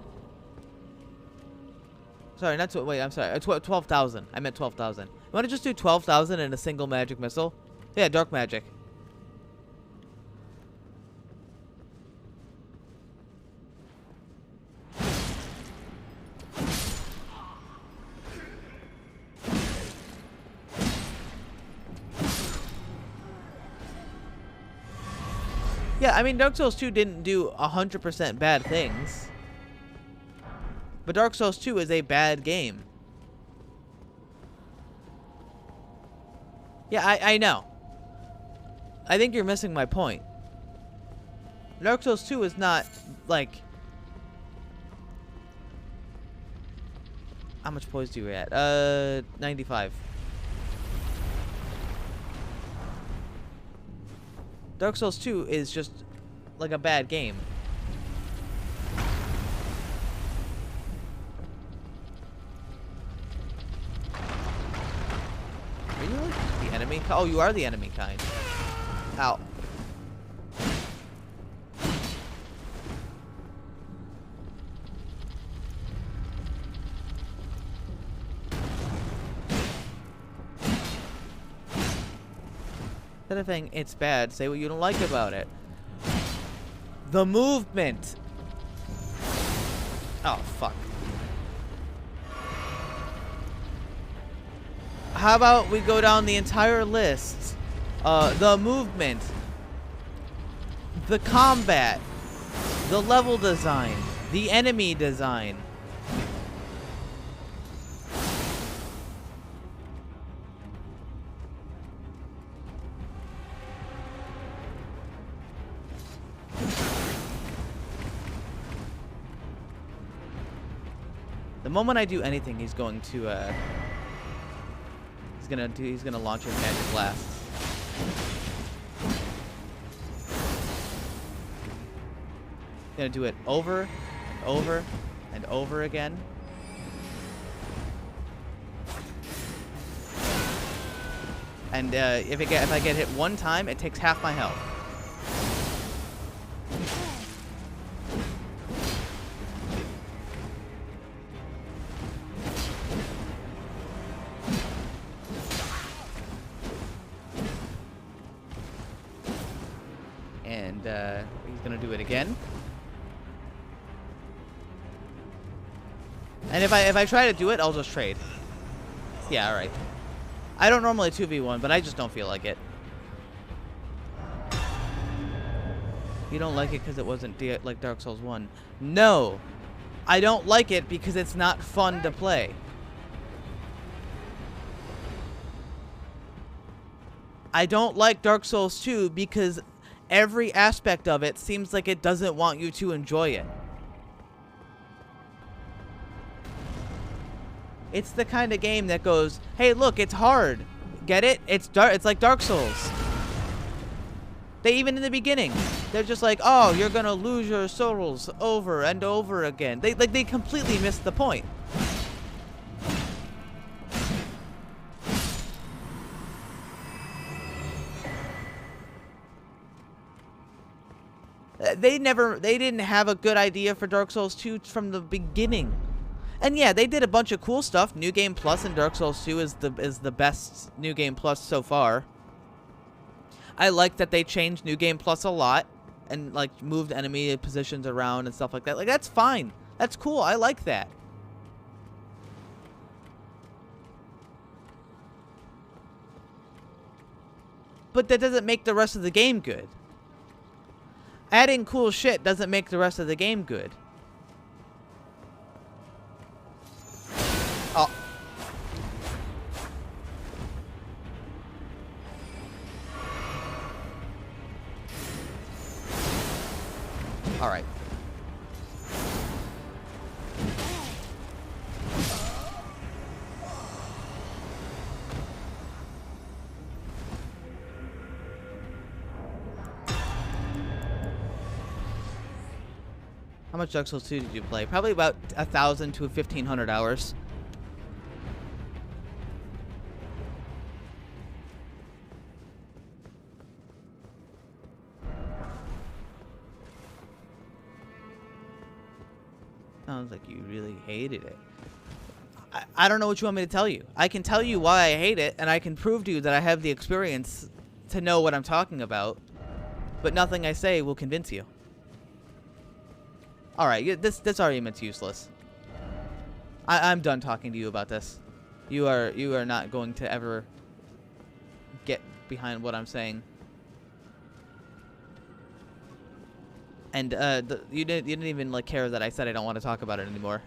Sorry, not wait. I'm sorry. 12,000. I meant 12,000. You want to just do 12,000 and a single magic missile? Yeah, dark magic. Yeah, I mean, Dark Souls 2 didn't do 100% bad things. But Dark Souls 2 is a bad game. Yeah, I know. I think you're missing my point. Dark Souls 2 is not, like... How much poise do you at? 95. Dark Souls 2 is just like a bad game. Are you really the enemy? Oh, you are the enemy kind. Ow. Instead of saying it's bad, say what you don't like about it. The movement. Oh, fuck. How about we go down the entire list? The movement. The combat. The level design. The enemy design. The moment I do anything, he's going to he's gonna launch his magic blast. Gonna do it over and over and over again. And if I get hit one time, it takes half my health. And he's gonna do it again. And if I try to do it, I'll just trade. Yeah, all right. I don't normally 2v1, but I just don't feel like it. You don't like it because it wasn't like Dark Souls 1. No! I don't like it because it's not fun to play. I don't like Dark Souls 2 because every aspect of it seems like it doesn't want you to enjoy it. It's the kind of game that goes, hey, look, it's hard. Get it? It's dark. It's like Dark Souls. They even in the beginning, they're just like, oh, you're gonna lose your souls over and over again. They completely missed the point. They didn't have a good idea for Dark Souls 2 from the beginning. And yeah, they did a bunch of cool stuff. New Game Plus in Dark Souls 2 is the best New Game Plus so far. I like that they changed New Game Plus a lot and like moved enemy positions around and stuff like that. Like that's fine. That's cool. I like that. But that doesn't make the rest of the game good. Adding cool shit doesn't make the rest of the game good. Oh. All right. How much Dark Souls 2 did you play? Probably about 1,000 to 1,500 hours. Sounds like you really hated it. I don't know what you want me to tell you. I can tell you why I hate it, and I can prove to you that I have the experience to know what I'm talking about, but nothing I say will convince you. Alright, this argument's useless. I'm done talking to you about this. You are not going to ever get behind what I'm saying. And you didn't even like care that I said I don't want to talk about it anymore.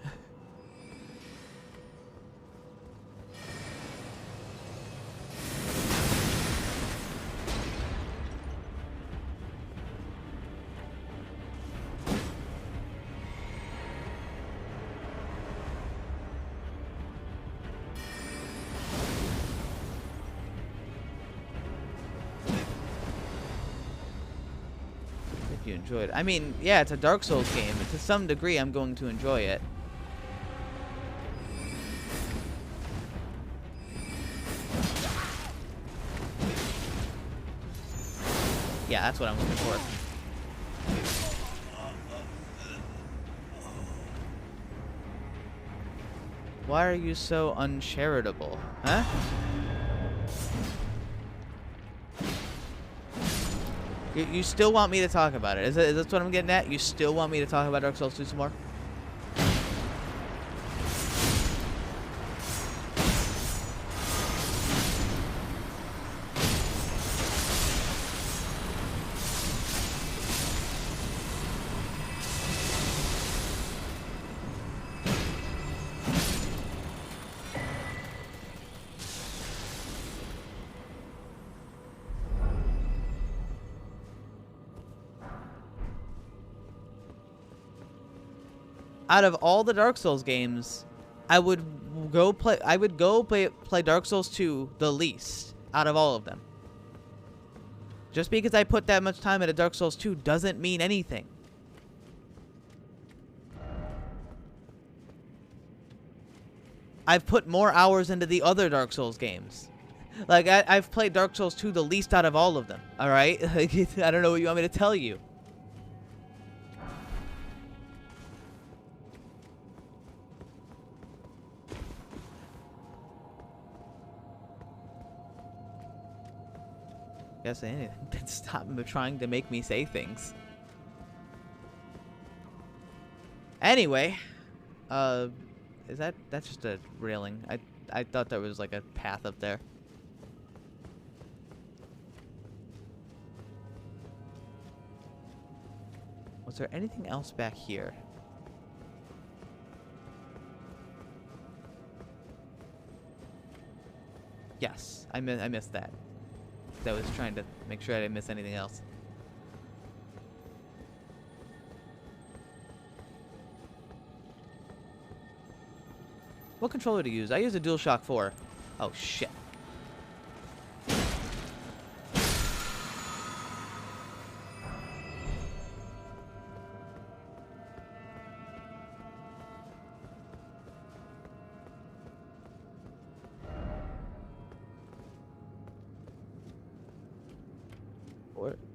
You enjoyed it. I mean, yeah, it's a Dark Souls game. To some degree, I'm going to enjoy it. Yeah, that's what I'm looking for. Why are you so uncharitable? Huh? You still want me to talk about it? Is this what I'm getting at? You still want me to talk about Dark Souls 2 some more? Out of all the Dark Souls games, I would go play Dark Souls 2 the least out of all of them. Just because I put that much time into Dark Souls 2 doesn't mean anything. I've put more hours into the other Dark Souls games. Like, I've played Dark Souls 2 the least out of all of them, alright? Like, I don't know what you want me to tell you. Guess anything. Stop trying to make me say things. Anyway, is that's just a railing? I thought there was like a path up there. Was there anything else back here? Yes, I missed that. I was trying to make sure I didn't miss anything else. What controller to use? I use a DualShock 4. Oh shit.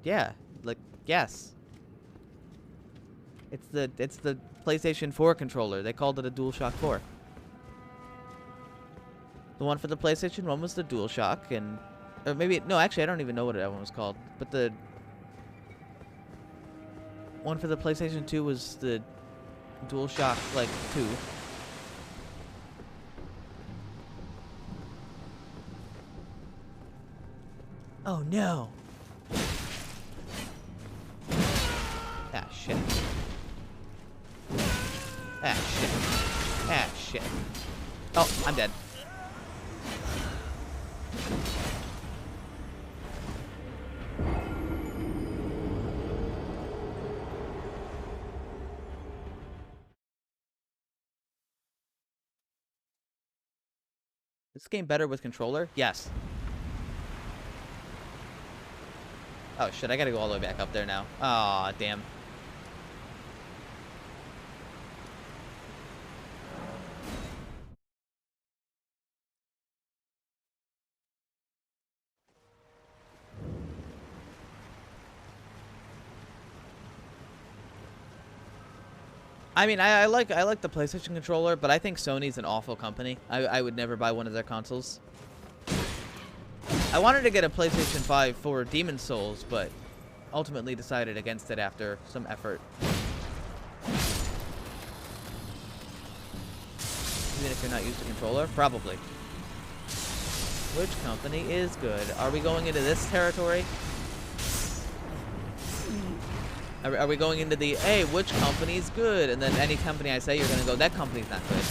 Yeah, like, yes. It's the PlayStation 4 controller. They called it a DualShock 4. The one for the PlayStation 1 was the DualShock, and or maybe no, actually I don't even know what that one was called. But the one for the PlayStation 2 was the DualShock like 2. Oh no. Ah, shit. Ah, shit. Ah, shit. Oh, I'm dead. Is this game better with controller? Yes. Oh shit, I gotta go all the way back up there now. Aw, damn. I mean, I like the PlayStation controller, but I think Sony's an awful company. I would never buy one of their consoles. I wanted to get a PlayStation 5 for Demon's Souls, but ultimately decided against it after some effort. Even if you're not used to controller? Probably. Which company is good? Are we going into this territory? Are we going into the, hey, which company's good? And then any company I say, you're going to go, that company's not good.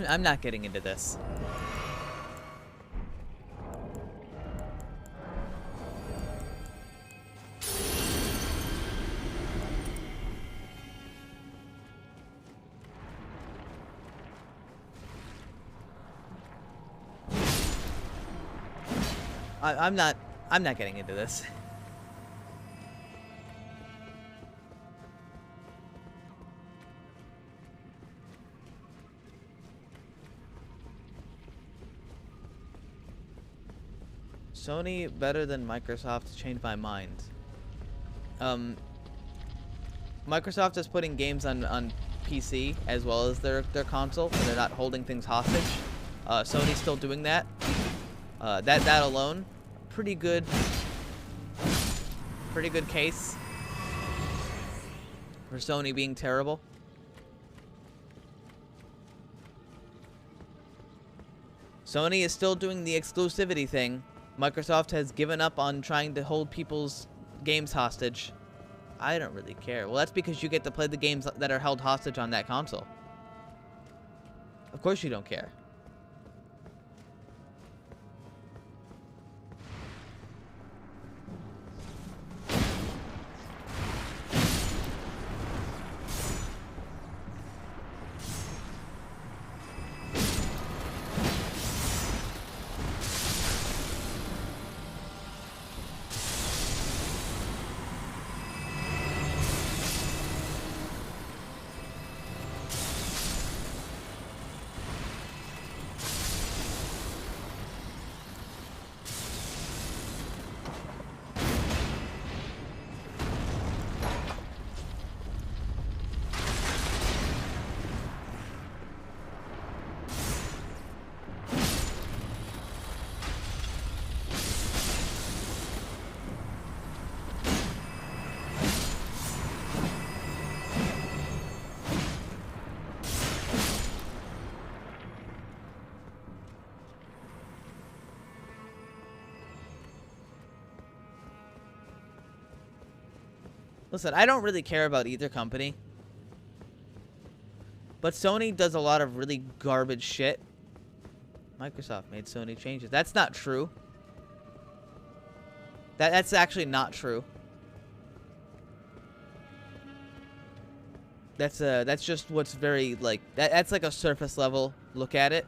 I'm not getting into this. I'm not getting into this. Sony better than Microsoft. Changed my mind. Microsoft is putting games on PC as well as their console, and they're not holding things hostage. Sony's still doing that. That alone, pretty good case for Sony being terrible. Sony is still doing the exclusivity thing. Microsoft has given up on trying to hold people's games hostage. I don't really care. Well, that's because you get to play the games that are held hostage on that console. Of course you don't care. Listen, I don't really care about either company. But Sony does a lot of really garbage shit. Microsoft made Sony changes. That's not true. That's actually not true. That's just what's very, like, that's like a surface level look at it.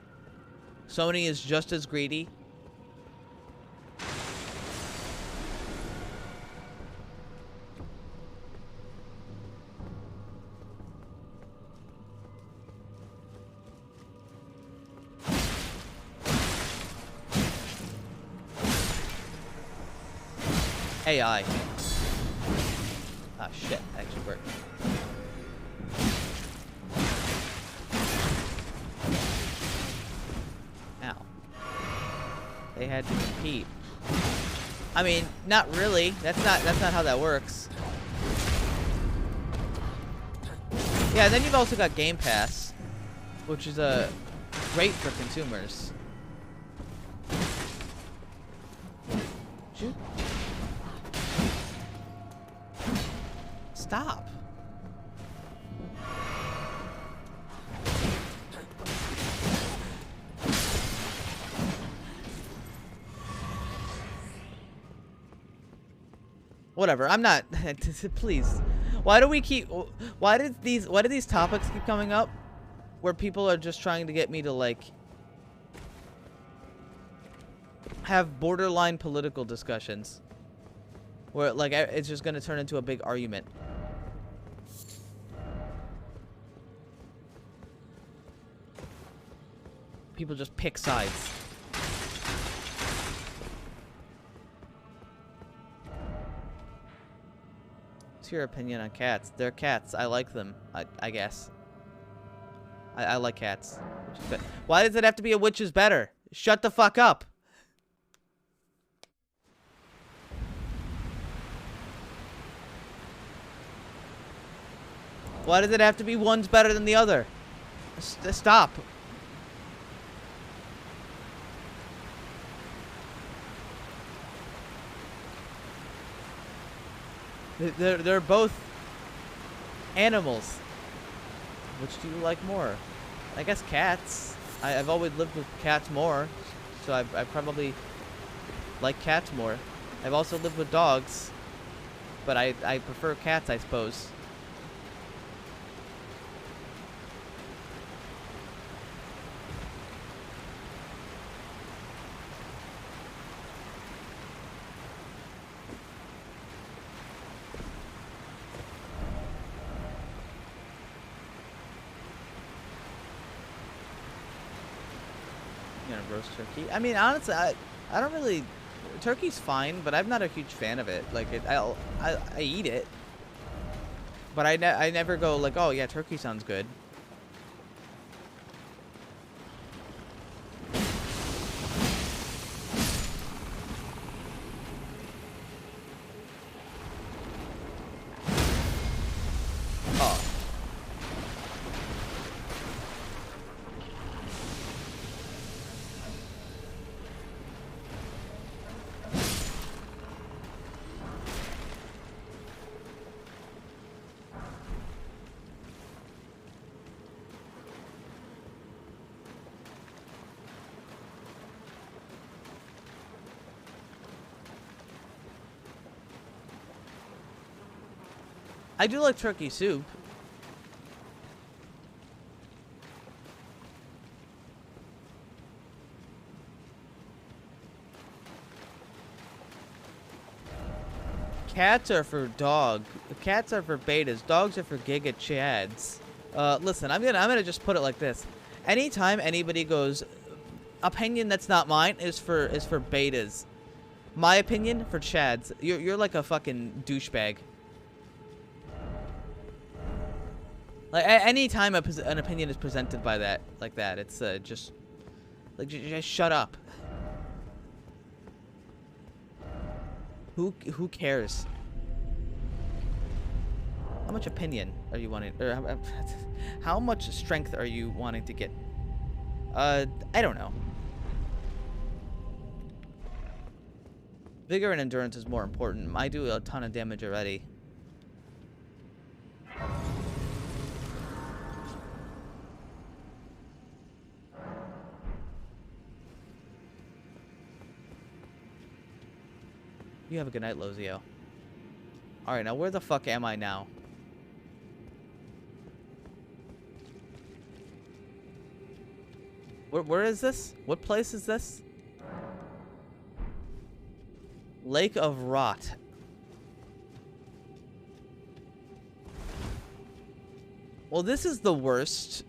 Sony is just as greedy. AI. Ah, shit. That actually worked. Ow. They had to compete. I mean, not really. That's not how that works. Yeah, and then you've also got Game Pass, which is great for consumers. Shoot. Stop. Whatever. I'm not. Please. Why do we keep? Why do these topics keep coming up, where people are just trying to get me to like have borderline political discussions, where like it's just gonna turn into a big argument. People just pick sides. What's your opinion on cats? They're cats. I like them. I guess. I like cats. Which is good. Why does it have to be a which is better? Shut the fuck up. Why does it have to be one's better than the other? Stop. They're both animals. Which do you like more? I guess cats. I've always lived with cats more, so I probably like cats more. I've also lived with dogs, but I prefer cats, I suppose. Roast turkey. I mean, honestly, I don't really. Turkey's fine, but I'm not a huge fan of it. Like, I eat it, but I never go like, oh yeah, turkey sounds good. Oh. I do like turkey soup. Cats are for dog. Cats are for betas. Dogs are for giga chads. Listen, I'm gonna just put it like this. Anytime anybody goes, opinion that's not mine is for betas. My opinion for chads. You're like a fucking douchebag. Like anytime an opinion is presented by that, like that, it's just like just shut up. Who cares? How much opinion are you wanting, or how much strength are you wanting to get? I don't know. Vigor and endurance is more important. I do a ton of damage already. You have a good night, Lozio. Alright, now where the fuck am I now? Where is this? What place is this? Lake of Rot. Well, this is the worst.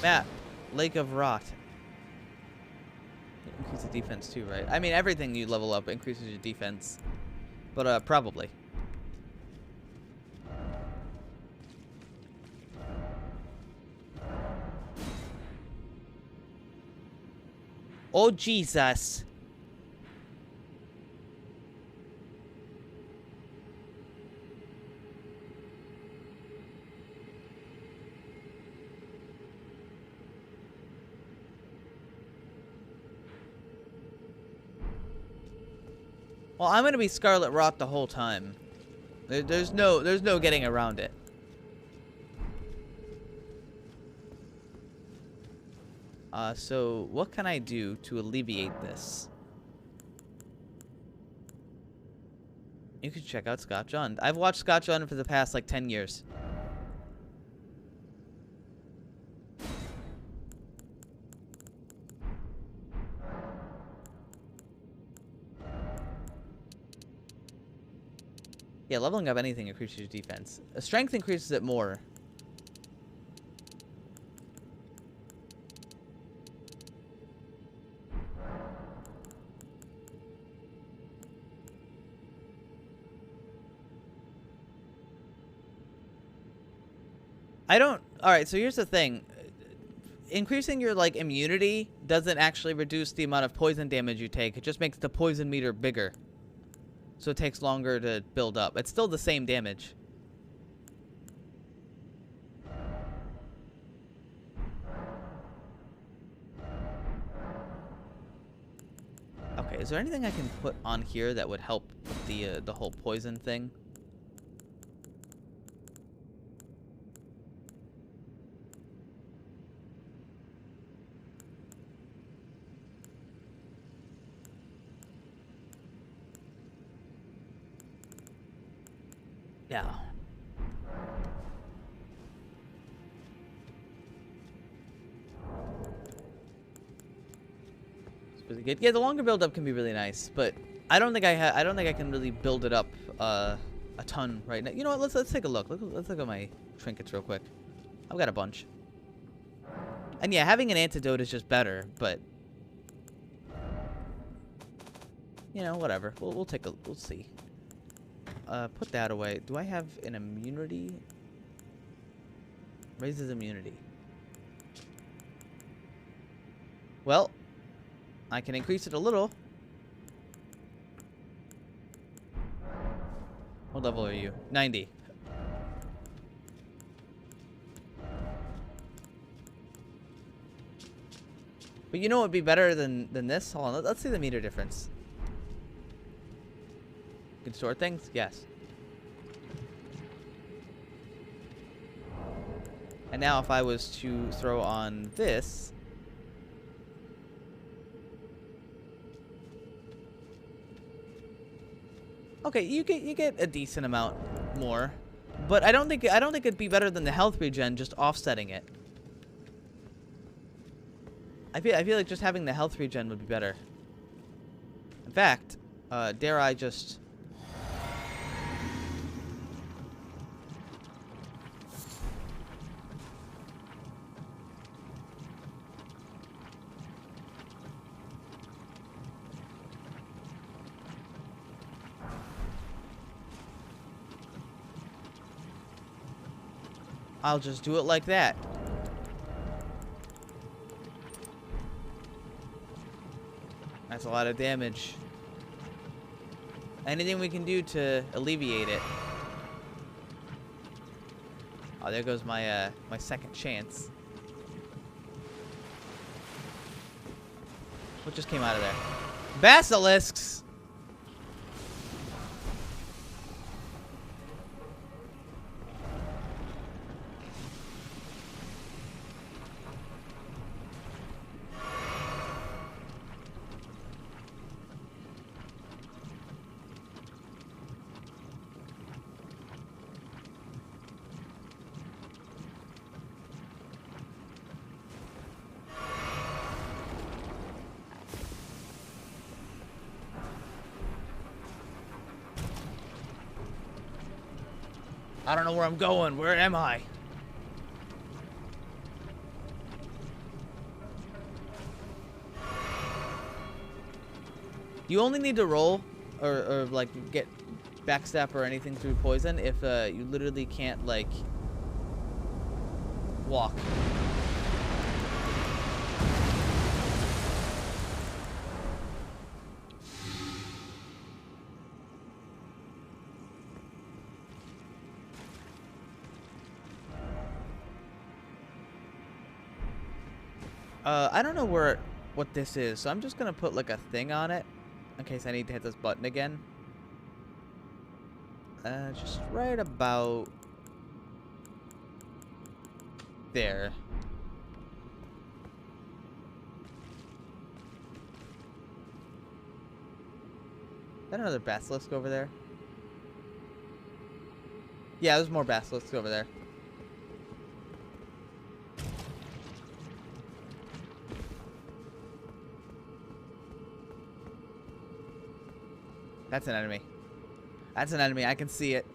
Map. Lake of Rot. Increase the defense too, right? I mean, everything you level up increases your defense. But, probably. Oh, Jesus. Well, I'm gonna be Scarlet Rot the whole time. There's no getting around it. So what can I do to alleviate this? You can check out Scott John. I've watched Scott John for the past like 10 years. Yeah, leveling up anything increases your defense. Strength increases it more. I don't... Alright, so here's the thing. Increasing your, like, immunity doesn't actually reduce the amount of poison damage you take. It just makes the poison meter bigger. So it takes longer to build up. It's still the same damage. Okay, is there anything I can put on here that would help with the whole poison thing? Yeah. It's pretty good. Yeah, the longer build up can be really nice, but I don't think I don't think I can really build it up a ton right now. You know what? Let's take a look. Let's look at my trinkets real quick. I've got a bunch. And yeah, having an antidote is just better, but you know, whatever. We'll see. Put that away. Do I have an immunity? Raises immunity. Well, I can increase it a little. What level are you? 90. But you know what would be better than this? Hold on, let's see the meter difference. Can store things? Yes. And now if I was to throw on this... Okay, you get a decent amount more. But I don't think it'd be better than the health regen just offsetting it. I feel like just having the health regen would be better. In fact, dare I just... I'll just do it like that. That's a lot of damage. Anything we can do to alleviate it. Oh, there goes my my second chance. What just came out of there? Basilisks! I don't know where I'm going. Where am I? You only need to roll or like get backstep or anything through poison if you literally can't like walk. I don't know what this is, so I'm just gonna put like a thing on it in case I need to hit this button again. Just right about there. Is that another basilisk over there? Yeah, there's more basilisks over there. That's an enemy. That's an enemy. I can see it.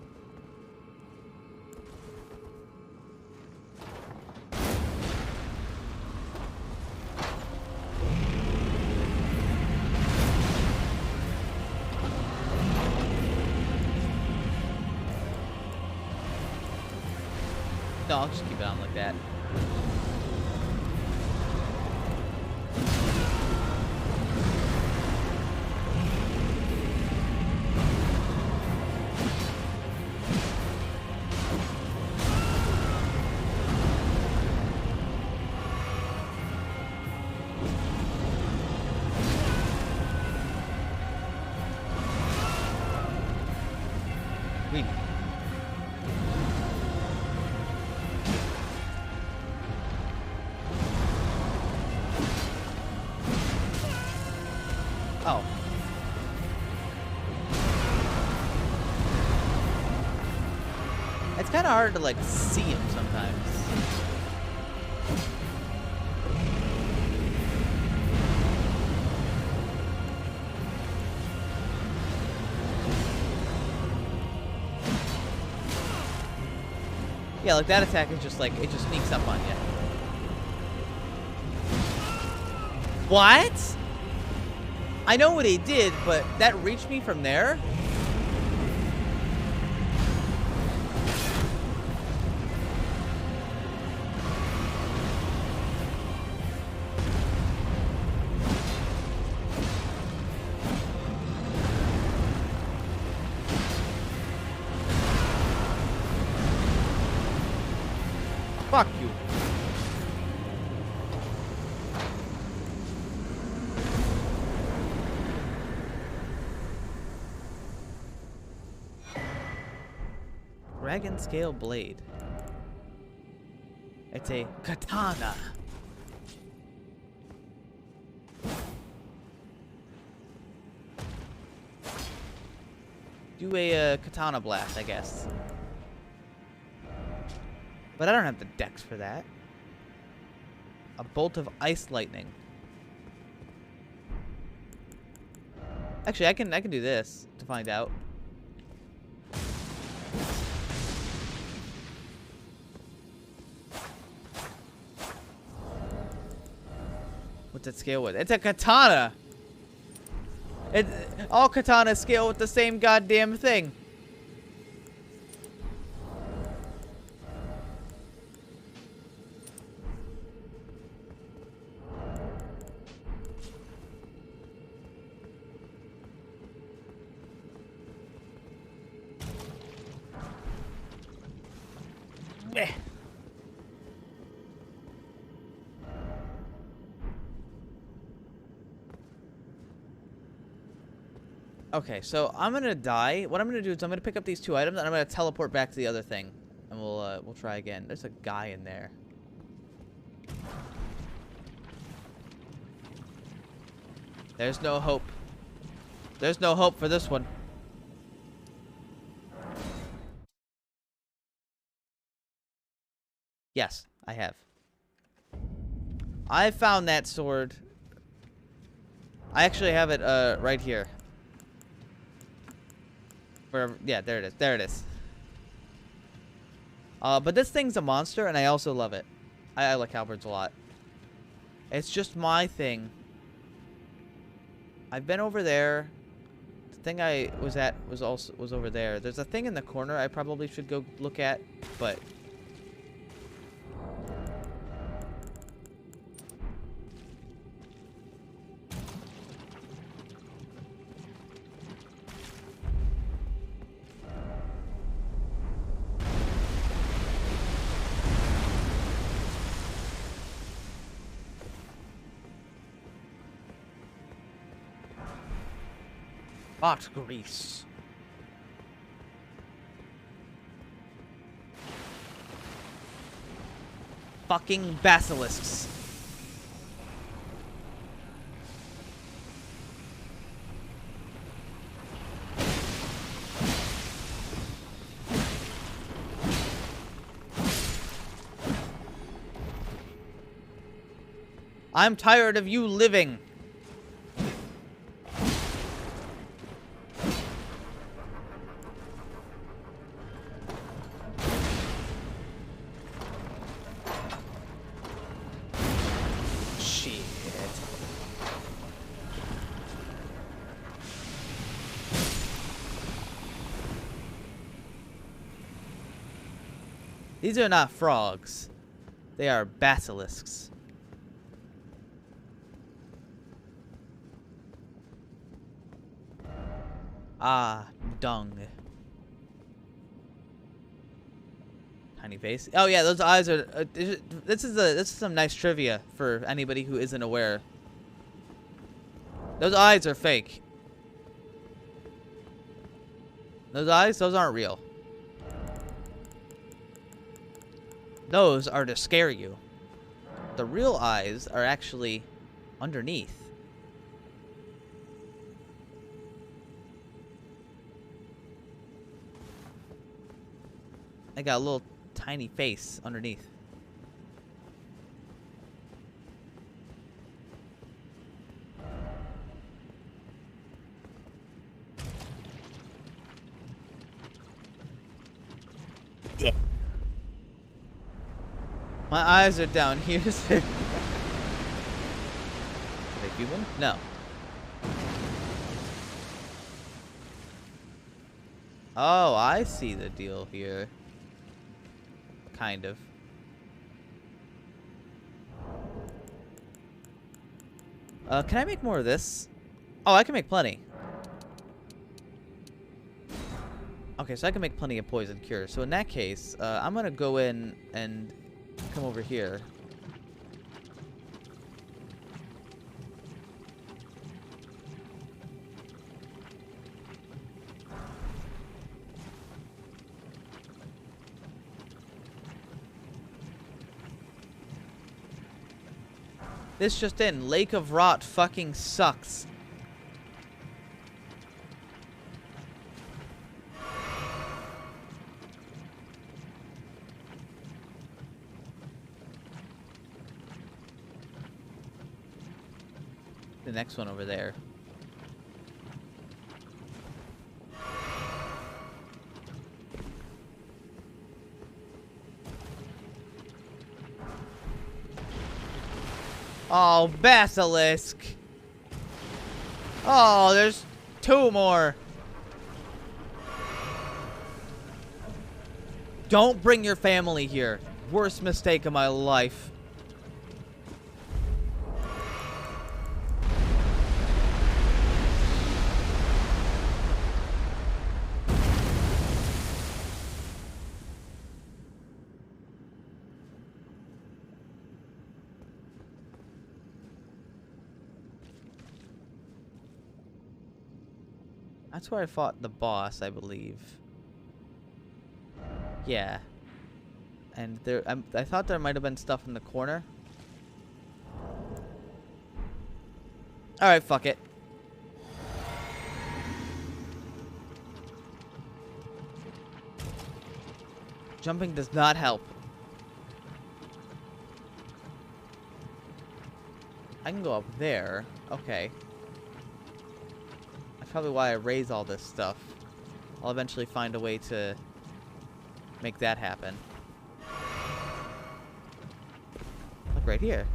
No, I'll just keep it on like that. We Oh. It's kind of hard to like see him sometimes. Yeah, like that attack is just like, it just sneaks up on you. What? I know what he did, but that reached me from there? Fuck you. Dragon scale blade. It's a katana. Do a katana blast, I guess. But I don't have the dex for that. A bolt of ice lightning. Actually, I can do this to find out. What's it scale with? It's a katana. All katanas scale with the same goddamn thing. Meh. Okay, so I'm gonna die. What I'm gonna do is I'm gonna pick up these two items and I'm gonna teleport back to the other thing, and we'll try again. There's a guy in there. There's no hope. There's no hope for this one. Yes, I have. I found that sword. I actually have it right here. Wherever, yeah, there it is. There it is. But this thing's a monster, and I also love it. I like halberds a lot. It's just my thing. I've been over there. The thing I was at was over there. There's a thing in the corner I probably should go look at, but hot grease. Fucking basilisks. I'm tired of you living. Shit. These are not frogs. They are basilisks. Ah, dung. Tiny face. Oh yeah, those eyes are. This is some nice trivia for anybody who isn't aware. Those eyes are fake. Those eyes, those aren't real. Those are to scare you. The real eyes are actually underneath. I got a little tiny face underneath. Yeah. My eyes are down here. Are they human? No. Oh, I see the deal here. Kind of. Can I make more of this? Oh, I can make plenty. Okay, so I can make plenty of poison cure. So in that case, I'm gonna go in and come over here. This just in, Lake of Rot fucking sucks. The next one over there. Oh, basilisk. Oh, there's two more. Don't bring your family here. Worst mistake of my life. That's where I fought the boss, I believe. Yeah. And there, I thought there might have been stuff in the corner. Alright, fuck it. Jumping does not help. I can go up there. Okay. That's probably why I raise all this stuff. I'll eventually find a way to make that happen. Look right here.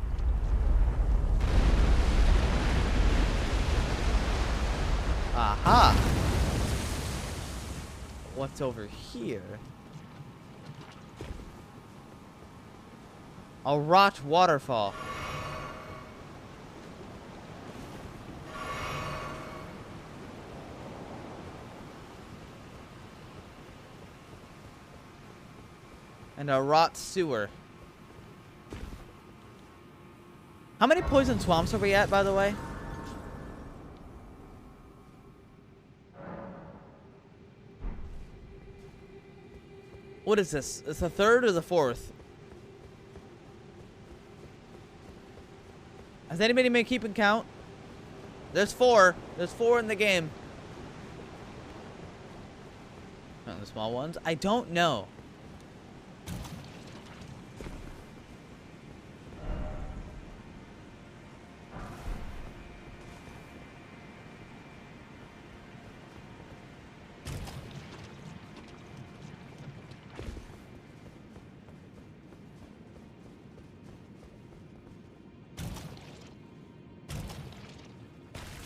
Aha! What's over here? A rot waterfall. And a rot sewer. How many poison swamps are we at, by the way? What is this? It's the third or the fourth? Has anybody been keeping count? There's 4. There's 4 in the game. Oh, the small ones? I don't know.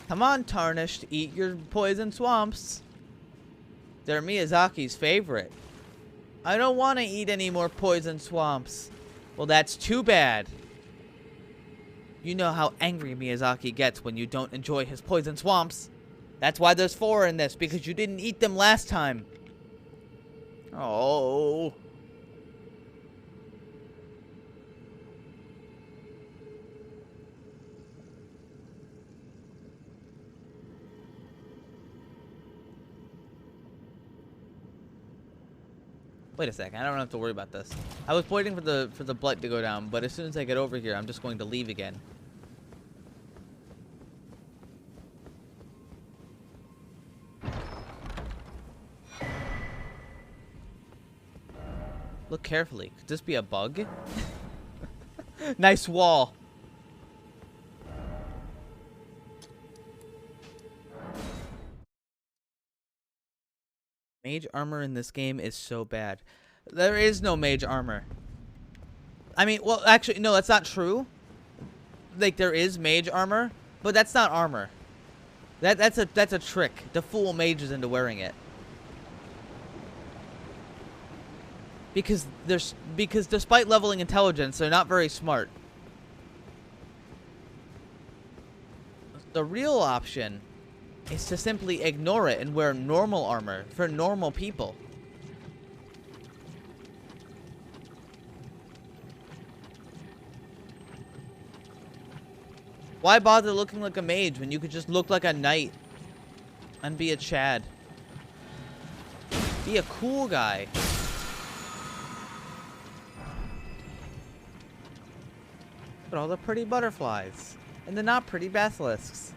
Come on, Tarnished, eat your poison swamps. They're Miyazaki's favorite. I don't want to eat any more poison swamps. Well, that's too bad. You know how angry Miyazaki gets when you don't enjoy his poison swamps. That's why there's 4 in this, because you didn't eat them last time. Oh. Wait a second, I don't have to worry about this. I was waiting for the blood to go down, but as soon as I get over here, I'm just going to leave again. Look carefully. Could this be a bug? Nice wall. Mage armor in this game is so bad. There is no mage armor. I mean, well, actually, no, that's not true. Like, there is mage armor, but that's not armor. That's a trick to fool mages into wearing it. Because despite leveling intelligence, they're not very smart. The real option is to simply ignore it and wear normal armor for normal people. Why bother looking like a mage when you could just look like a knight and be a Chad? Be a cool guy. Look at all the pretty butterflies and the not pretty basilisks.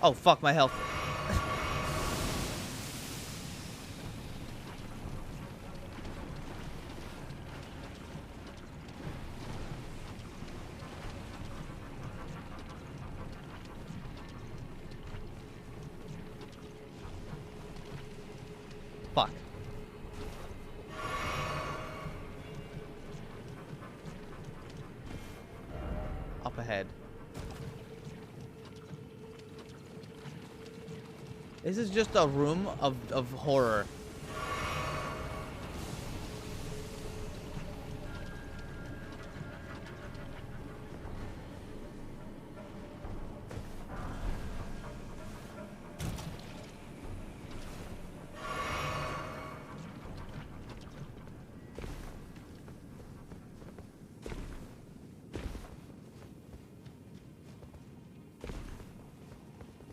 Oh, fuck my health. Fuck. Up ahead. This is just a room of horror.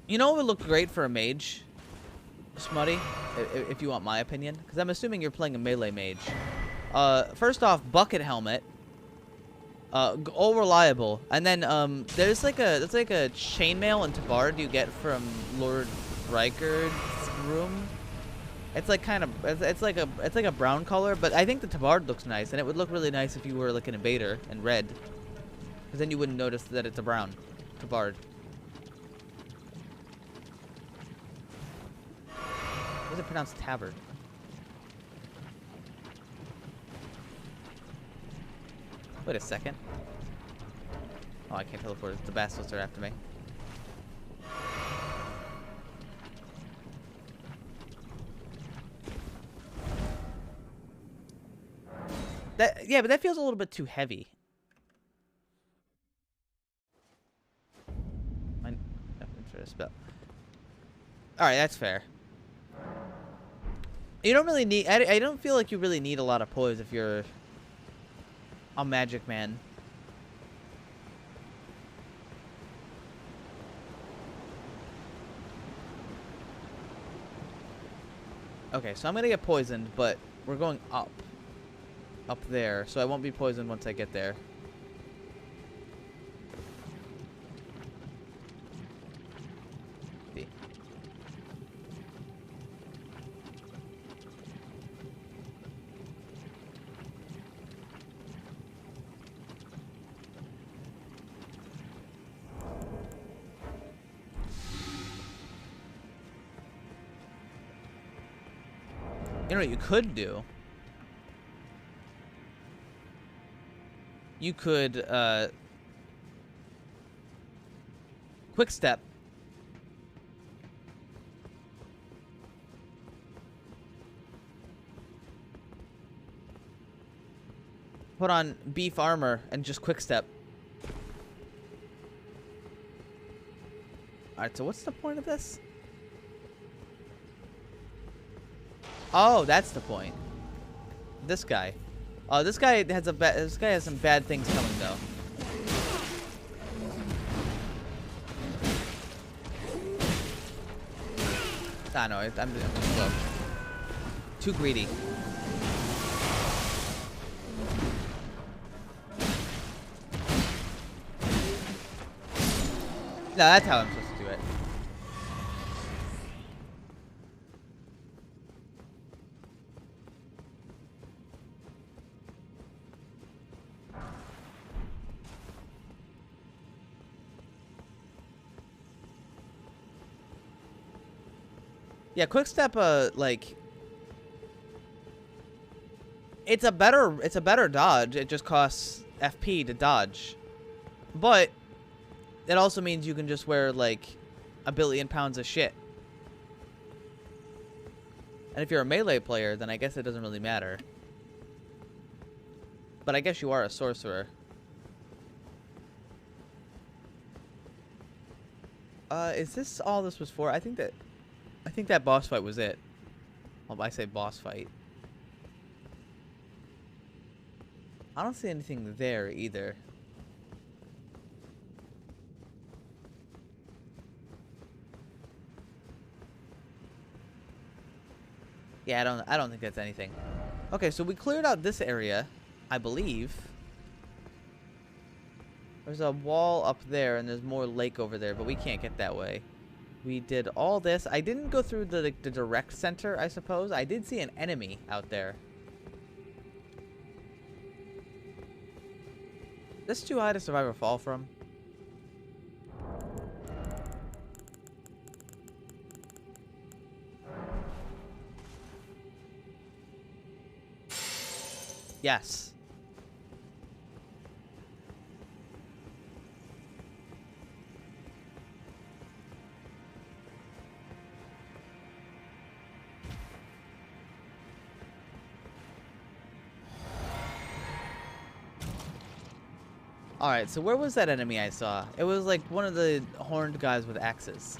You know what would look great for a mage? Smutty, if you want my opinion, because I'm assuming you're playing a melee mage. First off, bucket helmet, all reliable, and then there's like a chainmail and tabard you get from Lord Rykard's room. It's like kind of it's like a brown color, but I think the tabard looks nice, and it would look really nice if you were like an invader and red, because then you wouldn't notice that it's a brown tabard. Why is it pronounced tabard? Wait a second. Oh, I can't teleport. The basilisk are after me. Yeah, but that feels a little bit too heavy. For a spell. All right, that's fair. You don't really need. I don't feel like you really need a lot of poise if you're a magic man. Okay, so I'm gonna get poisoned, but we're going up there, so I won't be poisoned once I get there. You know what you could do? You could, quick step. Put on beef armor and just quick step. Alright, so what's the point of this? Oh, that's the point. This guy. Oh, this guy has some bad things coming though. Ah, no, I'm slow. Too greedy. No, that's how I'm supposed to do it. Yeah, quick step, like, it's a better dodge. It just costs FP to dodge, but it also means you can just wear like a billion pounds of shit. And if you're a melee player, then I guess it doesn't really matter. But I guess you are a sorcerer. Is this all this was for? I think that boss fight was it. Well, I say boss fight. I don't see anything there either. Yeah, I don't think that's anything. Okay, so we cleared out this area, I believe. There's a wall up there and there's more lake over there, but we can't get that way. We did all this. I didn't go through the direct center, I suppose. I did see an enemy out there. This too high to survive or fall from? Yes. Alright, so where was that enemy I saw? It was like one of the horned guys with axes.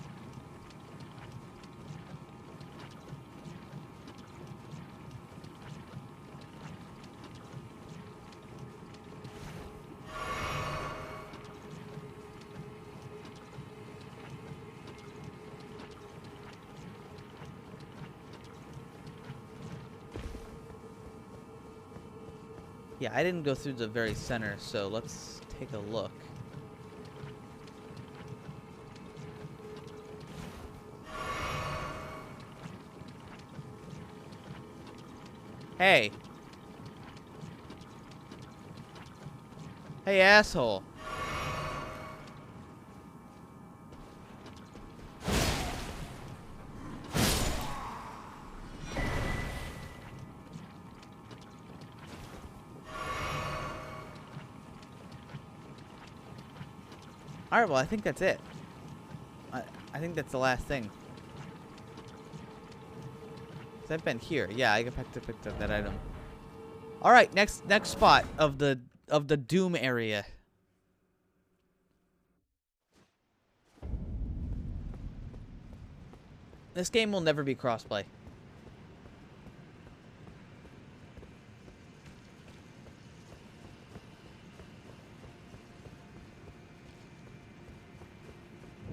Yeah, I didn't go through the very center, so let's take a look. Hey. Hey, asshole. Alright, well, I think that's it. I think that's the last thing. 'Cause I've been here. Yeah, I picked up that item. All right, next spot of the Doom area. This game will never be crossplay.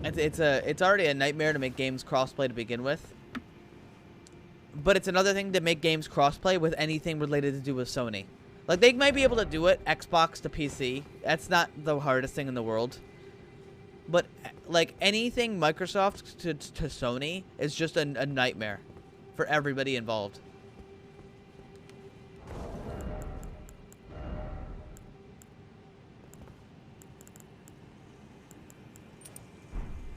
It's already a nightmare to make games crossplay to begin with. But it's another thing to make games crossplay with anything related to do with Sony. Like, they might be able to do it Xbox to PC. That's not the hardest thing in the world. But, like, anything Microsoft to Sony is just a nightmare for everybody involved.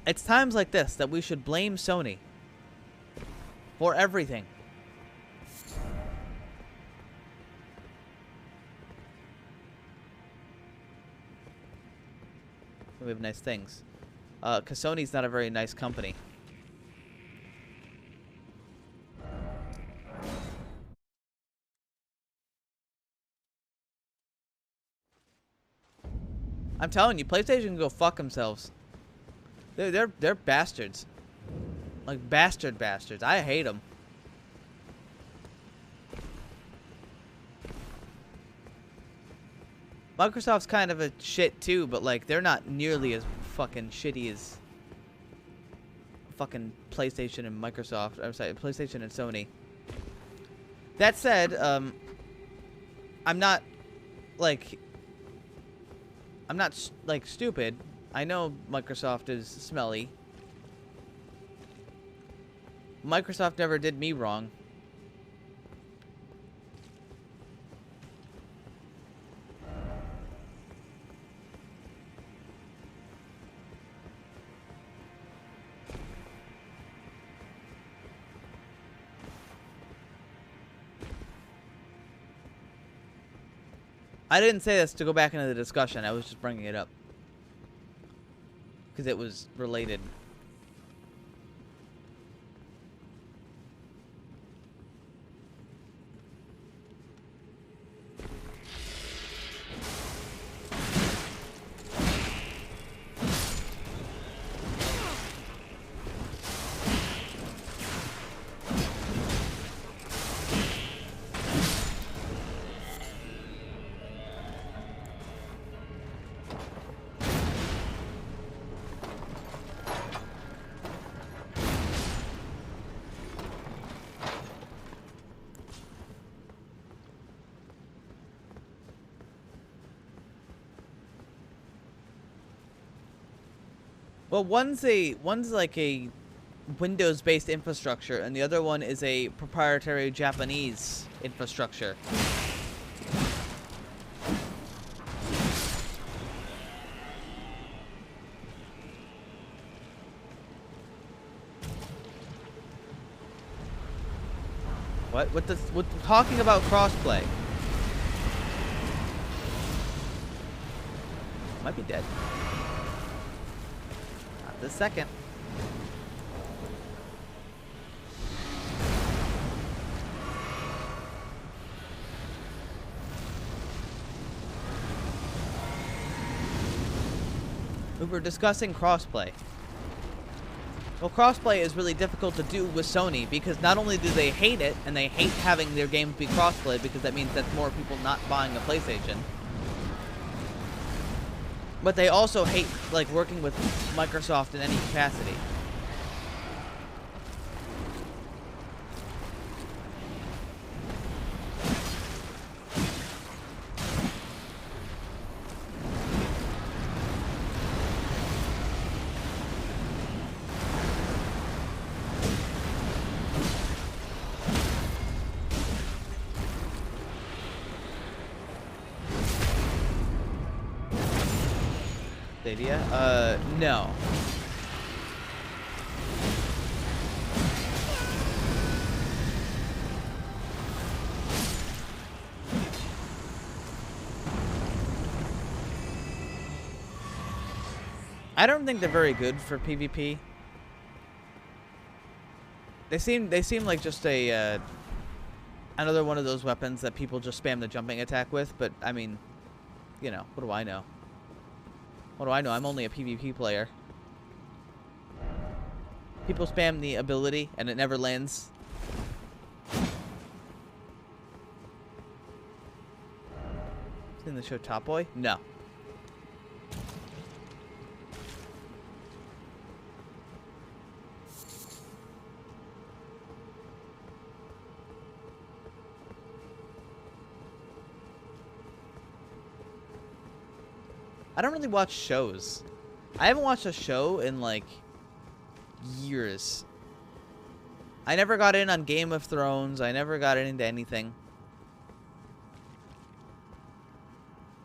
It's times like this that we should blame Sony for everything. We have nice things. Because Sony's not a very nice company. I'm telling you, PlayStation can go fuck themselves. They're bastards. Like bastards. I hate them. Microsoft's kind of a shit too, but like they're not nearly as fucking shitty as fucking PlayStation and Microsoft. I'm sorry, PlayStation and Sony. That said, I'm not like stupid. I know Microsoft is smelly. Microsoft never did me wrong. I didn't say this to go back into the discussion. I was just bringing it up because it was related. Well, one's like a Windows-based infrastructure, and the other one is a proprietary Japanese infrastructure. What talking about crossplay? Might be dead. Not this second. We were discussing crossplay. Well, crossplay is really difficult to do with Sony because not only do they hate it, and they hate having their games be crossplay because that means that's more people not buying a PlayStation, but they also hate like working with Microsoft in any capacity. Stadia? No. I don't think they're very good for PvP. They seem like just a Another one of those weapons that people just spam the jumping attack with, but I mean, you know, what do I know? What do I know? I'm only a PvP player. People spam the ability and it never lands. Seen the show Top Boy? No. I don't really watch shows. I haven't watched a show in like years. I never got in on Game of Thrones. I never got into anything.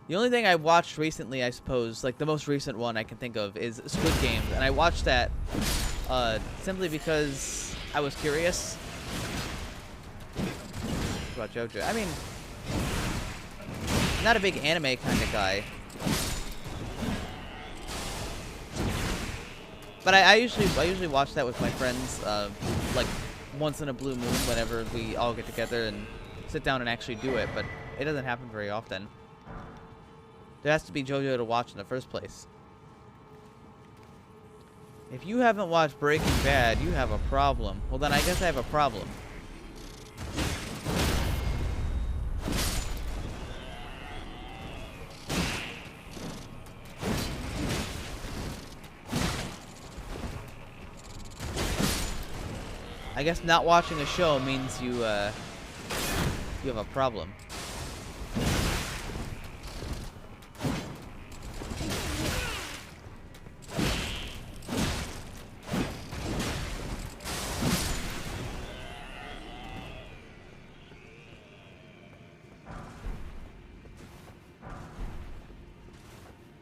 The only thing I watched recently, I suppose, like the most recent one I can think of, is Squid Games, and I watched that simply because I was curious about JoJo. I mean, I'm not a big anime kind of guy. But I usually watch that with my friends, like once in a blue moon, whenever we all get together and sit down and actually do it. But it doesn't happen very often. There has to be JoJo to watch in the first place. If you haven't watched Breaking Bad, you have a problem. Well, then I guess I have a problem. I guess not watching a show means you have a problem.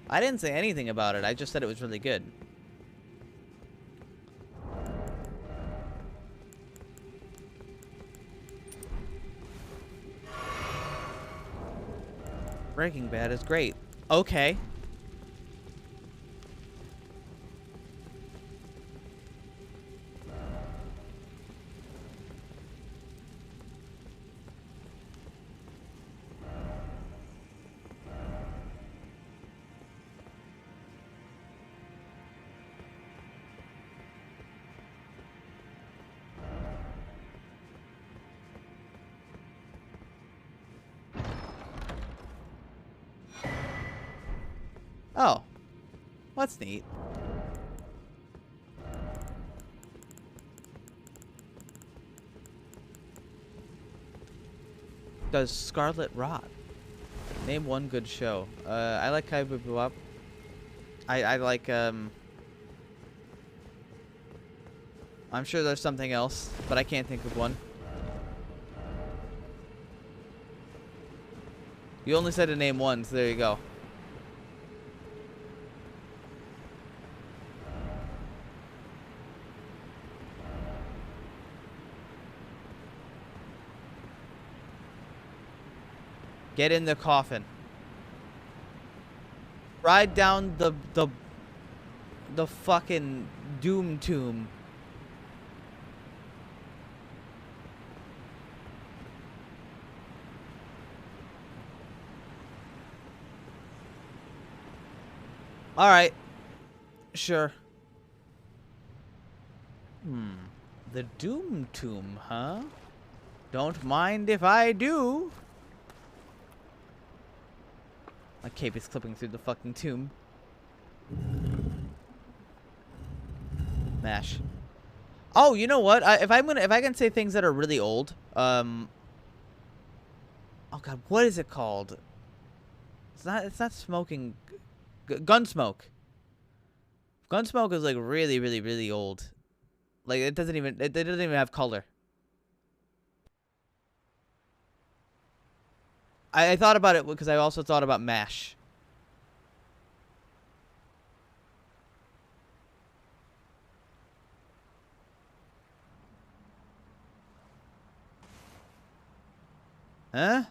I didn't say anything about it. I just said it was really good. Breaking Bad is great. Okay. Oh. That's neat. Does Scarlet rot? Name one good show. I like Kai Boo Boo Up. I like, I'm sure there's something else, but I can't think of one. You only said to name one, so there you go. Get in the coffin. Ride down the fucking doom tomb. All right. Sure. The doom tomb, huh? Don't mind if I do. My cape is clipping through the fucking tomb. Mash. Oh, you know what? If I can say things that are really old, oh god, what is it called? It's not smoking. Gunsmoke. Gunsmoke is like really, really, really old. Like it doesn't even have color. I thought about it because I also thought about MASH. Huh?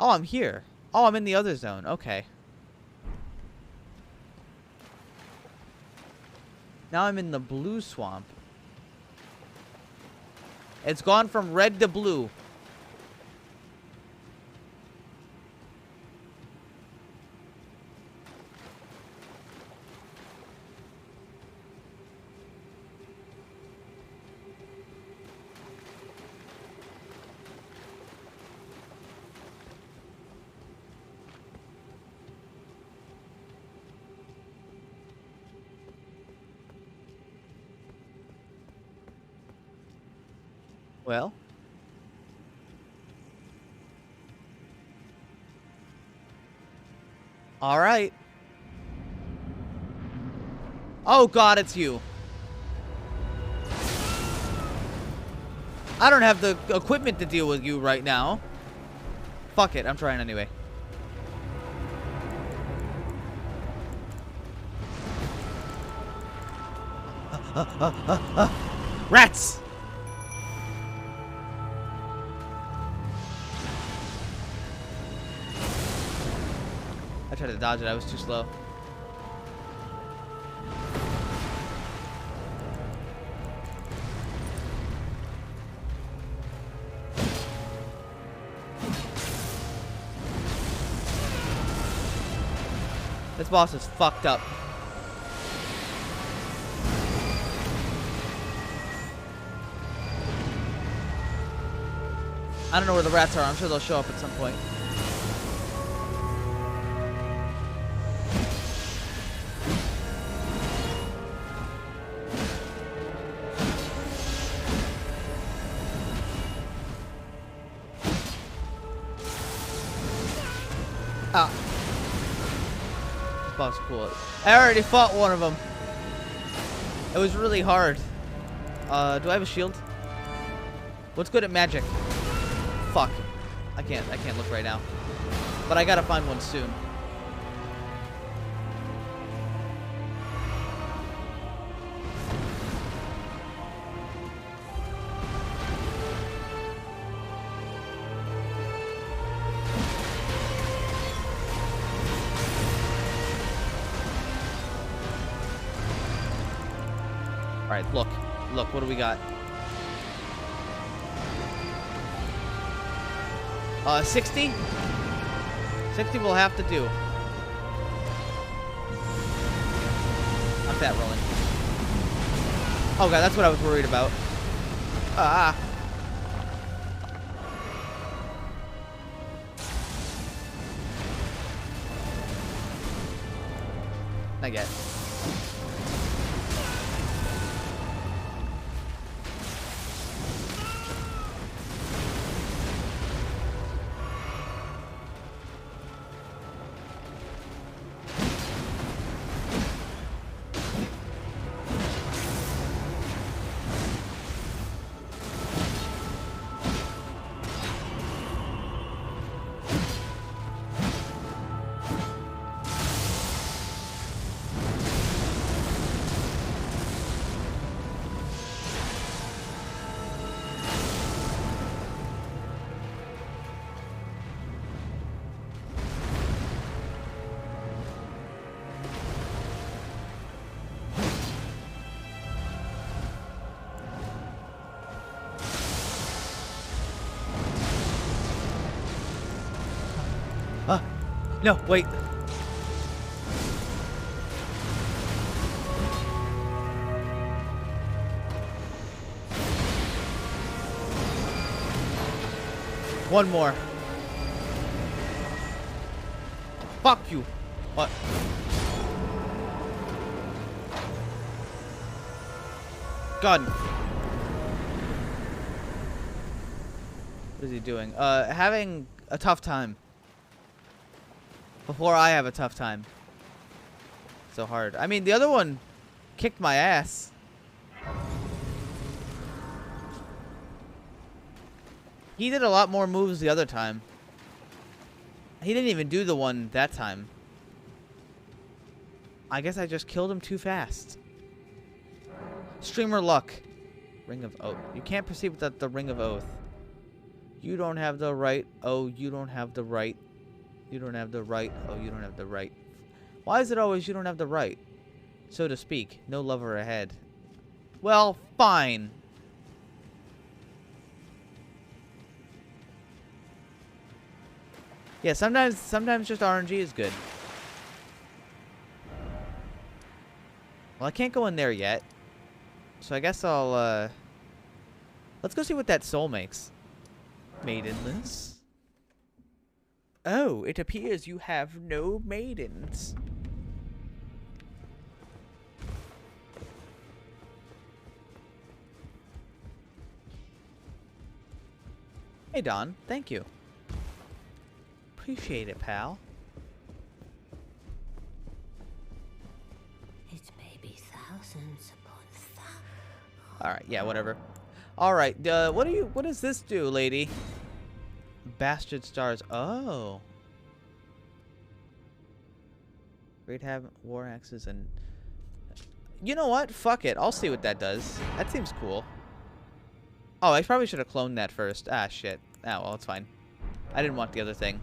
Oh, I'm here. Oh, I'm in the other zone. Okay. Now I'm in the blue swamp. It's gone from red to blue. Well. All right. Oh God, it's you. I don't have the equipment to deal with you right now. Fuck it, I'm trying anyway. Rats! I tried to dodge it, I was too slow. This boss is fucked up. I don't know where the rats are. I'm sure they'll show up at some point. Ah. This boss is cool. I already fought one of them. It was really hard. Do I have a shield? What's good at magic? Fuck. I can't look right now. But I gotta find one soon. Alright, look. Look, what do we got? 60? 60 will have to do. I'm fat rolling. Oh god, that's what I was worried about. Ah. Not yet. No, wait. One more. Fuck you. What? Gun. What is he doing? Having a tough time. Before I have a tough time. So hard. I mean, the other one kicked my ass. He did a lot more moves the other time. He didn't even do the one that time. I guess I just killed him too fast. Streamer luck. Ring of Oath. You can't proceed without the Ring of Oath. You don't have the right. Oh, you don't have the right. You don't have the right. Oh, you don't have the right. Why is it always you don't have the right? So to speak. No lover ahead. Well, fine. Yeah, sometimes just RNG is good. Well, I can't go in there yet. So I guess I'll, let's go see what that soul makes. Maidenless. Oh, it appears you have no maidens. Hey, Don. Thank you. Appreciate it, pal. It may be thousands upon thousands. Alright, yeah, whatever. Alright, what does this do, lady? Bastard stars. Oh. Great have war axes and... You know what? Fuck it. I'll see what that does. That seems cool. Oh, I probably should have cloned that first. Ah, shit. Ah, well, it's fine. I didn't want the other thing.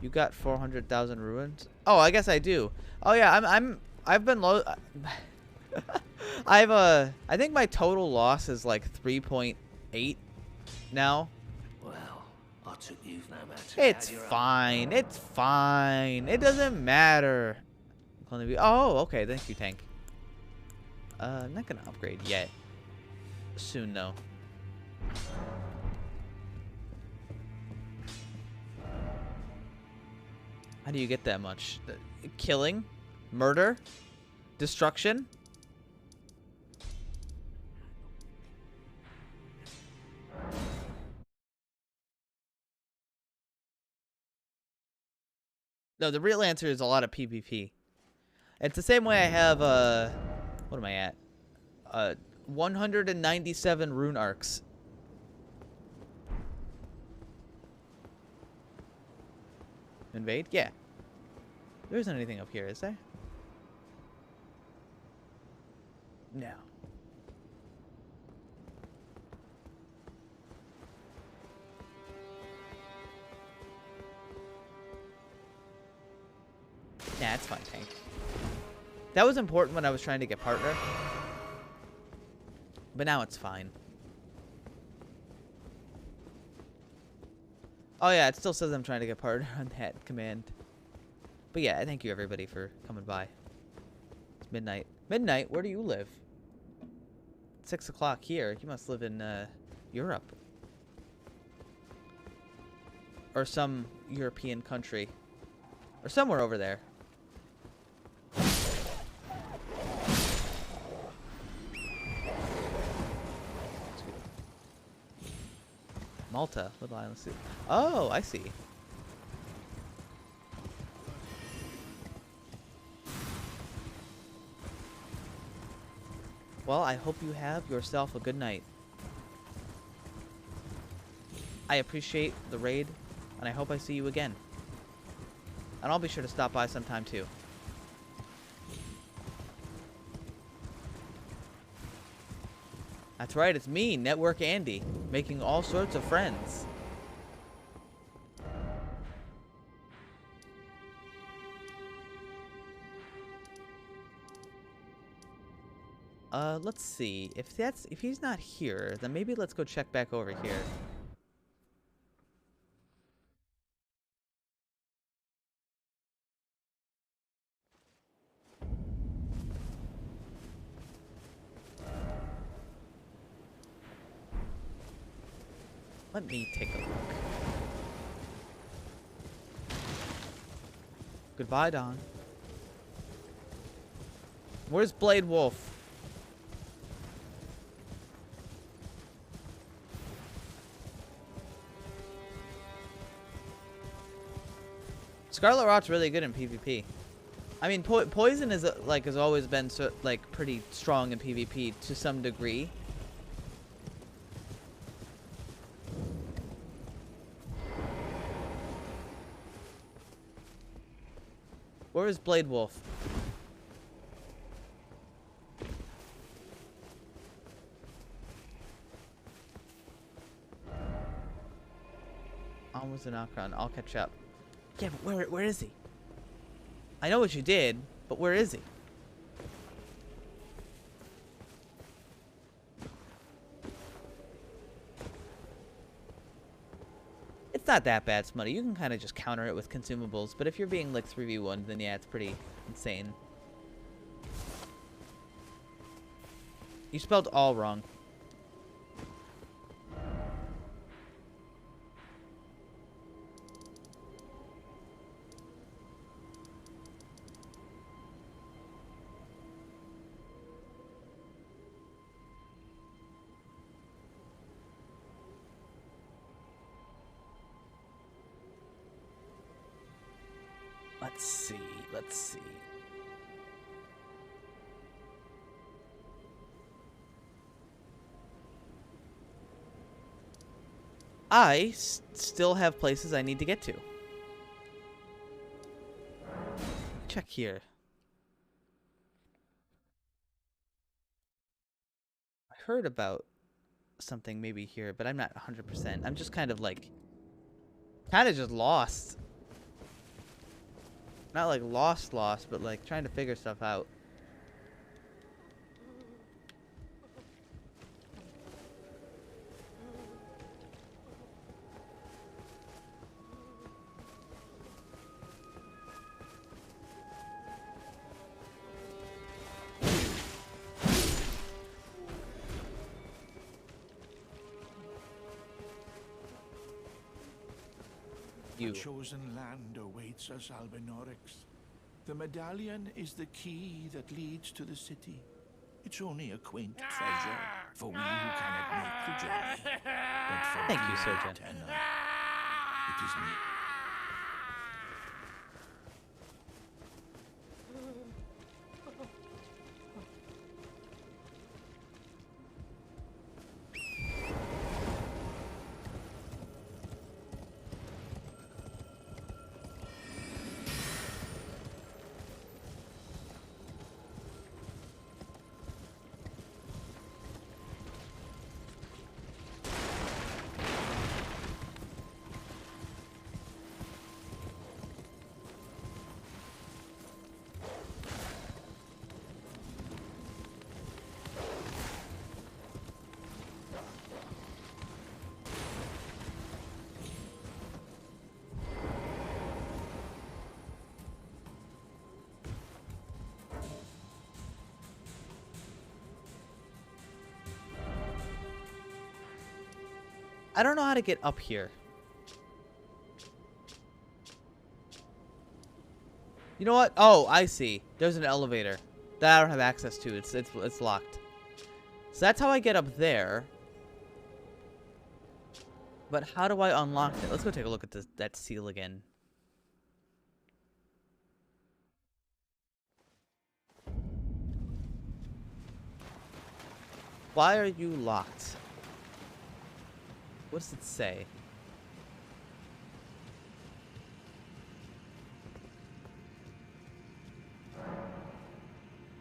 You got 400,000 ruins? Oh, I guess I do. Oh yeah, I've been low. I think my total loss is like 3.8 now. Well, I took you no matter. It's fine. It's fine. It doesn't matter. Oh, okay. Thank you, tank. I'm not gonna upgrade yet. Soon though. How do you get that much? Killing? Murder? Destruction? No, the real answer is a lot of PvP. It's the same way I have, what am I at? 197 rune arcs. Invade? Yeah. There isn't anything up here, is there? No. Nah, it's fine, tank. That was important when I was trying to get partner. But now it's fine. Oh yeah, it still says I'm trying to get partner on that command. But yeah, thank you everybody for coming by. It's midnight. Midnight? Where do you live? 6 o'clock here. You must live in Europe. Or some European country. Or somewhere over there. Malta, Little Island City. Oh, I see. Well, I hope you have yourself a good night. I appreciate the raid, and I hope I see you again. And I'll be sure to stop by sometime too. That's right, it's me, Network Andy, making all sorts of friends. Let's see. If he's not here, then maybe let's go check back over here. Let me take a look. Goodbye, Don. Where's Blade Wolf? Scarlet Rot's really good in PvP. I mean, Poison is has always been pretty strong in PvP to some degree. Where is Blade Wolf? Almost an Akron. I'll catch up. Yeah, but where is he? I know what you did, but where is he? It's not that bad, Smutty. You can kind of just counter it with consumables, but if you're being like 3v1, then yeah, it's pretty insane. You spelled all wrong. Let's see. I still have places I need to get to. Check here. I heard about something maybe here, but I'm not 100%. I'm just kind of like, just lost. Not like lost, but like trying to figure stuff out. A chosen land awaits us, Albinorix. The medallion is the key that leads to the city. It's only a quaint treasure for we who cannot make the journey. But for Thank you, dear Surgeon. Tenor, it is me. I don't know how to get up here. You know what? Oh, I see. There's an elevator that I don't have access to. It's locked. So that's how I get up there. But how do I unlock it? Let's go take a look at that seal again. Why are you locked? What does it say?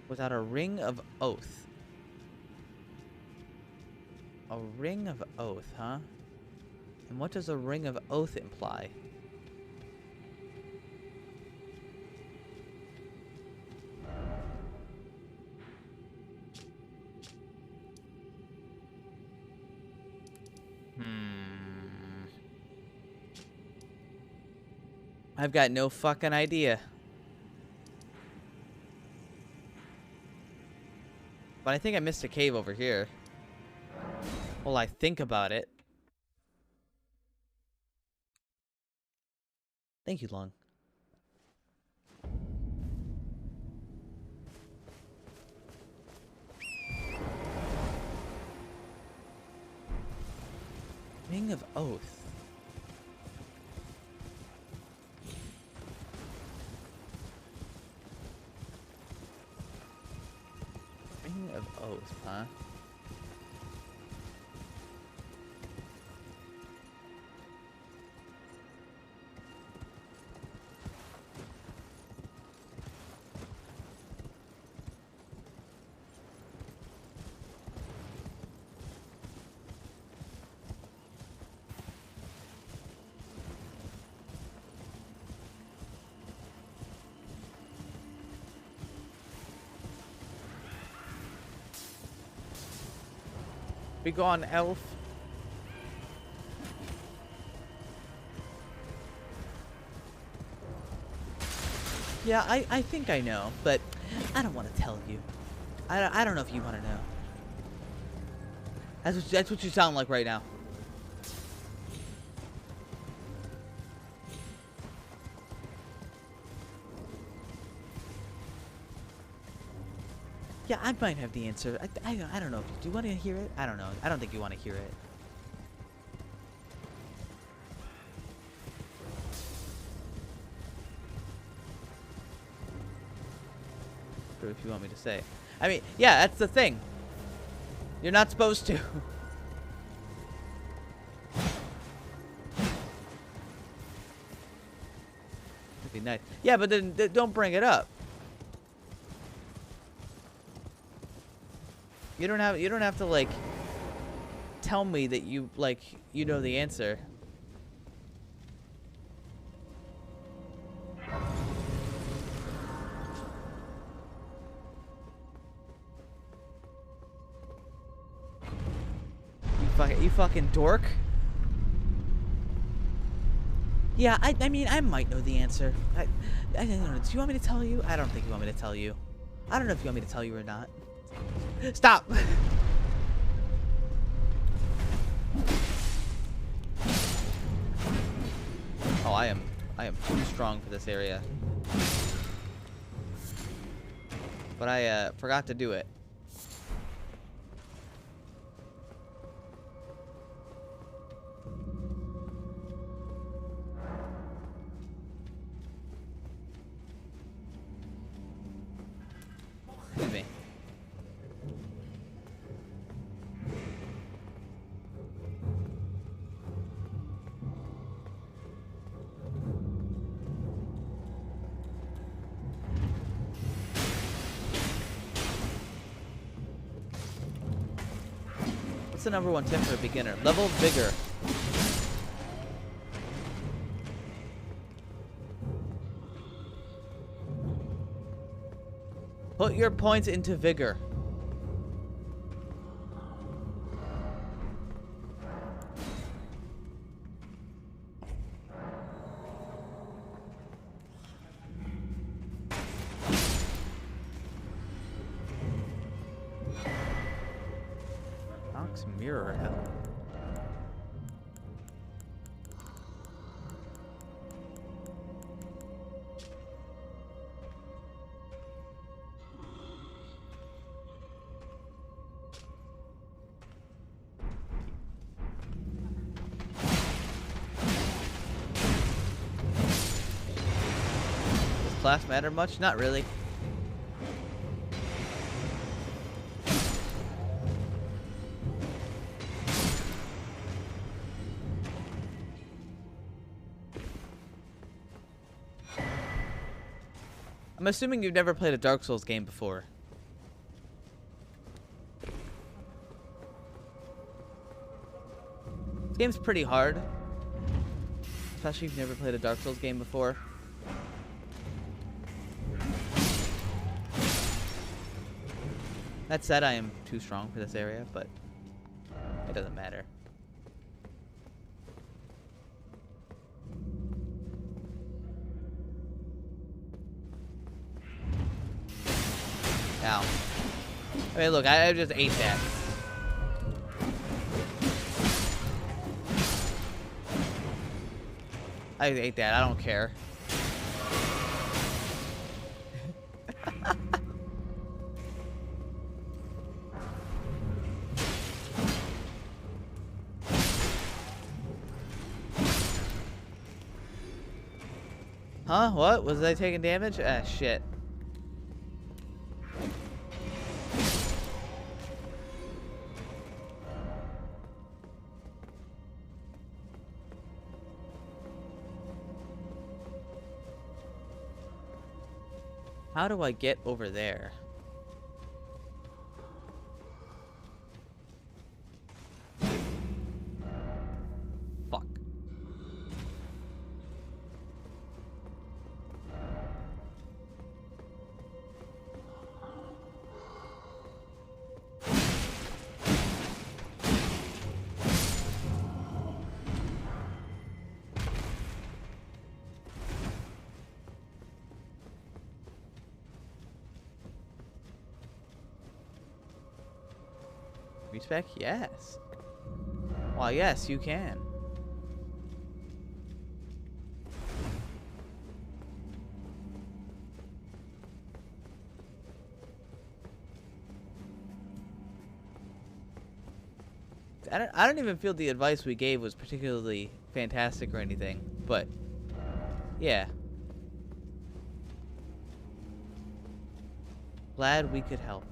Without a ring of oath. A ring of oath, huh? And what does a ring of oath imply? I've got no fucking idea. But I think I missed a cave over here. Well, I think about it. Thank you, Long. Ring of Oath. Ring of Oath, huh? Be gone, elf. Yeah, I think I know, but I don't want to tell you. I don't know if you want to know. That's what you sound like right now. Yeah, I might have the answer. I don't know. Do you want to hear it? I don't know. I don't think you want to hear it. Or if you want me to say. I mean, yeah, that's the thing. You're not supposed to. That'd be nice. Yeah, but then don't bring it up. You don't have to like tell me that you know the answer. You fucking dork. Yeah, I mean, I might know the answer. I don't know. Do you want me to tell you? I don't think you want me to tell you. I don't know if you want me to tell you or not. Stop! Oh, I am too strong for this area. But I forgot to do it. Excuse me. What's the #1 tip for a beginner? Level vigor. Put your points into vigor. Ox mirror hell. Does class matter much? Not really. I'm assuming you've never played a Dark Souls game before. This game's pretty hard. Especially if you've never played a Dark Souls game before. That said, I am too strong for this area, but it doesn't matter. Ow. I mean, look, I just ate that. I ate that. I don't care. Huh? What? Was I taking damage? Ah, shit. How do I get over there? Fuck. Respec? Yes. Why, yes, you can. I don't even feel the advice we gave was particularly fantastic or anything, but yeah. Glad we could help.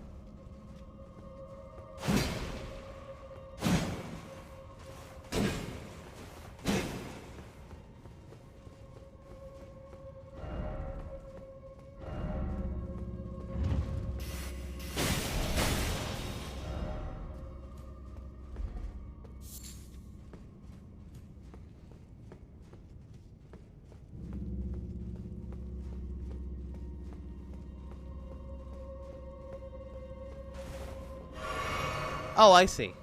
Oh, I see.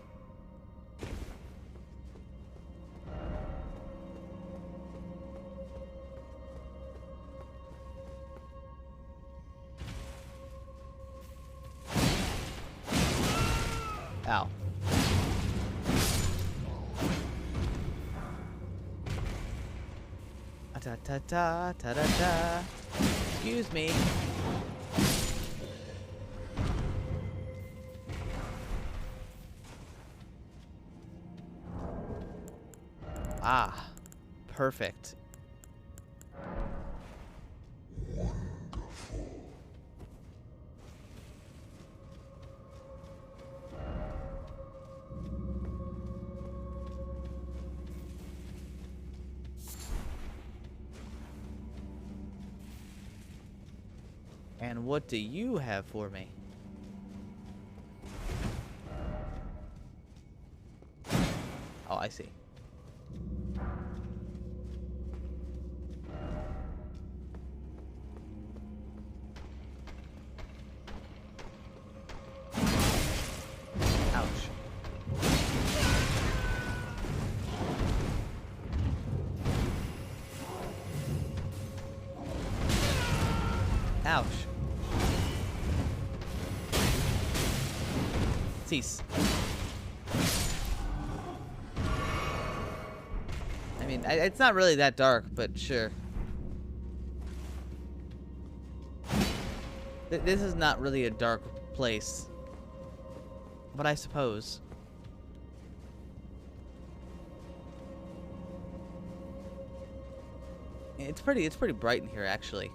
Ow. Ta ta ta ta ta ta. Excuse me. Ah, perfect. And what do you have for me? Oh, I see. Ouch. Ouch. Cease. I mean, it's not really that dark, but sure. This is not really a dark place. But I suppose. It's pretty bright in here, actually.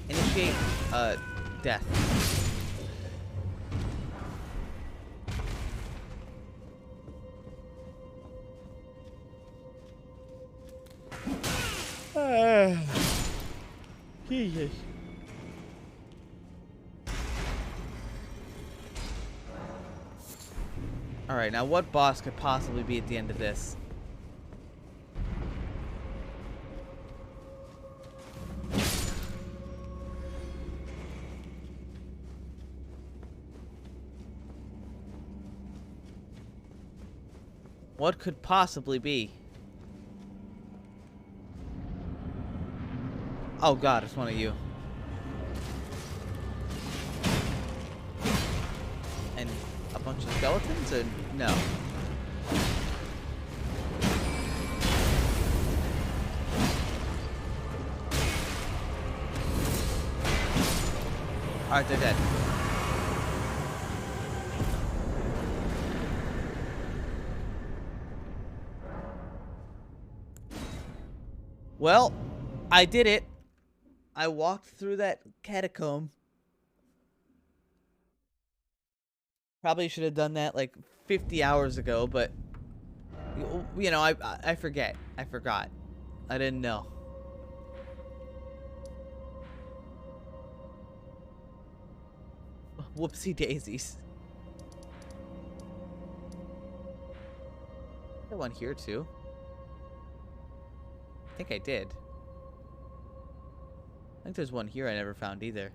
Initiate, death. Jesus. Alright, now what boss could possibly be at the end of this? What could possibly be? Oh god, it's one of you. And a bunch of skeletons, or no? Alright, they're dead. Well, I did it. I walked through that catacomb. Probably should have done that like 50 hours ago, but you know, I forget. I forgot. I didn't know. Whoopsie daisies. There's one here too. I think I did. I think there's one here I never found either.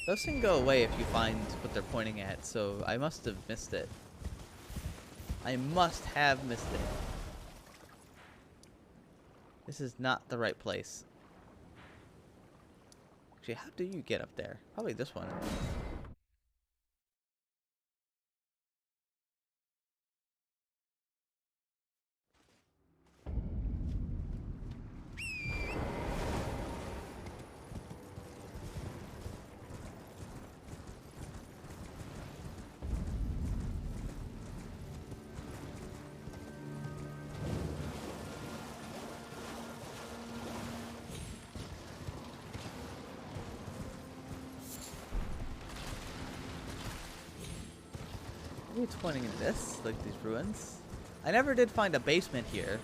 Those things go away if you find what they're pointing at, so I must have missed it. I must have missed it. This is not the right place. Actually, how do you get up there? Probably this one. Maybe it's pointing in this, like these ruins. I never did find a basement here.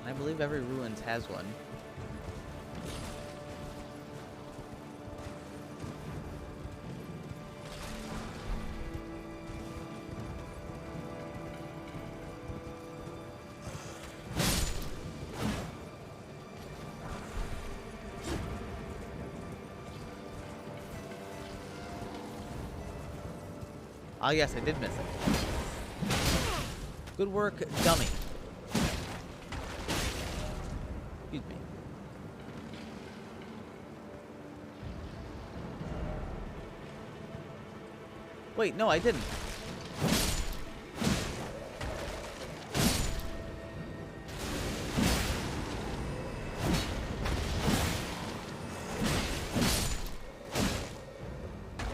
I believe every ruins has one. Ah, yes, I did miss it. Good work, dummy. Excuse me. Wait, no, I didn't.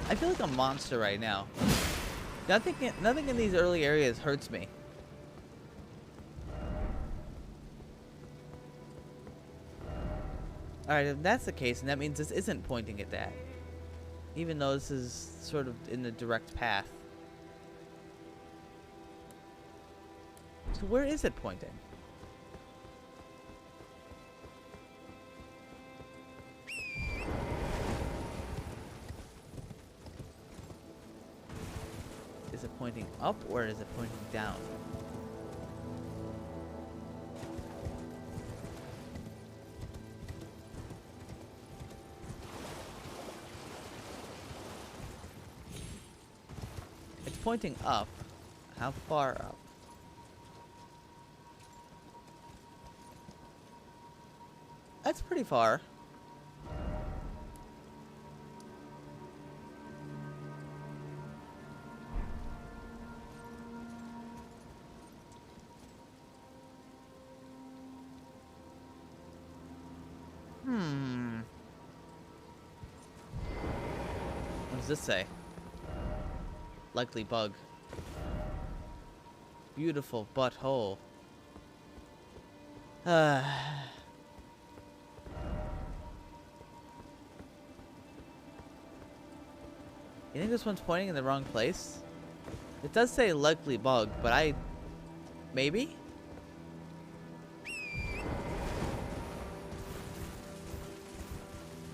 I feel like a monster right now. Nothing in these early areas hurts me. Alright, if that's the case, and that means this isn't pointing at that. Even though this is sort of in the direct path. So where is it pointing? Is it pointing up or is it pointing down? It's pointing up. How far up? That's pretty far. What does this say? Likely bug. Beautiful butthole. You think this one's pointing in the wrong place? It does say likely bug, but maybe?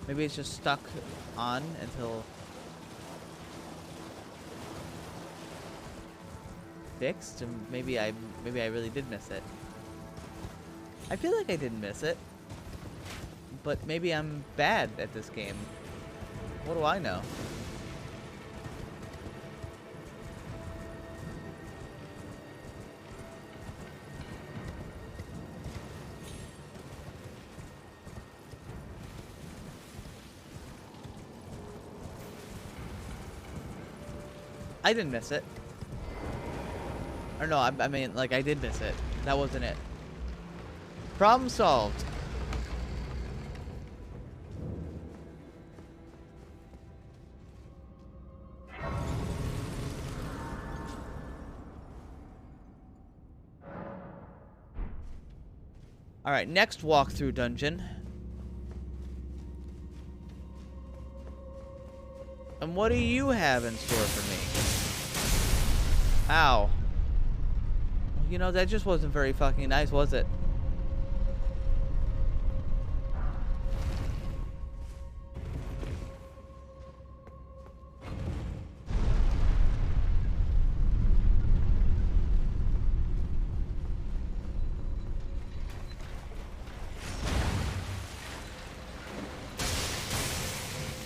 Maybe it's just stuck on until fixed, and maybe I really did miss it. I feel like I didn't miss it, but maybe I'm bad at this game. What do I know? I didn't miss it. Or no, I mean, like, I did miss it. That wasn't it. Problem solved. Alright, next walkthrough dungeon. And what do you have in store for me? Ow. You know, that just wasn't very fucking nice, was it?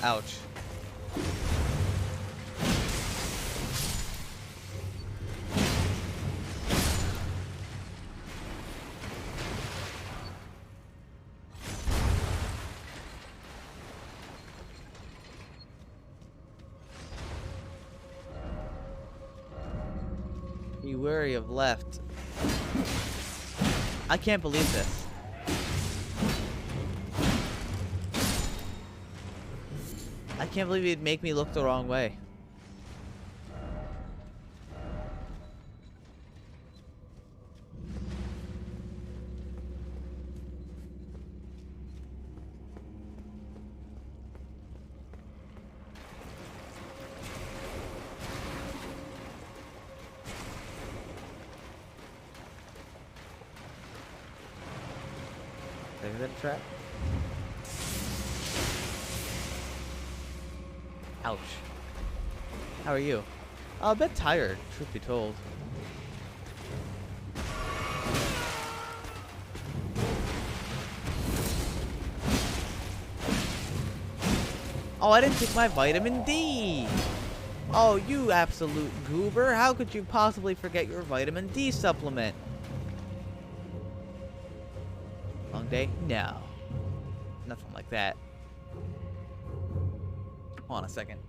Ouch. Be wary of left. I can't believe this. I can't believe he'd make me look the wrong way. Is that a trap? Ouch. How are you? Oh, a bit tired, truth be told. Oh, I didn't take my vitamin D! Oh, you absolute goober. How could you possibly forget your vitamin D supplement? Long day? No. Nothing like that. Hold on a second.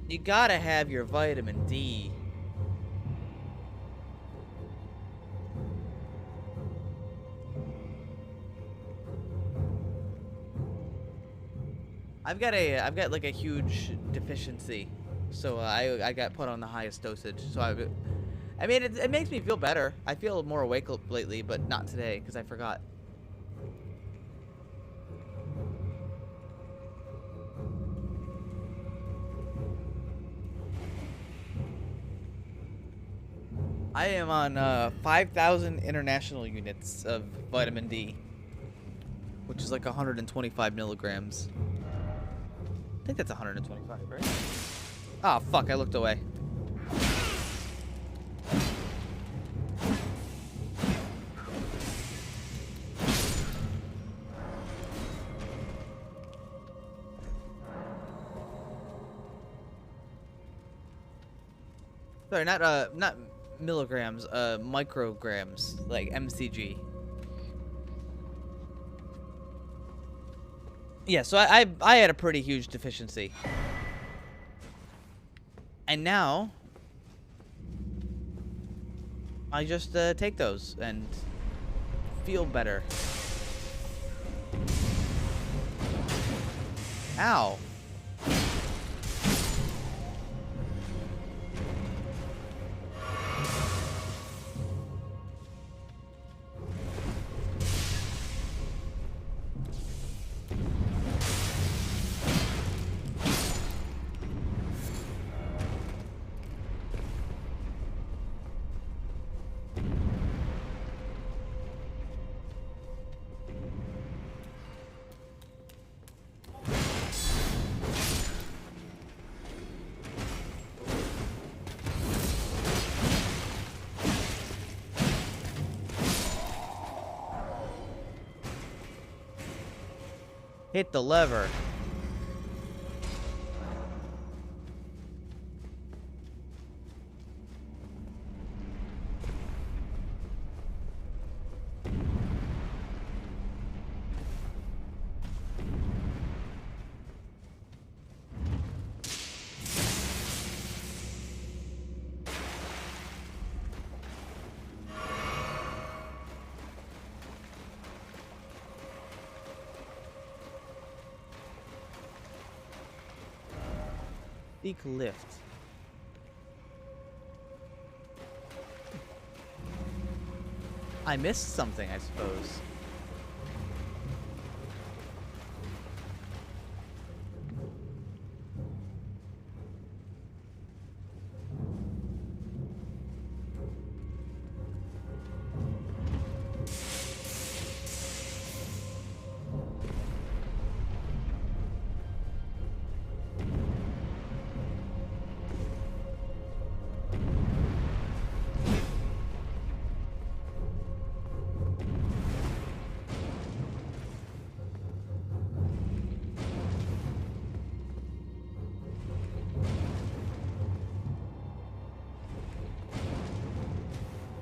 You gotta have your vitamin D. I've got like a huge deficiency, so I got put on the highest dosage. So I mean, it makes me feel better. I feel more awake lately, but not today because I forgot. I am on 5,000 international units of vitamin D, which is like 125 milligrams. I think that's 125, right? Oh, fuck, I looked away. Sorry, not milligrams, micrograms, like mcg. Yeah, so I had a pretty huge deficiency. And now I just take those and feel better. Ow. Hit the lever. Seek lift. I missed something, I suppose.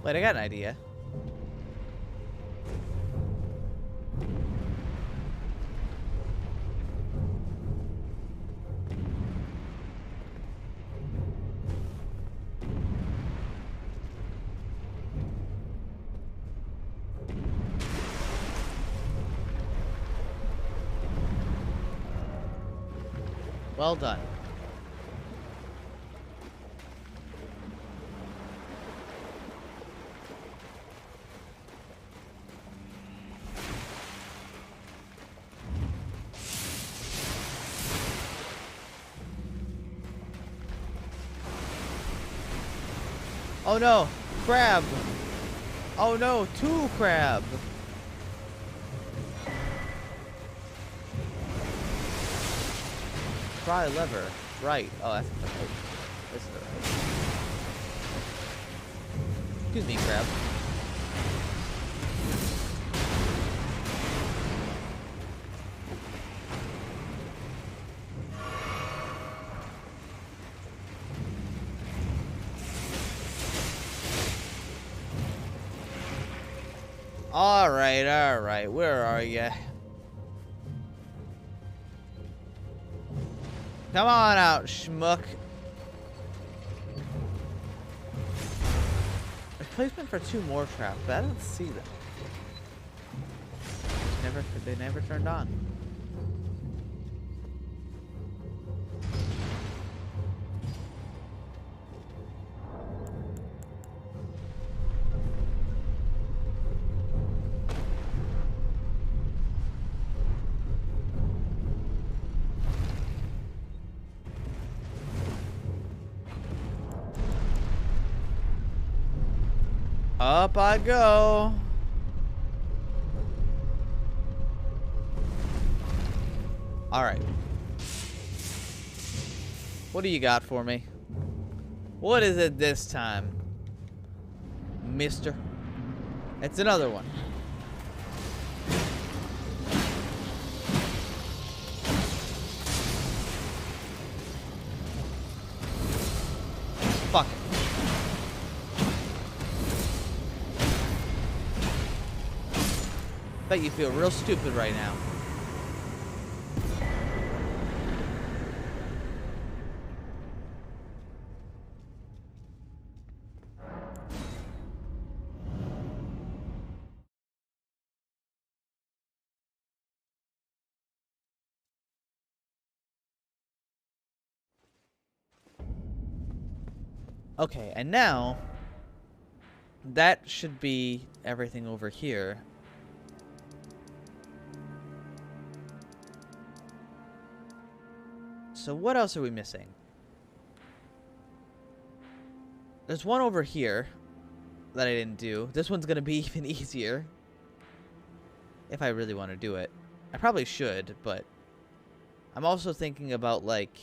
Wait, I got an idea. Well done. Oh no, crab. Oh no, 2 crab. Try lever. Right. Oh, that's the right. This is the right. Excuse me, crab. All right. Where are you? Come on out, schmuck. Replacement for 2 more traps, but I don't see them. They never turned on. Up I go. All right. What do you got for me? What is it this time, mister? It's another one. Fuck it. Bet you feel real stupid right now. Okay, and now that should be everything over here. So what else are we missing? There's one over here that I didn't do. This one's gonna be even easier. If I really want to do it. I probably should, but I'm also thinking about, like,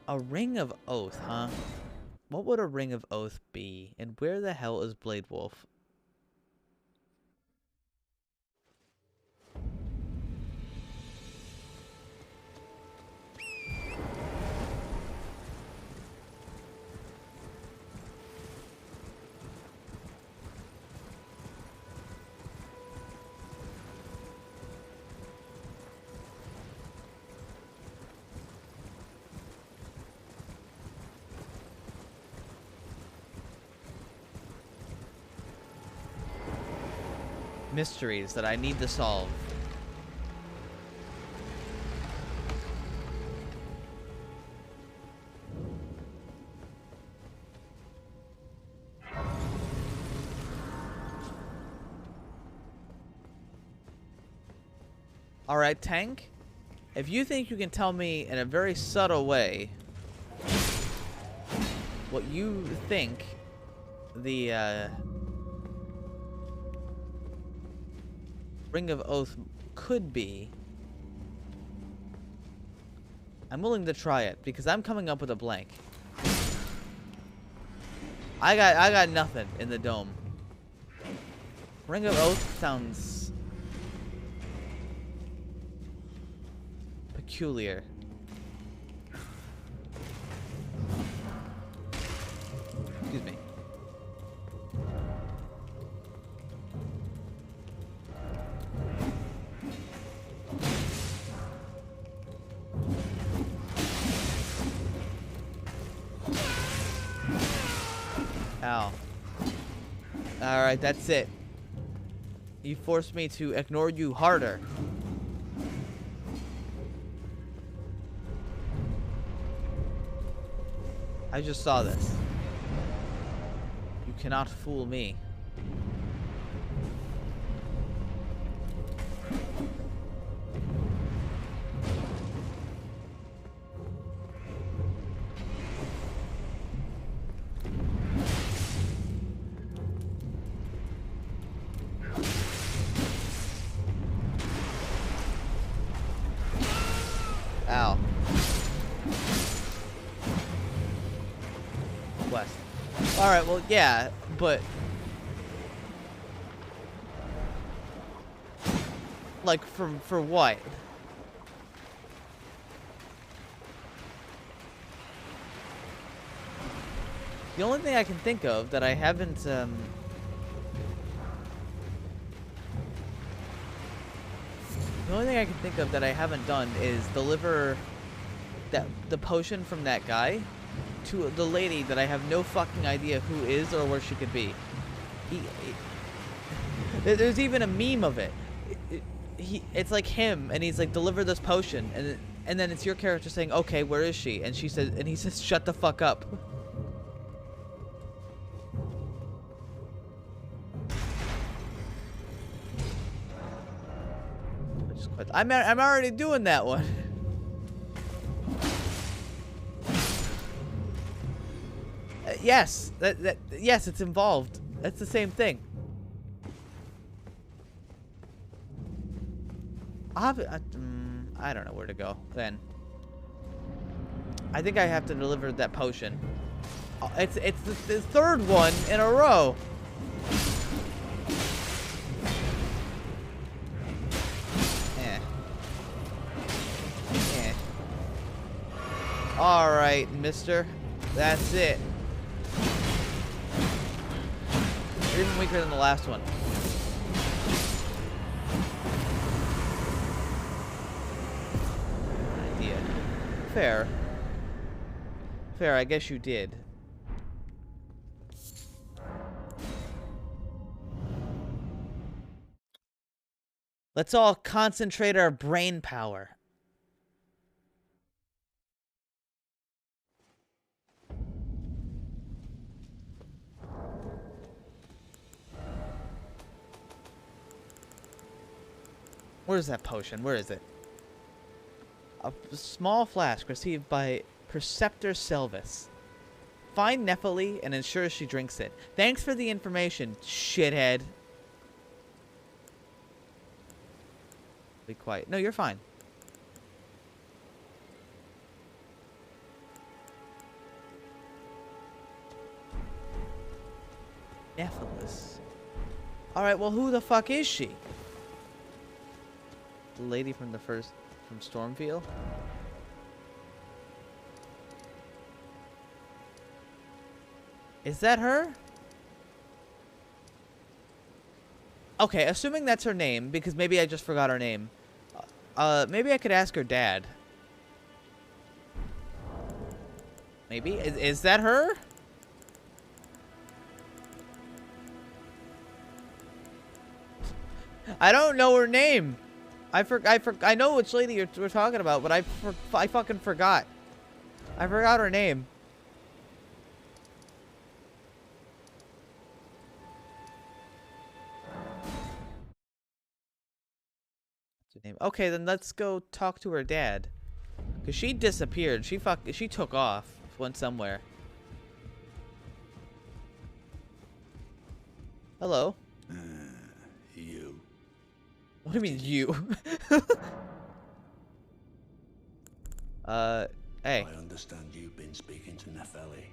a ring of oath, huh? What would a ring of oath be? And where the hell is Blade Wolf? Mysteries that I need to solve. Alright, Tank. If you think you can tell me in a very subtle way what you think the Ring of Oath could be, I'm willing to try it because I'm coming up with a blank. I got nothing in the dome. Ring of Oath sounds peculiar. Excuse me. Ow. Alright, that's it. You forced me to ignore you harder. I just saw this. You cannot fool me. Ow. West. Alright, well, yeah, but... like, for what? The only thing I can think of that I haven't, The only thing I can think of that I haven't done is deliver the potion from that guy to the lady that I have no fucking idea who is or where she could be. There's even a meme of it. It's like him, and he's like, deliver this potion, and then it's your character saying, okay, where is she? And she says, and he says, shut the fuck up. I'm already doing that one. Yes, yes, it's involved. That's the same thing. I don't know where to go then. I think I have to deliver that potion. It's the third one in a row. Alright, mister. That's it. You're even weaker than the last one. Idea. Fair. Fair, I guess you did. Let's all concentrate our brain power. Where's that potion? Where is it? A small flask received by Preceptor Selvis. Find Nephili and ensure she drinks it. Thanks for the information, shithead. Be quiet. No, you're fine. Nephilis. Alright, well, who the fuck is she? The lady from from Stormfield? Is that her? Okay, assuming that's her name, because maybe I just forgot her name. Maybe I could ask her dad. Maybe? Is that her? I don't know her name. I know which lady we're talking about, but I fucking forgot. I forgot her name. What's her name? Okay, then let's go talk to her dad. Cause she disappeared. She took off. Went somewhere. Hello. You. What do you mean, you? Hey. I understand you've been speaking to Nephili.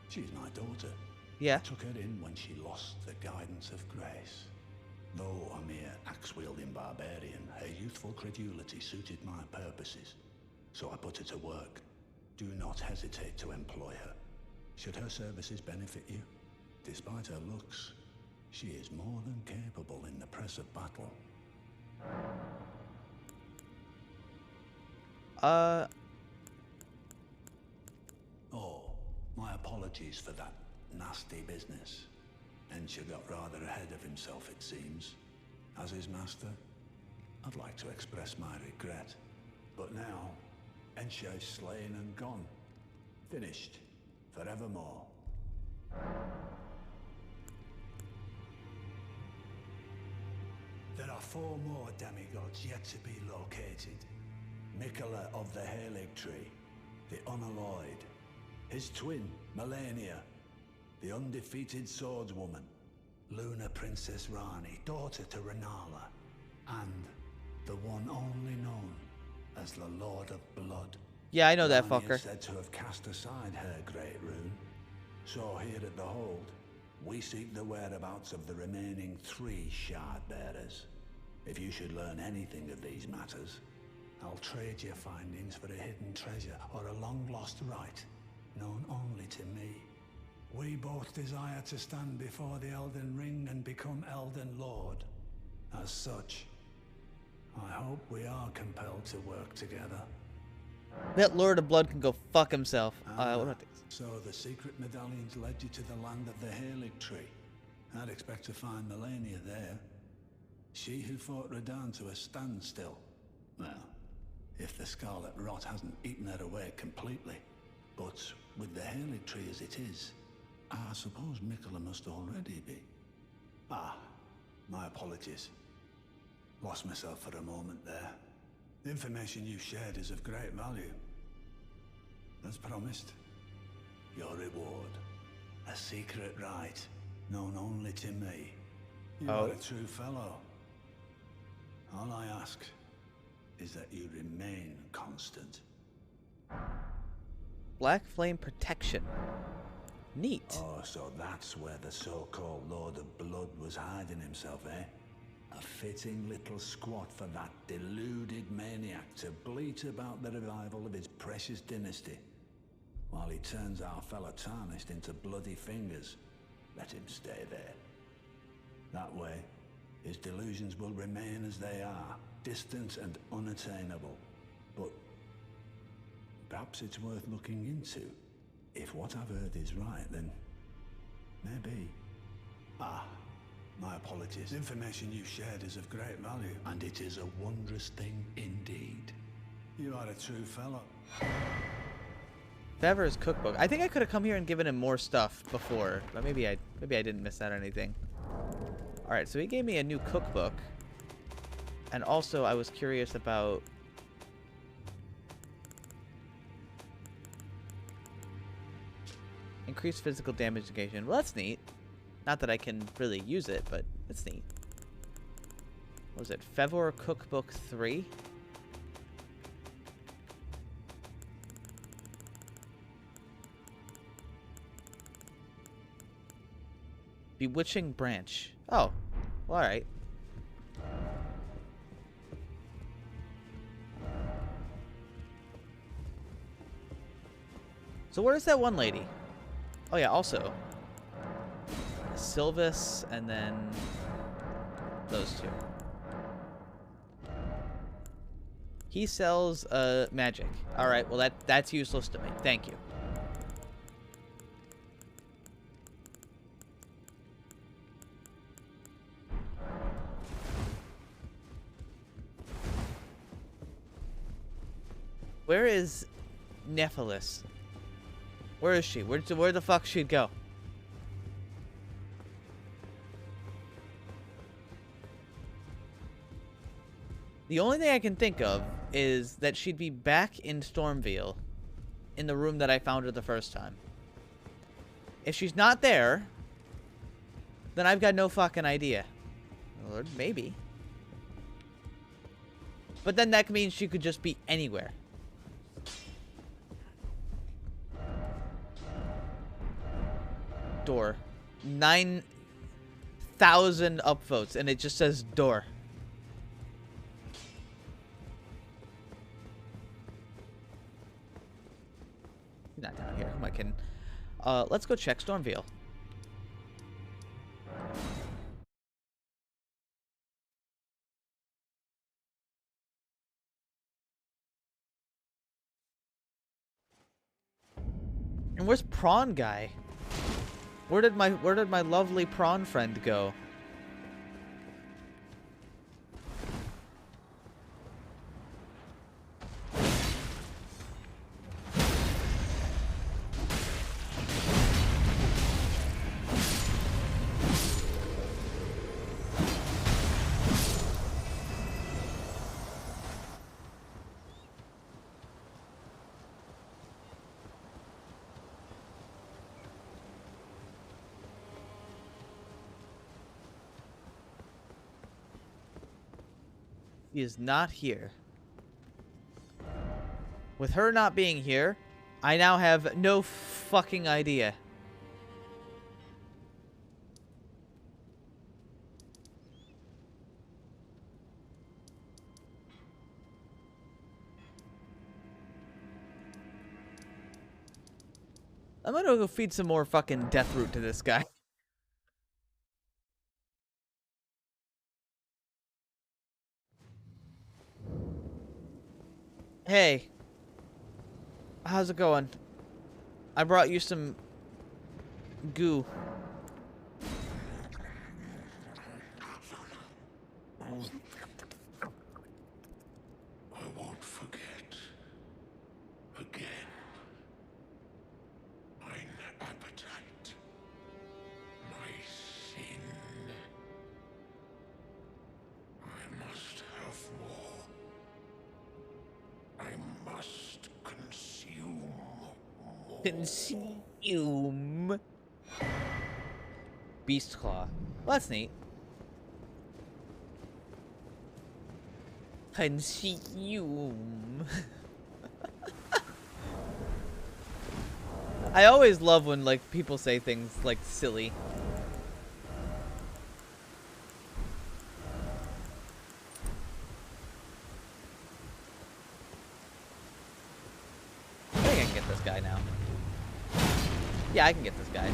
She's my daughter. Yeah. I took her in when she lost the guidance of grace. Though a mere axe-wielding barbarian, her youthful credulity suited my purposes. So I put her to work. Do not hesitate to employ her. Should her services benefit you, despite her looks, she is more than capable in the press of battle. Oh, my apologies for that nasty business. Ensha got rather ahead of himself, it seems. As his master, I'd like to express my regret. But now, Ensha is slain and gone. Finished. Forevermore. There are 4 more demigods yet to be located. Mikola of the Halig Tree, the Unalloyed. His twin, Melania, the undefeated swordswoman. Luna Princess Rani, daughter to Renala. And the one only known as the Lord of Blood. Yeah, I know that Rani fucker. is said to have cast aside her great rune. So here at the Hold, we seek the whereabouts of the remaining 3 shard bearers. If you should learn anything of these matters, I'll trade your findings for a hidden treasure or a long-lost right, known only to me. We both desire to stand before the Elden Ring and become Elden Lord. As such, I hope we are compelled to work together. That Lord of Blood can go fuck himself. What about this? So the secret medallions led you to the land of the Halig Tree. I'd expect to find Melania there. She who fought Radahn to a standstill. Well, if the Scarlet Rot hasn't eaten her away completely. But with the Halig Tree as it is, I suppose Mikola must already be. Ah, my apologies. Lost myself for a moment there. The information you shared is of great value. As promised, your reward. A secret right, known only to me. You are a true fellow. All I ask is that you remain constant. Black Flame Protection. Neat. Oh, so that's where the so-called Lord of Blood was hiding himself, eh? A fitting little squat for that deluded maniac to bleat about the revival of his precious dynasty. While he turns our fella Tarnished into bloody fingers, let him stay there. That way, his delusions will remain as they are, distant and unattainable. But perhaps it's worth looking into. If what I've heard is right, then maybe. Ah, my apologies. The information you shared is of great value, and it is a wondrous thing indeed. You are a true fellow. Favre's cookbook. I think I could have come here and given him more stuff before, but maybe I didn't miss out on anything. All right, so he gave me a new cookbook, and also I was curious about increased physical damage negation. Well, that's neat. Not that I can really use it, but it's neat. What was it? Favor Cookbook 3? Bewitching Branch. Oh, well, alright. So where's that one lady? Oh yeah, also Sylvis and then those two. He sells magic. Alright, well that's useless to me. Thank you. Where is Nephilis? Where is she? Where the fuck she'd go? The only thing I can think of is that she'd be back in Stormveil in the room that I found her the first time. If she's not there, then I've got no fucking idea. Lord, maybe. But then that means she could just be anywhere. Door. 9,000 upvotes, and it just says door. He's not down here. Who am I kidding? Let's go check Stormveil. And where's Prawn Guy? Where did my lovely prawn friend go? He is not here. With her not being here, I now have no fucking idea. I'm gonna go feed some more fucking death root to this guy. Hey. How's it going? I brought you some goo. I won't forget. Again. Mine appetite. My sin. I must have more. I must consume more. Consume. Beast Claw. Well, that's neat. Consume. I always love when, like, people say things, like, silly. I think I can get this guy now. Yeah, I can get this guy.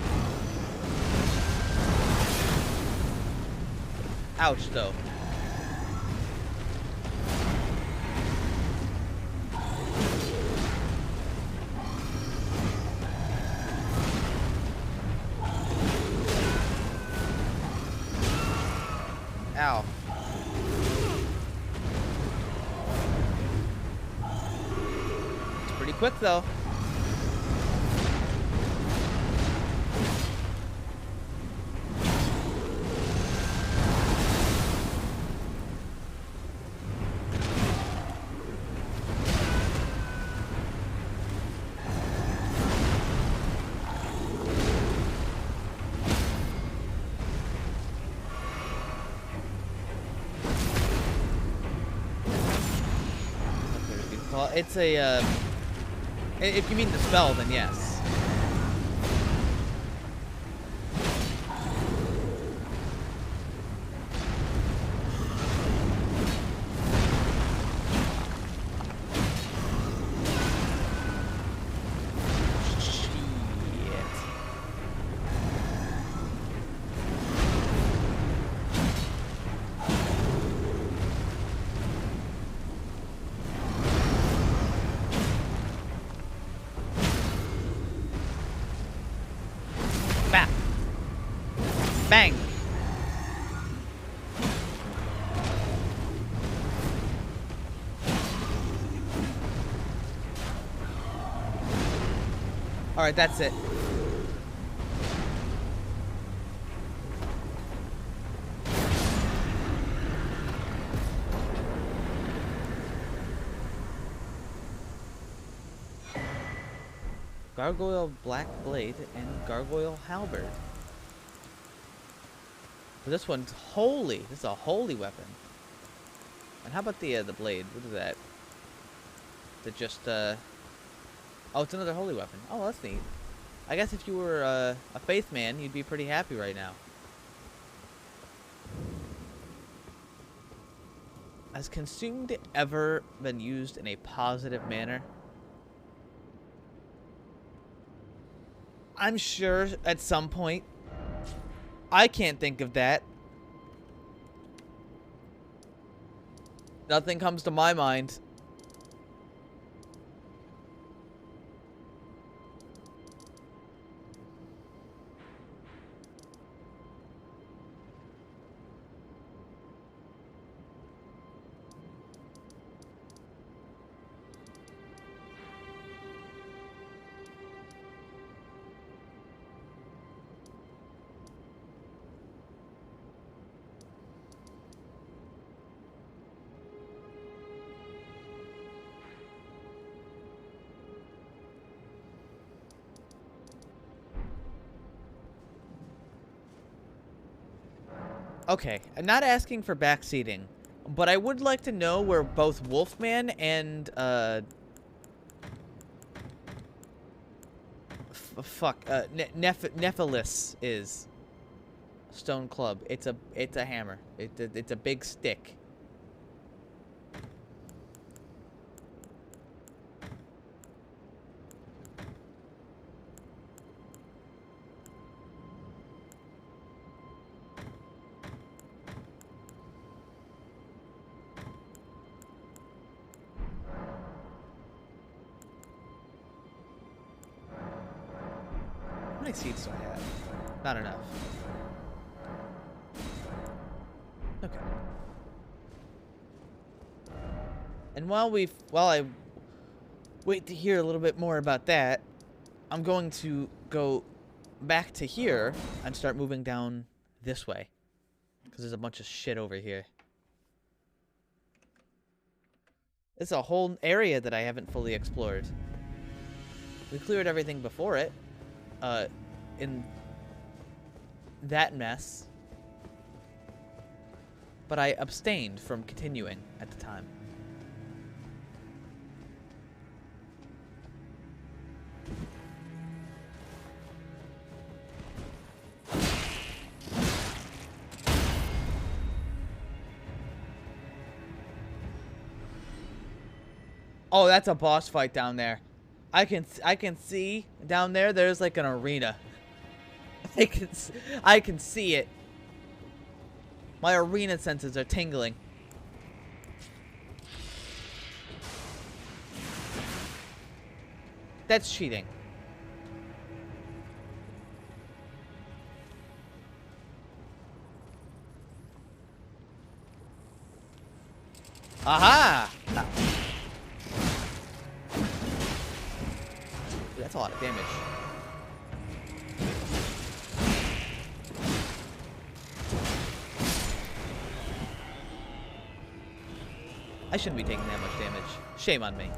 Ouch, though. Ow. It's pretty quick, though. Well, it's a, if you mean the spell, then yes. Bang! Alright, that's it. Gargoyle Black Blade and Gargoyle Halberd. But this one's holy. This is a holy weapon. And how about the blade? What is that? Is it just oh, it's another holy weapon. Oh, that's neat. I guess if you were a faith man, you'd be pretty happy right now. Has consumed ever been used in a positive manner? I'm sure at some point. I can't think of that. Nothing comes to my mind. Okay, I'm not asking for backseating, but I would like to know where both Wolfman and Nephilis is. Stone club. It's a hammer. It's a big stick. How many seeds do I have? Not enough. Okay. And while I wait to hear a little bit more about that, I'm going to go back to here and start moving down this way. Because there's a bunch of shit over here. It's a whole area that I haven't fully explored. We cleared everything before it. In that mess. But I abstained from continuing at the time. Oh, that's a boss fight down there. I can see down there. There's like an arena. I can see it. My arena senses are tingling. That's cheating. Aha! No. That's a lot of damage. I shouldn't be taking that much damage. Shame on me.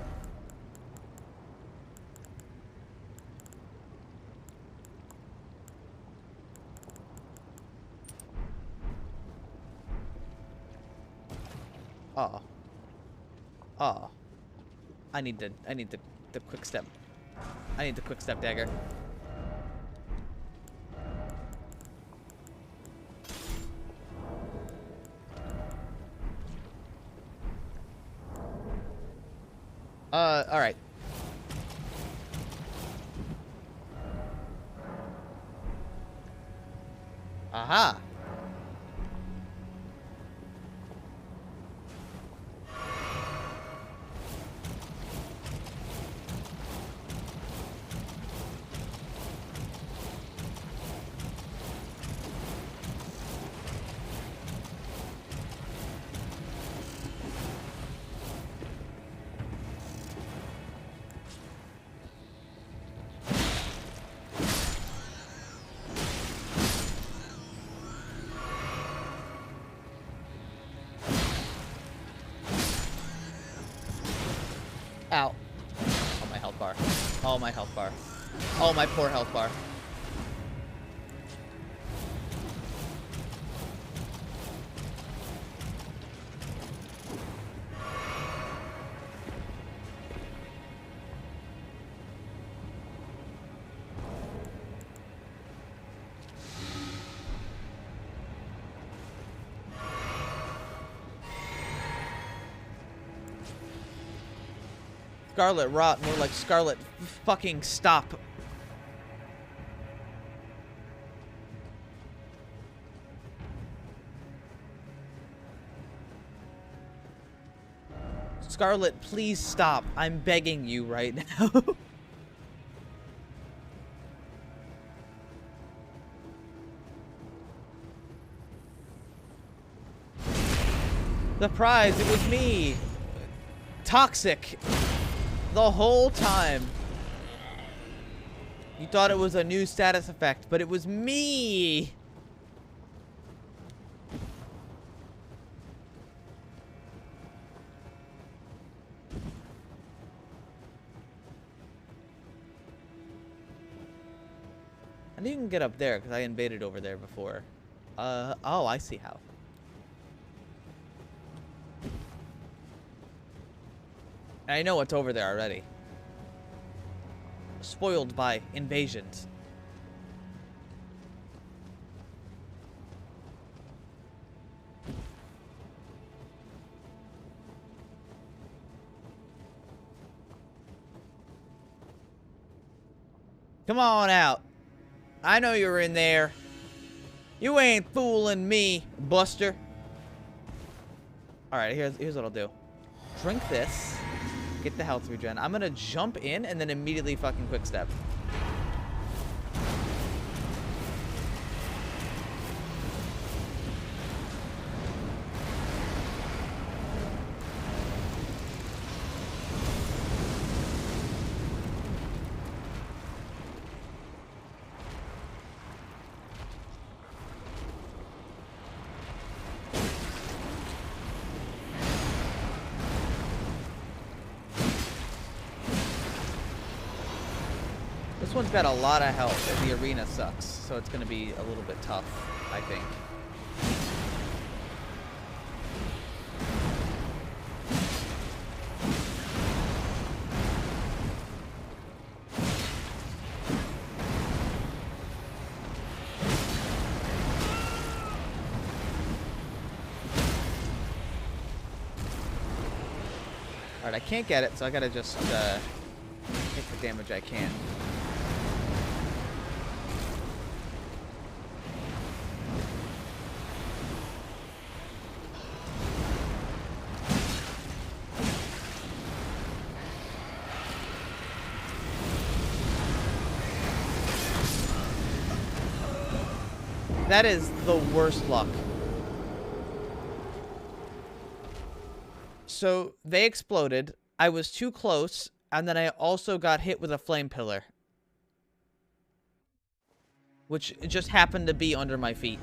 Oh. Oh. I need the quick step. I need the quick step dagger. All right. Aha. Ow. Oh, my health bar. Oh, my health bar. Oh, my poor health bar. Scarlet rot, more like Scarlet fucking stop. Scarlet, please stop. I'm begging you right now. Surprise, it was me. Toxic. The whole time. You thought it was a new status effect, but it was me. I think you can get up there because I invaded over there before. Oh, I see how. I know what's over there already. Spoiled by invasions. Come on out. I know you're in there. You ain't fooling me, Buster. Alright, here's what I'll do. Drink this. Get the health regen. I'm gonna jump in and then immediately fucking quick step. This one's got a lot of health, and the arena sucks, so it's gonna be a little bit tough, I think. Alright, I can't get it, so I gotta just take the damage I can. That is the worst luck. So they exploded. I was too close, and then I also got hit with a flame pillar, which just happened to be under my feet.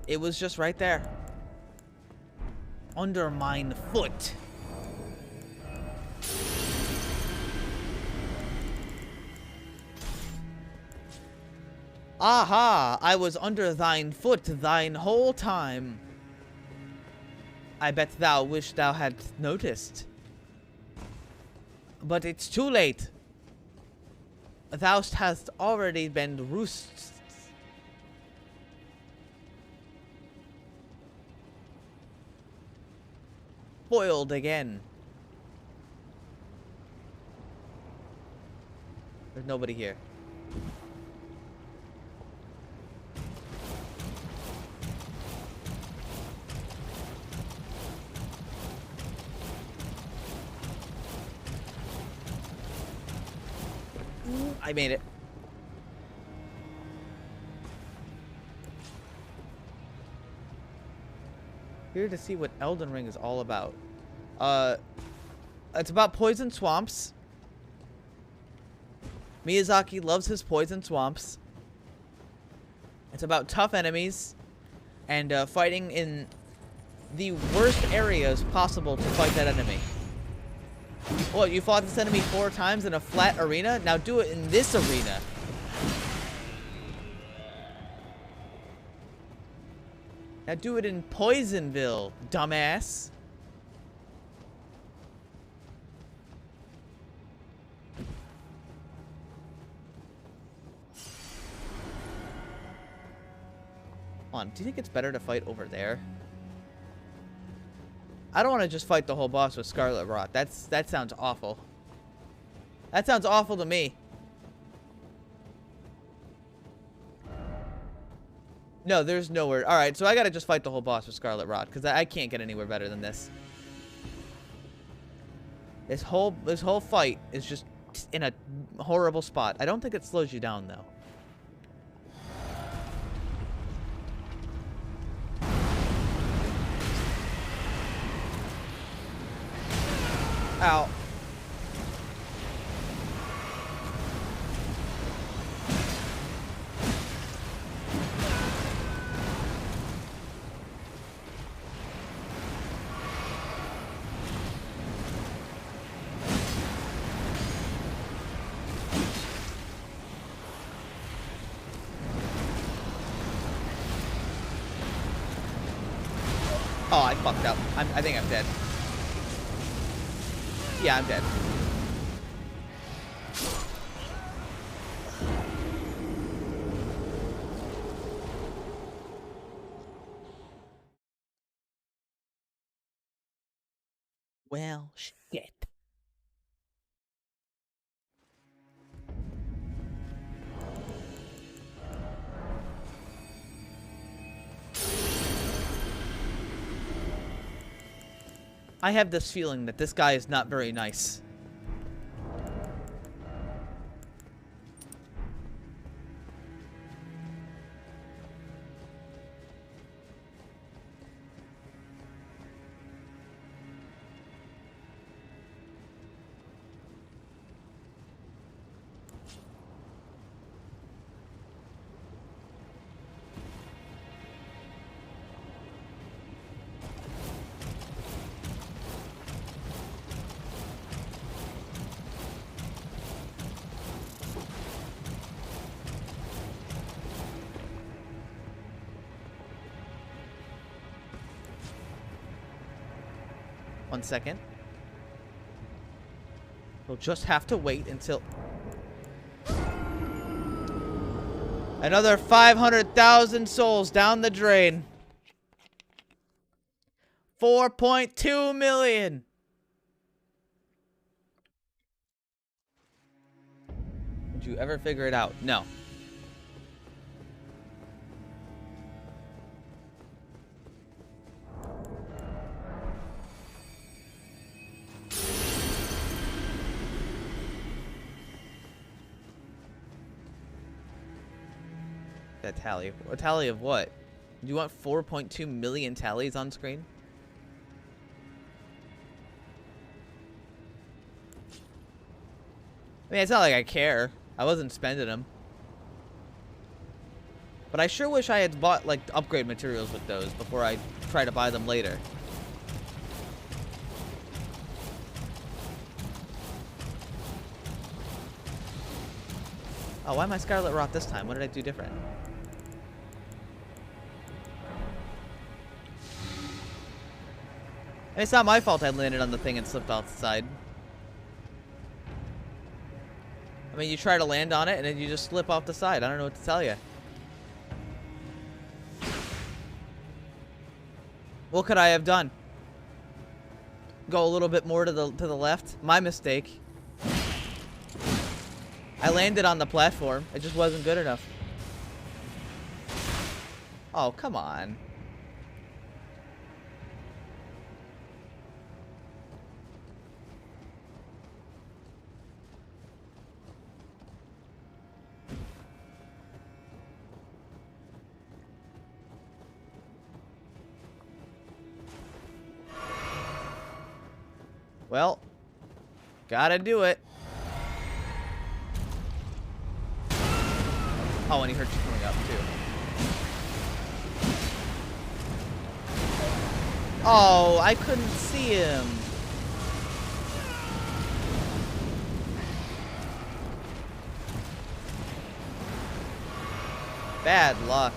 It was just right there. Under mine foot. Aha! I was under thine foot thine whole time. I bet thou wish thou hadst noticed. But it's too late. Thou hast already been roosted. Spoiled again. There's nobody here. I made it. Here to see what Elden Ring is all about. It's about poison swamps. Miyazaki loves his poison swamps. It's about tough enemies and fighting in the worst areas possible to fight that enemy. What, you fought this enemy 4 times in a flat arena? Now do it in this arena. Now do it in Poisonville, dumbass. Hold on, do you think it's better to fight over there? I don't want to just fight the whole boss with Scarlet Rot. That sounds awful. That sounds awful to me. No, there's nowhere. All right, so I gotta just fight the whole boss with Scarlet Rot because I can't get anywhere better than this. This whole fight is just in a horrible spot. I don't think it slows you down though. Ow. Oh, I fucked up. I think I'm dead. Yeah, I'm dead. Well, shit. I have this feeling that this guy is not very nice. One second. We'll just have to wait until... Another 500,000 souls down the drain. 4.2 million. Did you ever figure it out? No. That tally. A tally of what? Do you want 4.2 million tallies on screen? I mean, it's not like I care. I wasn't spending them. But I sure wish I had bought, like, upgrade materials with those before I try to buy them later. Oh, why am I Scarlet Rot this time? What did I do different? And it's not my fault I landed on the thing and slipped off the side. I mean, you try to land on it and then you just slip off the side. I don't know what to tell you. What could I have done? Go a little bit more to the left? My mistake. I landed on the platform. It just wasn't good enough. Oh, come on. Well, gotta do it. Oh, and he heard you coming up, too. Oh, I couldn't see him. Bad luck.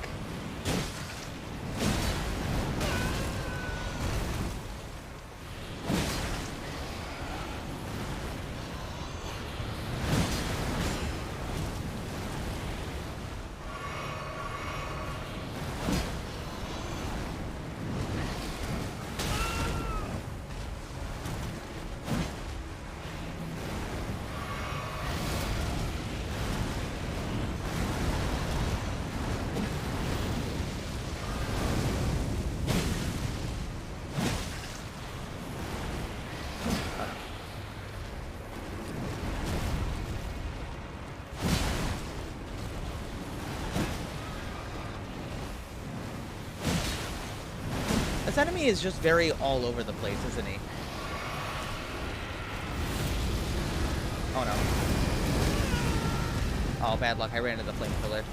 This enemy is just very all over the place, isn't he? Oh no. Oh, bad luck. I ran into the flame pillar.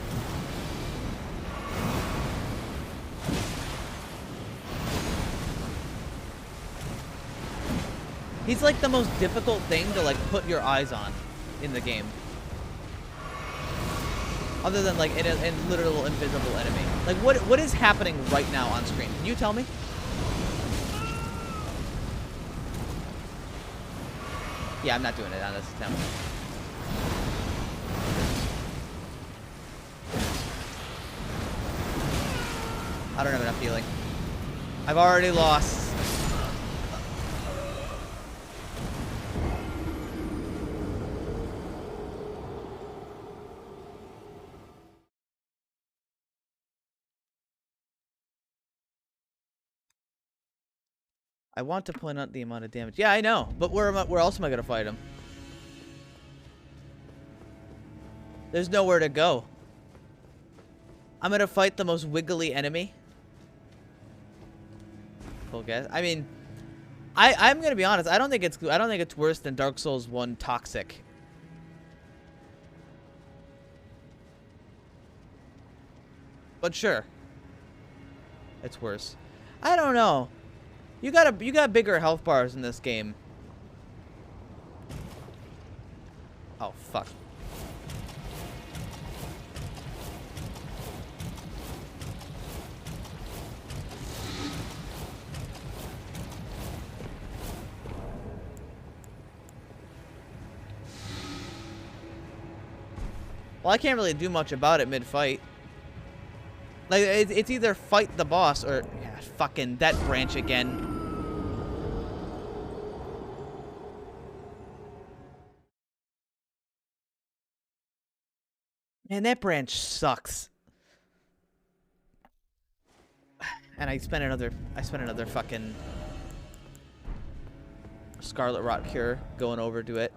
He's like the most difficult thing to like put your eyes on in the game. Other than like an literal invisible enemy. Like what is happening right now on screen? Can you tell me? Yeah, I'm not doing it on this attempt. I don't have enough healing. I've already lost. I want to point out the amount of damage. Yeah, I know, but where else am I gonna fight him? There's nowhere to go. I'm gonna fight the most wiggly enemy. Full guess. I mean, I'm gonna be honest. I don't think it's worse than Dark Souls 1 Toxic. But sure, it's worse. I don't know. You got bigger health bars in this game. Oh fuck. Well, I can't really do much about it mid-fight. Like, it's either fight the boss or... Yeah, fucking that branch again. Man, that branch sucks. And I spent another fucking Scarlet Rot Cure going over to it.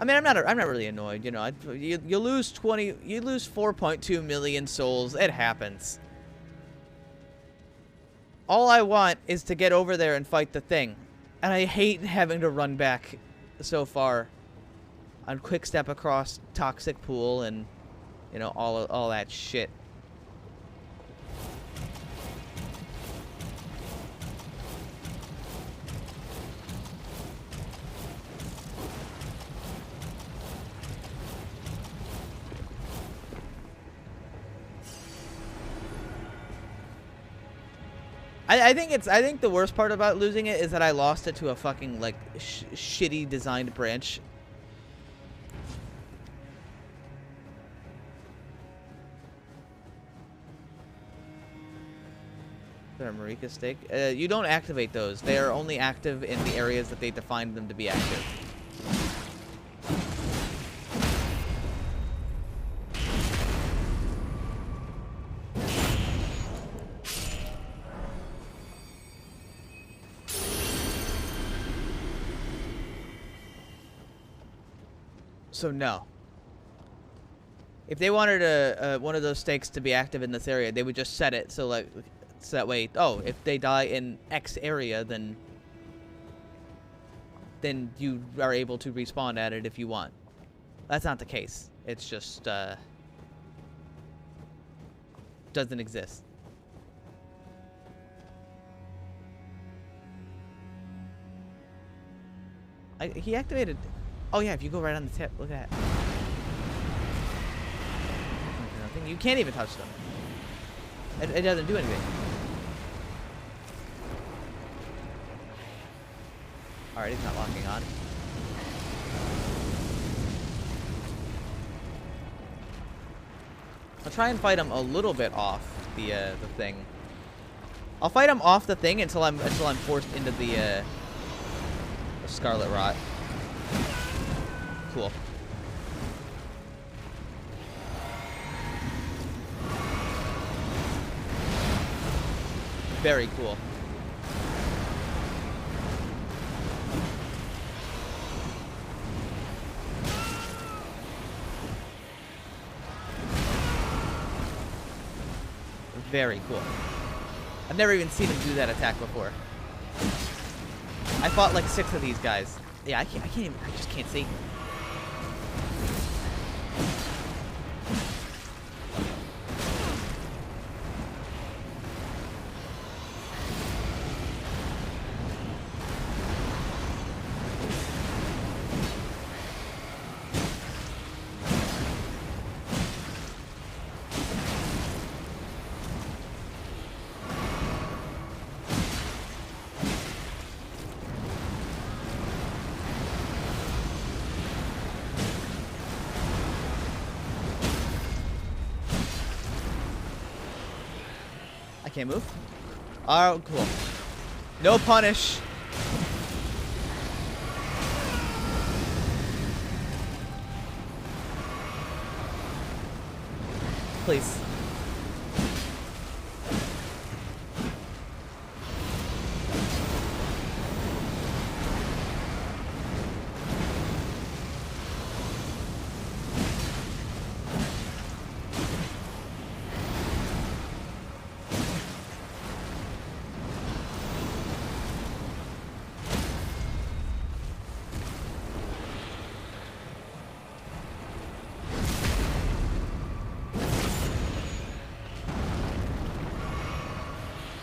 I mean, I'm not really annoyed, you know. You lose 4.2 million souls. It happens. All I want is to get over there and fight the thing, and I hate having to run back so far on quick step across toxic pool and, you know, all that shit. I think the worst part about losing it is that I lost it to a fucking, like, shitty designed branch. Is there a Marika stake? You don't activate those. They are only active in the areas that they defined them to be active. So no. If they wanted one of those stakes to be active in this area, they would just set it so that way. Oh, if they die in X area, then you are able to respawn at it if you want. That's not the case. It's just doesn't exist. He activated. Oh yeah, if you go right on the tip, look at that. You can't even touch them. It doesn't do anything. Alright, he's not locking on. I'll try and fight him a little bit off the thing. I'll fight him off the thing until I'm forced into the Scarlet Rot. Cool. Very cool. Very cool. I've never even seen him do that attack before. I fought like 6 of these guys. Yeah, I just can't see. I can't move. Oh, cool. No punish. Please.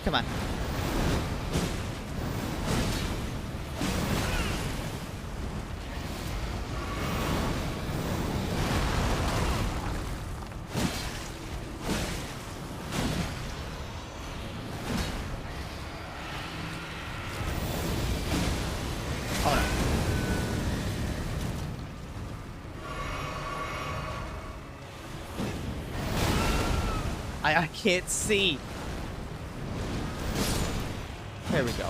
Come on. Oh no. I can't see. There we go.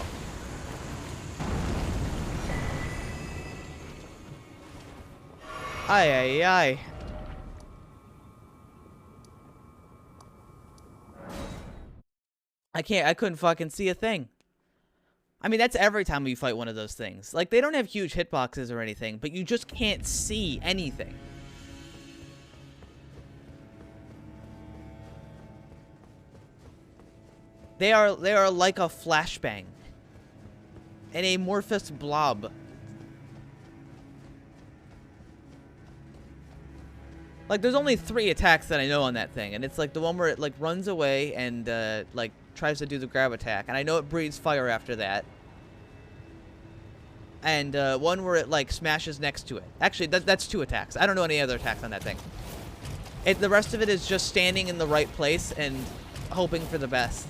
Ay, ay, ay. I couldn't fucking see a thing. I mean, that's every time we fight one of those things. Like, they don't have huge hitboxes or anything, but you just can't see anything. They are like a flashbang. An amorphous blob. Like, there's only 3 attacks that I know on that thing, and it's like the one where it like runs away and like tries to do the grab attack, and I know it breathes fire after that. And one where it like smashes next to it. Actually, that's 2 attacks. I don't know any other attacks on that thing. The rest of it is just standing in the right place and hoping for the best.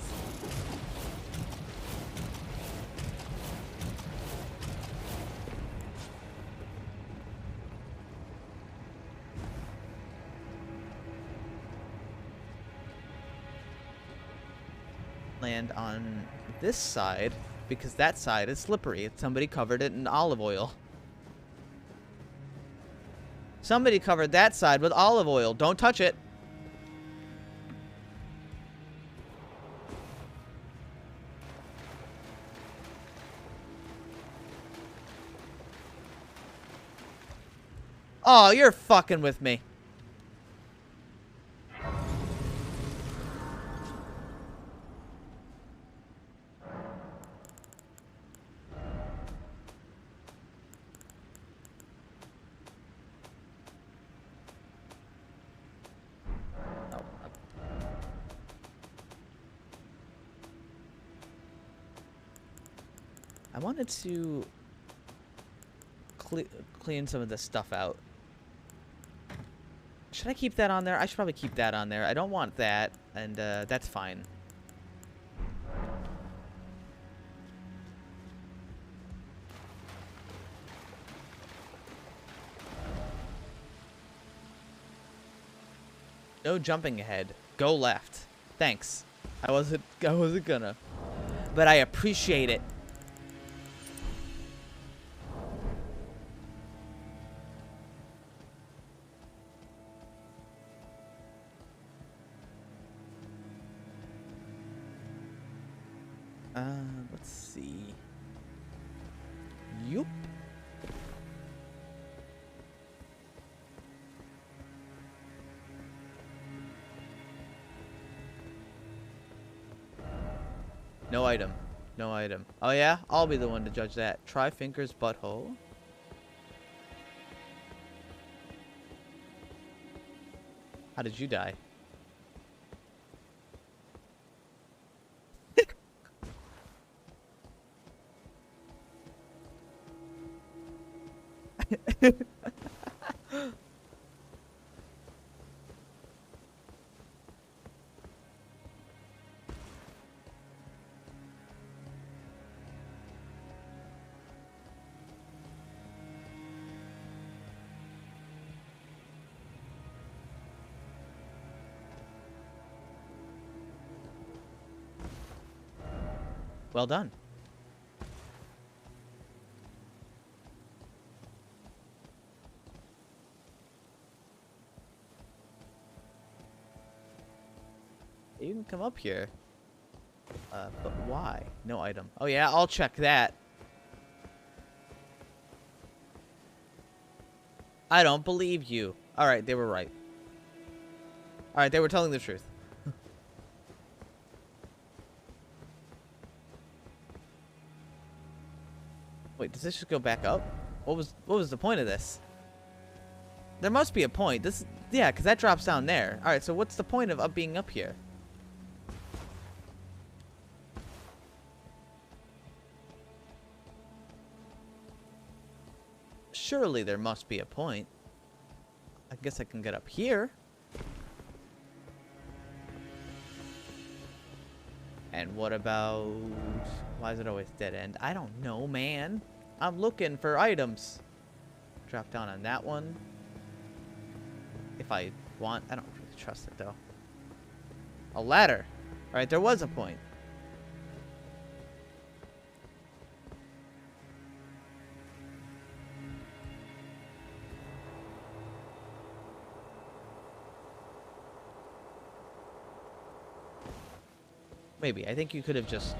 Land on this side because that side is slippery. Somebody covered it in olive oil. Somebody covered that side with olive oil. Don't touch it. Oh, you're fucking with me. Oh, I wanted to clean some of this stuff out. Should I keep that on there? I should probably keep that on there. I don't want that, and that's fine. No jumping ahead. Go left. Thanks. I wasn't gonna. But I appreciate it. Let's see. Yup. No item. No item. Oh yeah? I'll be the one to judge that. Try Finker's butthole. How did you die? Well done. You can come up here. But why? No item. Oh yeah, I'll check that. I don't believe you. Alright, they were right. Alright, they were telling the truth. Wait, does this just go back up? What was the point of this? There must be a point. Yeah, because that drops down there. Alright, so what's the point of being up here? Surely there must be a point. I guess I can get up here. And what about... Why is it always dead end? I don't know, man. I'm looking for items. Drop down on that one. If I want. I don't really trust it, though. A ladder. Alright, there was a point. Maybe. I think you could have just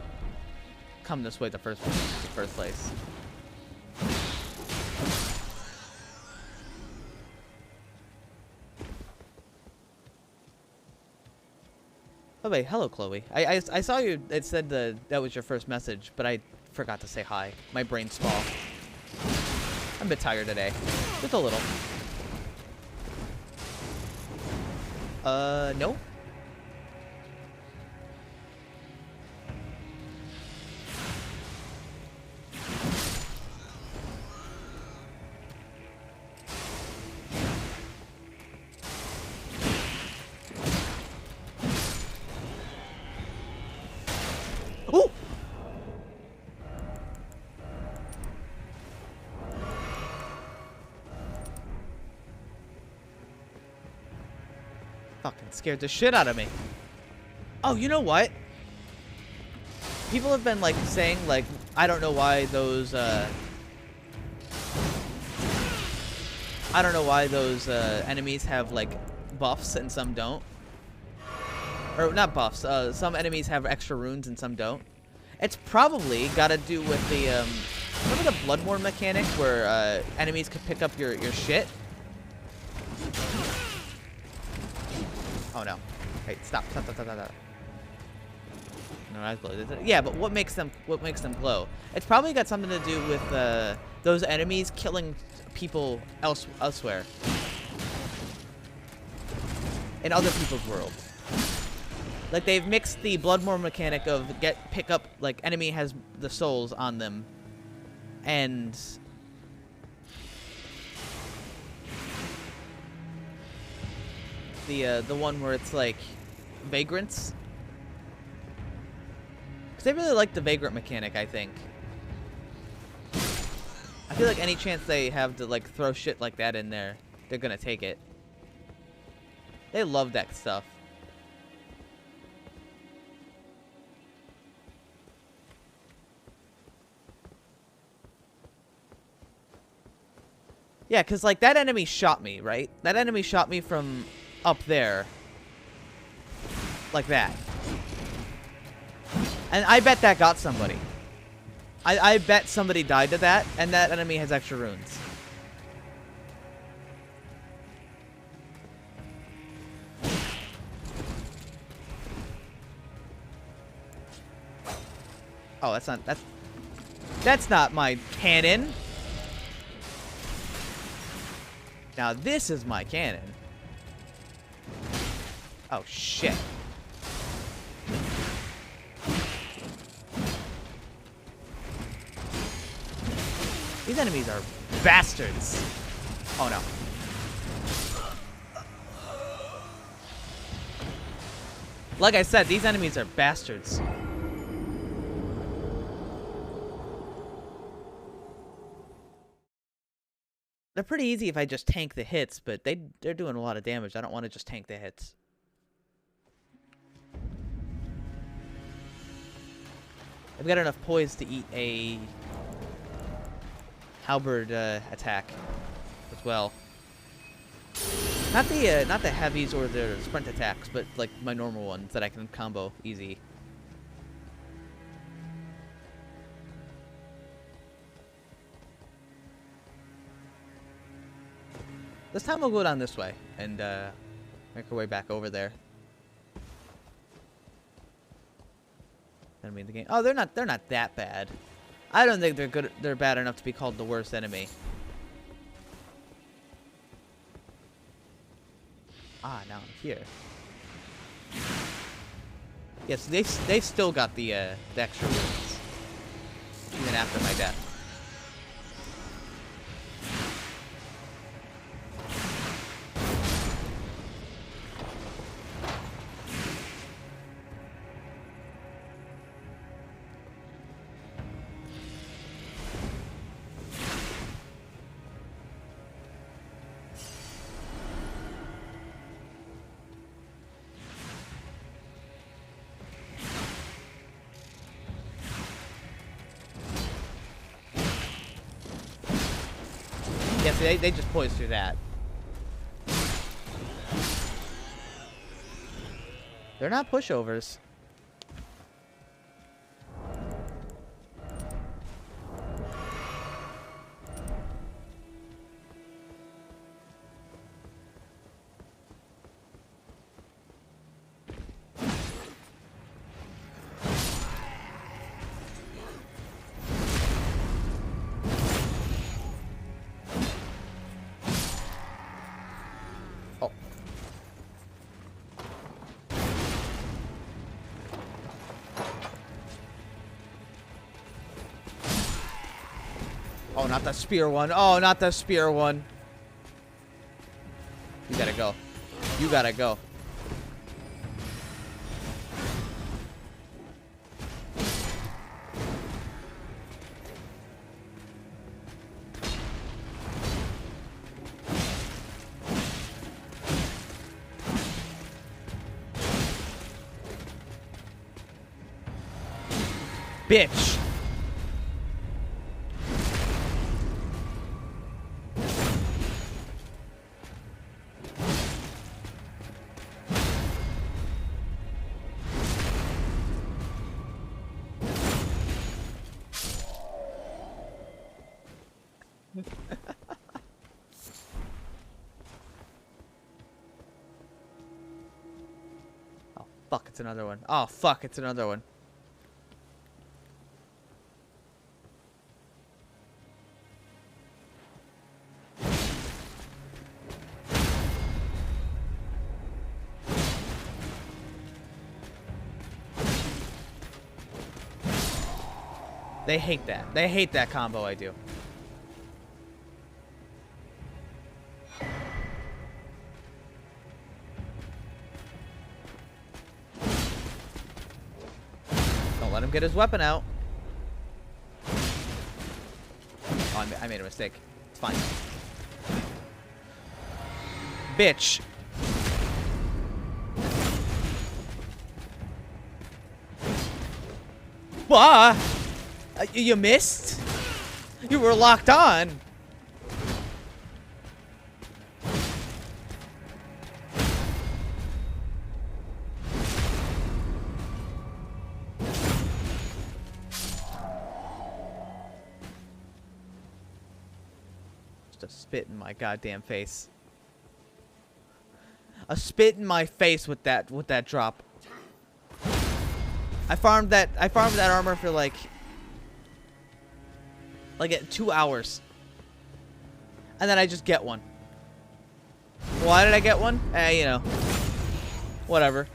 come this way the first place. Oh wait, hello Chloe. I saw you. It said that was your first message, but I forgot to say hi. My brain's small. I'm a bit tired today, just a little. No. Fucking scared the shit out of me. Oh, you know what? People have been like saying like I don't know why those enemies have like buffs and some don't. Or not buffs. Some enemies have extra runes and some don't. It's probably got to do with the remember the Bloodborne mechanic where enemies could pick up your shit? Oh no. Hey, stop. No, eyes glow. Yeah, but what makes them glow? It's probably got something to do with those enemies killing people elsewhere. In other people's world. Like they've mixed the Bloodborne mechanic of pick up like enemy has the souls on them and the one where it's like vagrants. Cause they really like the vagrant mechanic, I think. I feel like any chance they have to like throw shit like that in there, they're gonna take it. They love that stuff. Yeah, cause like that enemy shot me, right? That enemy shot me from up there. Like that. And I bet that got somebody. I bet somebody died to that, and that enemy has extra runes. Oh, that's not my cannon. Now this is my cannon. Oh shit. These enemies are bastards. Oh no. Like I said, these enemies are bastards. They're pretty easy if I just tank the hits, but they're doing a lot of damage. I don't want to just tank the hits. I've got enough poise to eat a halberd attack as well. Not the heavies or the sprint attacks, but like my normal ones that I can combo easy. This time we'll go down this way and make our way back over there. Enemy in the game. Oh, they're not that bad. I don't think they're bad enough to be called the worst enemy. Ah, now I'm here. Yes, they still got the extra wounds even after my death. Yeah, see, they just poise through that. They're not pushovers. Oh, not the spear one. Oh, not the spear one. You gotta go. You gotta go. Bitch. Oh, fuck, it's another one. Oh, fuck, it's another one. They hate that. They hate that combo I do. Don't let him get his weapon out. Oh, I made a mistake. It's fine. Bitch. Wah! You missed? You were locked on. Just a spit in my goddamn face. A spit in my face with that drop. I farmed that armor for like at 2 hours. And then I just get one. Why did I get one? You know. Whatever.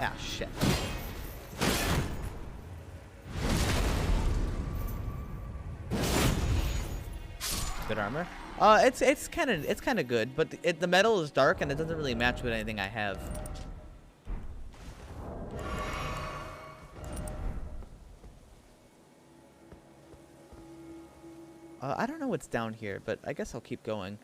Ah, shit. Good armor. It's kind of good, but the metal is dark and it doesn't really match with anything I have. I don't know what's down here, but I guess I'll keep going.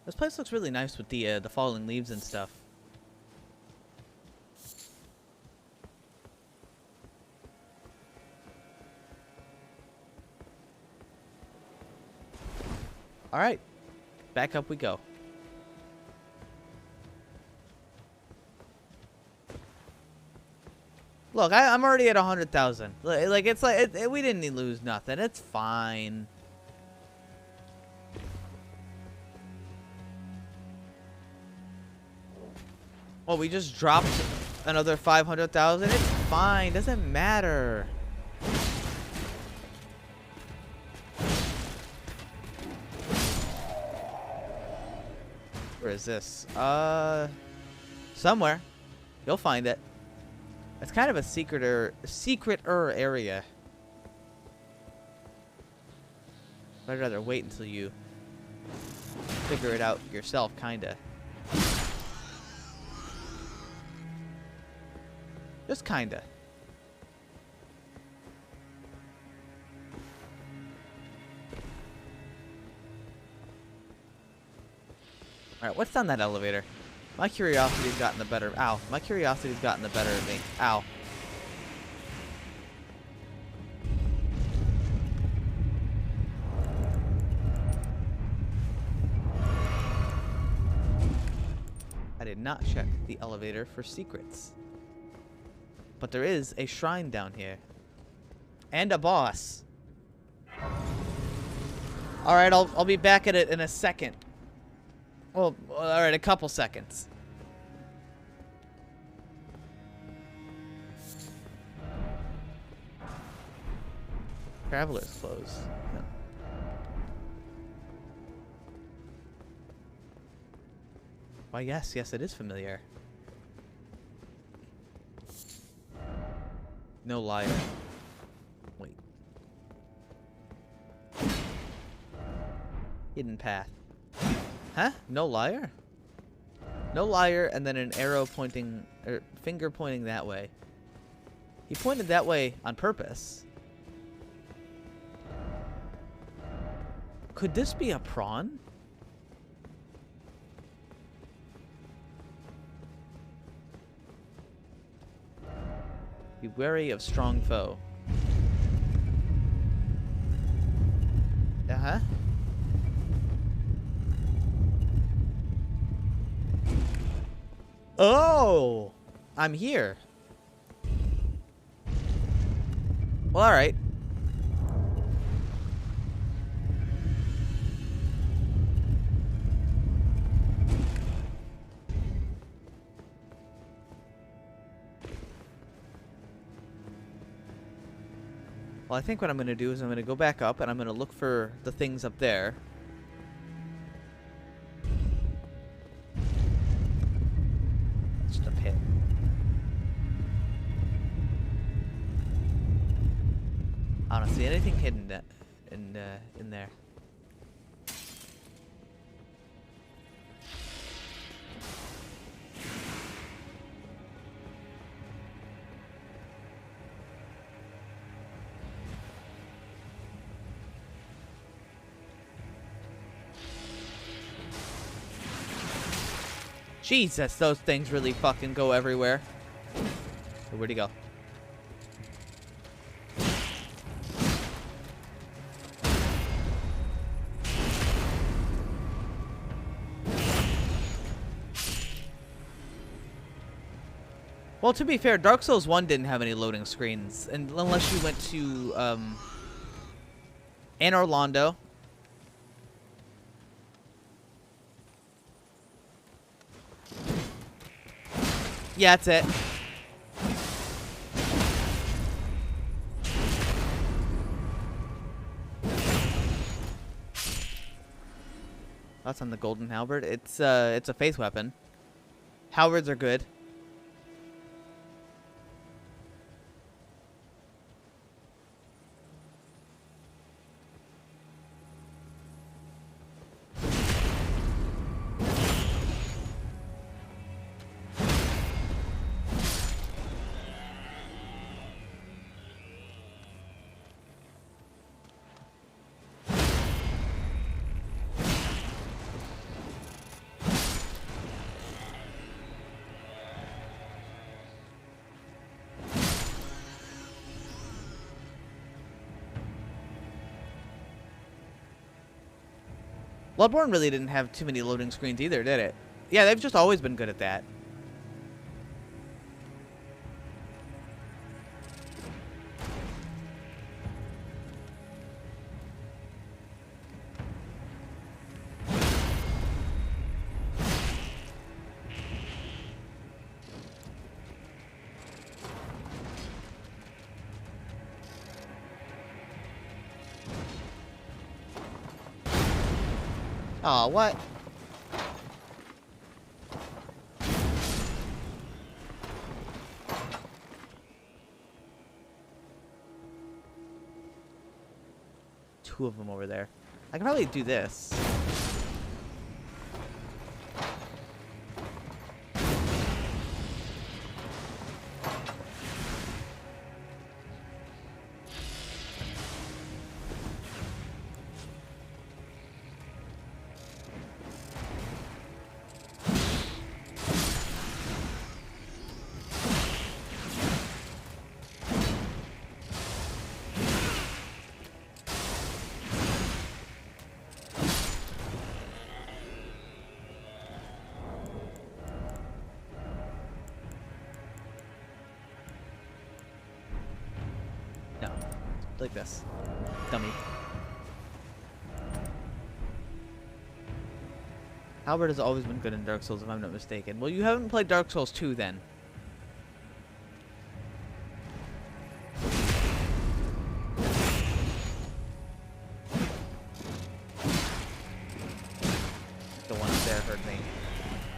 This place looks really nice with the falling leaves and stuff. All right, back up we go. Look, I'm already at 100,000. Like it's like we didn't lose nothing. It's fine. Well, we just dropped another 500,000. It's fine. Doesn't matter. Where is this? Somewhere. You'll find it. It's kind of a secreter area. I'd rather wait until you figure it out yourself, kinda. Just kinda. Alright, what's down that elevator? My curiosity's gotten the better. Ow. My curiosity's gotten the better of me. Ow. I did not check the elevator for secrets. But there is a shrine down here. And a boss. Alright, I'll be back at it in a second. Well, alright, a couple seconds. Traveler's clothes. No. Why, yes, it is familiar. No liar. Wait. Hidden path. Huh? No liar? No liar, and then an arrow pointing, or finger pointing that way. He pointed that way on purpose. Could this be a prawn? Be wary of strong foe. Uh-huh. Oh! I'm here. Well, alright. Well, I think what I'm going to do is I'm going to go back up and I'm going to look for the things up there. It's just a pit. I don't see anything hidden in there. Jesus, those things really fucking go everywhere. Where'd he go? Well, to be fair, Dark Souls 1 didn't have any loading screens, and unless you went to Anne Orlando. Yeah, that's it. Thoughts on the golden halberd? It's a faith weapon. Halberds are good. Bloodborne really didn't have too many loading screens either, did it? Yeah, they've just always been good at that. Aw, what? Two of them over there. I can probably do this. No. Like this. Dummy. Halberd has always been good in Dark Souls, if I'm not mistaken. Well, you haven't played Dark Souls 2, then. The one up there heard me.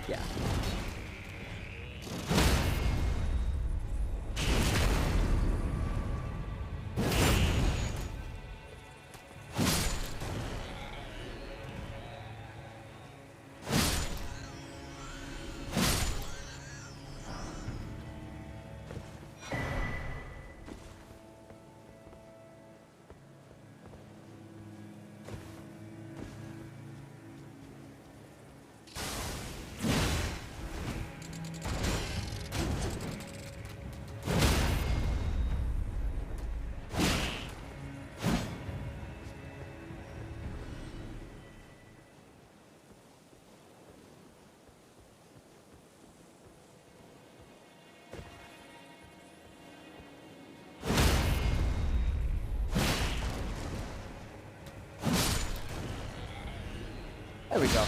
Yeah. There we go.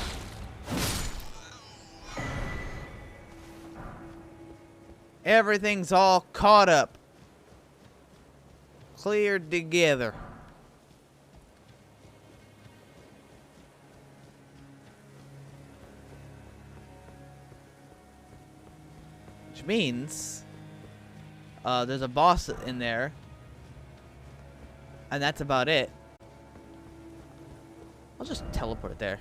Everything's all caught up. Cleared together. Which means there's a boss in there. And that's about it. I'll just teleport it there.